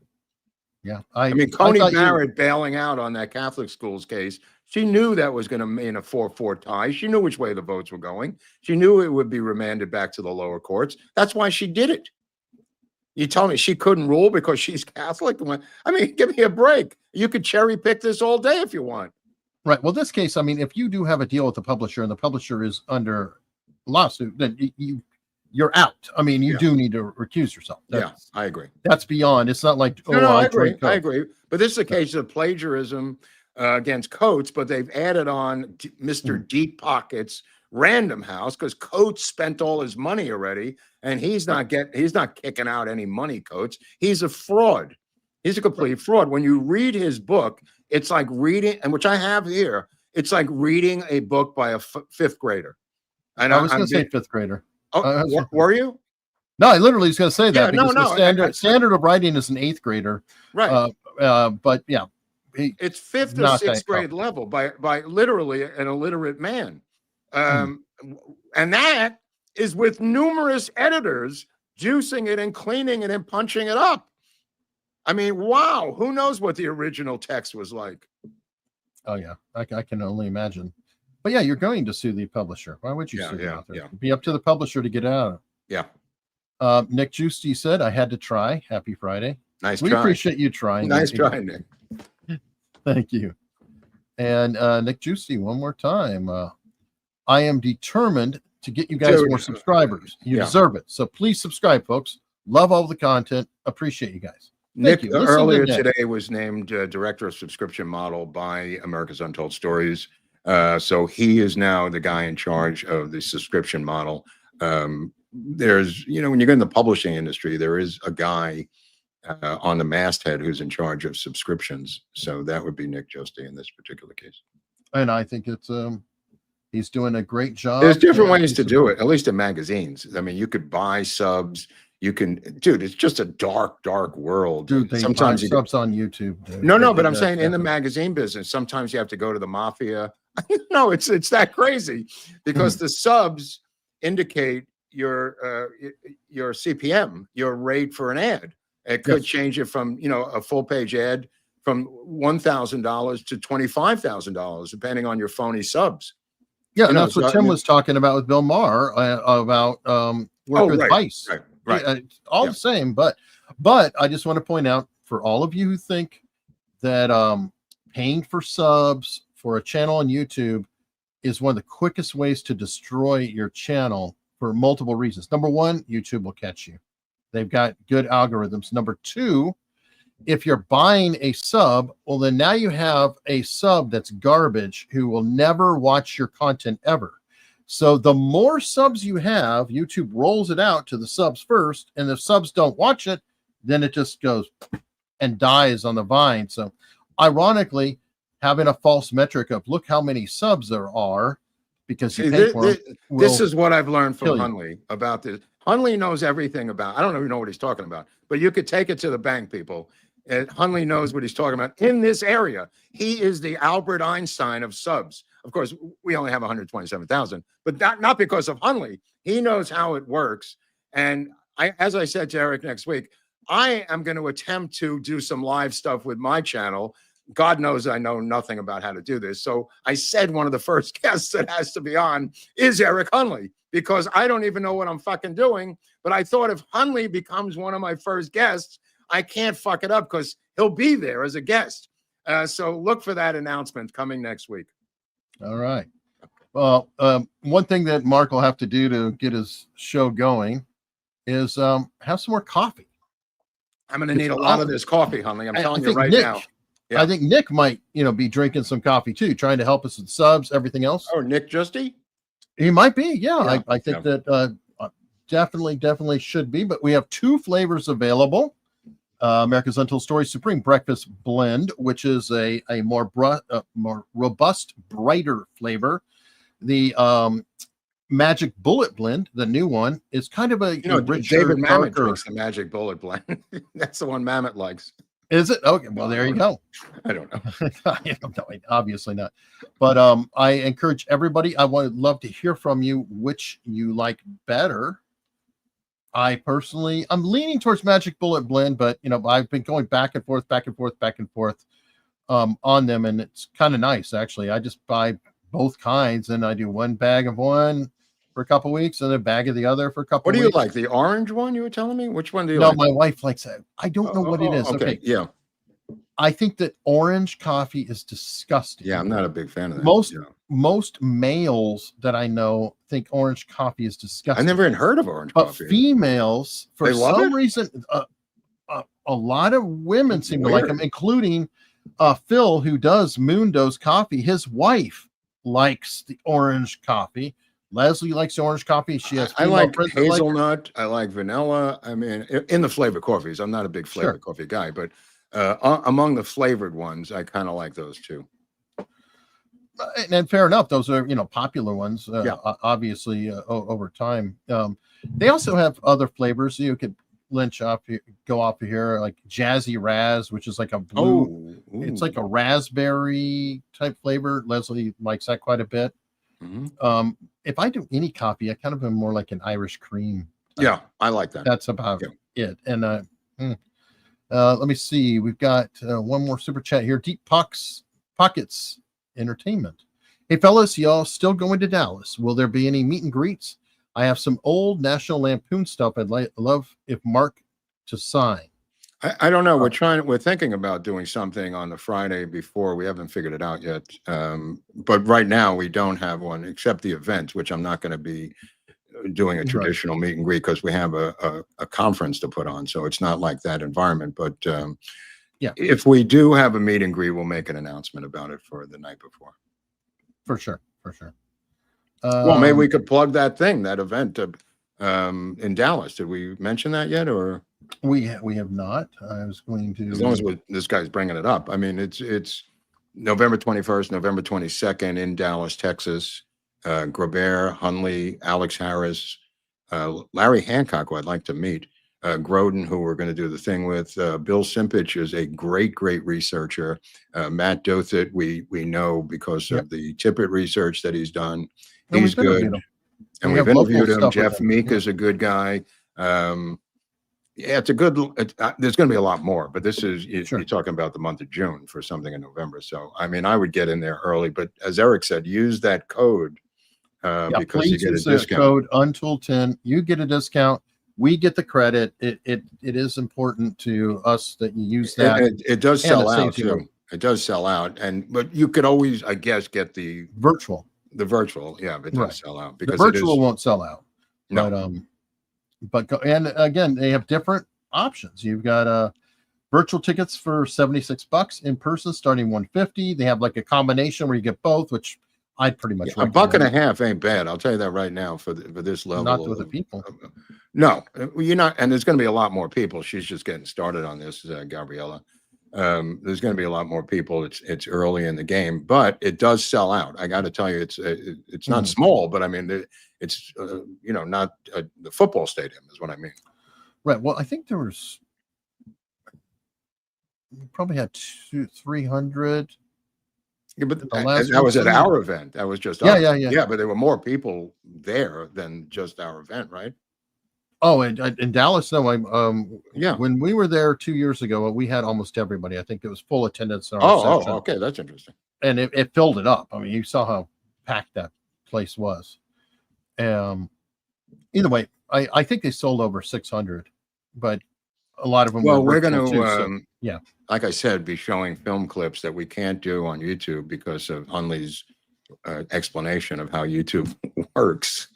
Yeah. I mean, Coney Barrett bailing out on that Catholic schools case, she knew that was going to mean a 4-4 tie. She knew which way the votes were going. She knew it would be remanded back to the lower courts. That's why she did it. You tell me she couldn't rule because she's Catholic? I mean, give me a break. You could cherry pick this all day if you want. Right. Well, this case, I mean, if you do have a deal with the publisher and the publisher is under lawsuit, then you're out. I mean, you do need to recuse yourself. Yeah, I agree. That's beyond. It's not like, I agree. But this is a case of plagiarism against Coates, but they've added on Mr. Deep Pockets Random House because Coates spent all his money already, and he's not kicking out any money. Coates, he's a fraud. He's a complete fraud. When you read his book, it's like reading, and which I have here, it's like reading a book by a fifth grader. And I was going to say fifth grader. Oh, were you? No, I literally was going to say that because the standard of writing is an 8th grader. Right. But yeah. It's 5th or 6th grade level by literally an illiterate man. And that is with numerous editors juicing it and cleaning it and punching it up. I mean, wow. Who knows what the original text was like? Oh, yeah. I can only imagine. But yeah, you're going to sue the publisher. Why would you sue the author? It'd be up to the publisher to get out. Yeah. Nick Giusti said, I had to try. Happy Friday. Nice We try. appreciate you trying. Nice try, Nick. Thank you. And Nick Giusti, one more time. I am determined to get you guys more subscribers. You deserve it. So please subscribe, folks. Love all the content. Appreciate you guys. Thank Nick you. Listen earlier to Nick. today was named director of subscription model by America's Untold Stories. So he is now the guy in charge of the subscription model. There's, when you get in the publishing industry, there is a guy on the masthead who's in charge of subscriptions. So that would be Nick Justy in this particular case. And I think it's he's doing a great job. There's different ways to do it, at least in magazines. I mean, you could buy subs. You can, dude, it's just a dark world. Dude, they sometimes buy subs on YouTube. Dude. No, but I'm saying in the magazine business, sometimes you have to go to the mafia. No, it's that crazy because the subs indicate your CPM, your rate for an ad. It could change it from, a full page ad from $1,000 to $25,000, depending on your phony subs. Yeah, and that's what Tim was talking about with Bill Maher about work with Vice. Right. All the same, but I just want to point out for all of you who think that paying for subs for a channel on YouTube is one of the quickest ways to destroy your channel for multiple reasons. Number one, YouTube will catch you. They've got good algorithms. Number two, if you're buying a sub, well, then now you have a sub that's garbage who will never watch your content ever. So the more subs you have, YouTube rolls it out to the subs first, and if subs don't watch it, then it just goes and dies on the vine. So ironically, having a false metric of look how many subs there are because you pay for them. This is what I've learned from Hunley about this. Hunley knows everything about, I don't even know what he's talking about, but you could take it to the bank, people. Hunley knows what he's talking about in this area. He is the Albert Einstein of subs. Of course, we only have 127,000, but not because of Hunley. He knows how it works. And as I said to Eric next week, I am going to attempt to do some live stuff with my channel. God knows I know nothing about how to do this. So I said one of the first guests that has to be on is Eric Hunley, because I don't even know what I'm fucking doing. But I thought if Hunley becomes one of my first guests, I can't fuck it up because he'll be there as a guest. So look for that announcement coming next week. All right. Well, one thing that Mark will have to do to get his show going is have some more coffee. I'm going to need a lot of this coffee, Hunley. I'm telling you right now. Yeah. I think Nick might, be drinking some coffee too, trying to help us with subs, everything else. Oh, Nick Justy? He might be. Yeah. I think that definitely should be. But we have two flavors available. America's Untold Story Supreme Breakfast Blend, which is a more robust, brighter flavor. The Magic Bullet Blend, the new one, is kind of a richer, David Mamet darker. drinks the Magic Bullet Blend. That's the one Mamet likes. Is it? Okay, well, there you go. I don't know. No, obviously not. But I encourage everybody. I would love to hear from you which you like better. I personally, I'm leaning towards Magic Bullet Blend, but I've been going back and forth on them, and it's kind of nice actually. I just buy both kinds, and I do one bag of one for a couple weeks, and a bag of the other for a couple. What do weeks. you like? The orange one you were telling me? Which one do you like? No, my wife likes that. I don't know what it is. Okay, yeah. I think that orange coffee is disgusting. Yeah, I'm not a big fan of that. Most males that I know think orange coffee is disgusting. I never even heard of orange but coffee. Females, for some reason, a lot of women seem to like them, including Phil, who does Mundo's Coffee. His wife likes the orange coffee. Leslie likes orange coffee. She has. I like hazelnut. I like vanilla. I mean, in the flavored coffees, I'm not a big flavored coffee guy, but among the flavored ones, I kind of like those too. And fair enough, those are popular ones. Obviously, over time. They also have other flavors. You could go off of here, like Jazzy Raz, which is like a blue. It's like a raspberry type flavor. Leslie likes that quite a bit. Mm-hmm. If I do any coffee, I kind of am more like an Irish cream. Yeah, I like that. That's about it. And let me see. We've got one more super chat here. Deep Pockets Entertainment. Hey fellas, y'all still going to Dallas? Will there be any meet and greets? I have some old National Lampoon stuff I'd love if Mark to sign. I don't know. We're thinking about doing something on the Friday before. We haven't figured it out yet. But right now we don't have one except the event, which I'm not going to be doing a traditional meet and greet because we have a conference to put on. So it's not like that environment. But if we do have a meet and greet, we'll make an announcement about it for the night before. For sure. For sure. Well, maybe we could plug that event in Dallas. Did we mention that yet, or we have not? I was going to. As long as this guy's bringing it up. I mean, it's November 21st, November 22nd in Dallas, Texas. Groubert, Hunley, Alex Harris, Larry Hancock, who I'd like to meet. Groden, who we're going to do the thing with. Bill Simpich is a great researcher. Matt Dothit, we know because of the Tippett research that he's done. He's good. And we've interviewed him. Jeff Meek is a good guy. It's a good, there's going to be a lot more, but this is, you're talking about the month of June for something in November. So, I mean, I would get in there early, but as Eric said, use that code because you get a discount. Code Untold 10, you get a discount. We get the credit. It is important to us that you use that. It does sell out too. It does sell out, but you could always, I guess, get the virtual. The virtual, yeah, but it does sell out because the virtual won't sell out. No. But and again, they have different options. You've got virtual tickets for $76, in person starting $150. They have like a combination where you get both, which I'd pretty much $1.50 ain't bad. I'll tell you that right now for this level. Not with the people. No, you're not, and there's going to be a lot more people. She's just getting started on this, Gabriella. There's going to be a lot more people. It's early in the game, but it does sell out. I got to tell you, it's not small, but I mean, it's not the football stadium is what I mean. Right. Well, I think there was probably had 300. Yeah, but that was at our event. That was just yeah. But there were more people there than just our event, right? Oh, in Dallas, no. When we were there 2 years ago, we had almost everybody. I think it was full attendance. In our section. Okay, that's interesting. And it filled it up. I mean, you saw how packed that place was. Either way, I think they sold over 600, but a lot of them. Well, we're going to, like I said, be showing film clips that we can't do on YouTube because of Hunley's explanation of how YouTube works.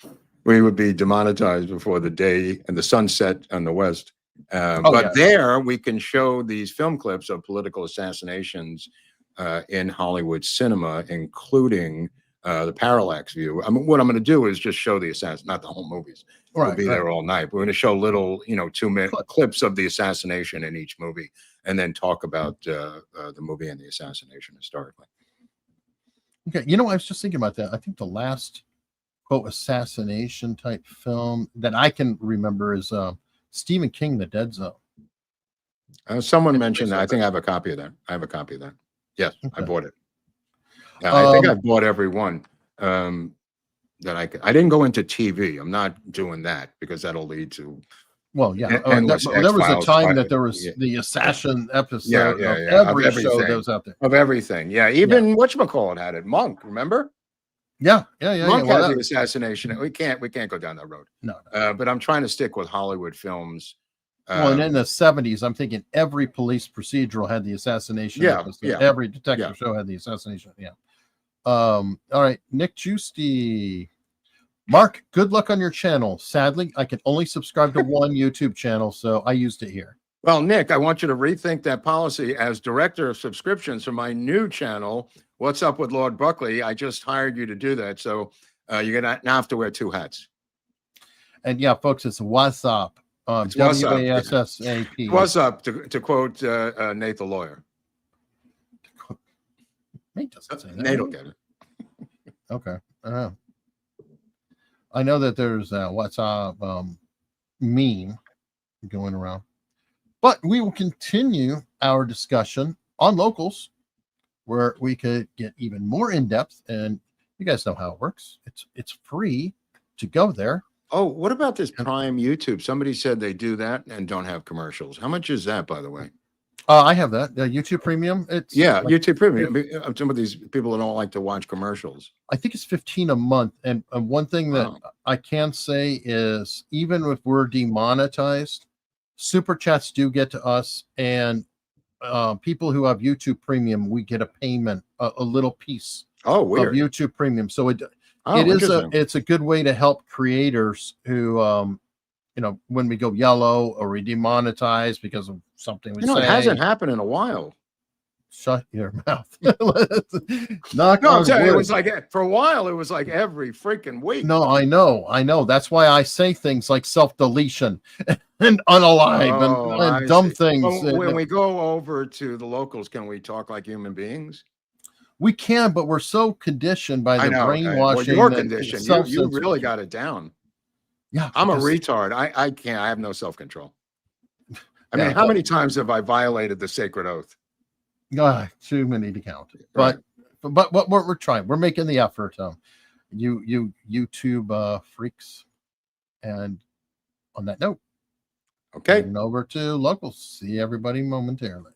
We would be demonetized before the day and the sunset on the West. There we can show these film clips of political assassinations in Hollywood cinema, including the parallax view. I mean, what I'm going to do is just show the assassin, not the whole movies. We'll be there all night. We're going to show little, 2-minute clips of the assassination in each movie, and then talk about the movie and the assassination historically. Okay, I was just thinking about that. I think the last quote assassination type film that I can remember is Stephen King, The Dead Zone. Someone mentioned that. I think I have a copy of that. Yes, okay. I bought it. I think I bought every one that I could. I didn't go into TV. I'm not doing that because that'll lead to. Well, yeah. There was a time that there was the Assassin episode of every show that was out there. Of everything. Yeah. Even whatchamacallit had it. Monk, remember? Yeah. Monk had the assassination. We can't go down that road. No. But I'm trying to stick with Hollywood films. Well, and in the 70s, I'm thinking every police procedural had the assassination. Every detective show had the assassination. Yeah. All right, Nick Giusti. Mark, good luck on your channel. Sadly, I can only subscribe to one YouTube channel, so I used it here. Well, Nick, I want you to rethink that policy. As director of subscriptions for my new channel, What's Up with Lord Buckley, I just hired you to do that, so you're going to now have to wear 2 hats. And yeah, folks, it's What's Up. WASSAP. What's up, to quote Nate the lawyer. Nate doesn't say that. Nate will get it. Okay. I know that there's a WhatsApp meme going around, but we will continue our discussion on locals, where we could get even more in depth. And you guys know how it works. It's free to go there. Oh, what about this Prime YouTube? Somebody said they do that and don't have commercials. How much is that, by the way? I have that. YouTube Premium. It's YouTube Premium. Some of these people that don't like to watch commercials. I think it's $15 a month. And one thing that I can say is, even if we're demonetized, super chats do get to us, and people who have YouTube Premium, we get a payment, a little piece of YouTube Premium. So it's a good way to help creators who when we go yellow or we demonetize because of something we say. It hasn't happened in a while. Shut your mouth. I'm saying it was like for a while. It was like every freaking week. No, I know. That's why I say things like self-deletion and unalive and dumb things. When we go over to the locals, can we talk like human beings? We can, but we're so conditioned by the brainwashing. Well, your condition. You really got it down. Yeah, I'm a retard. I can't. I have no self-control. I mean, how many times have I violated the sacred oath? Too many to count. But what we're trying, we're making the effort. You YouTube freaks. And on that note, okay, over to locals. See everybody momentarily.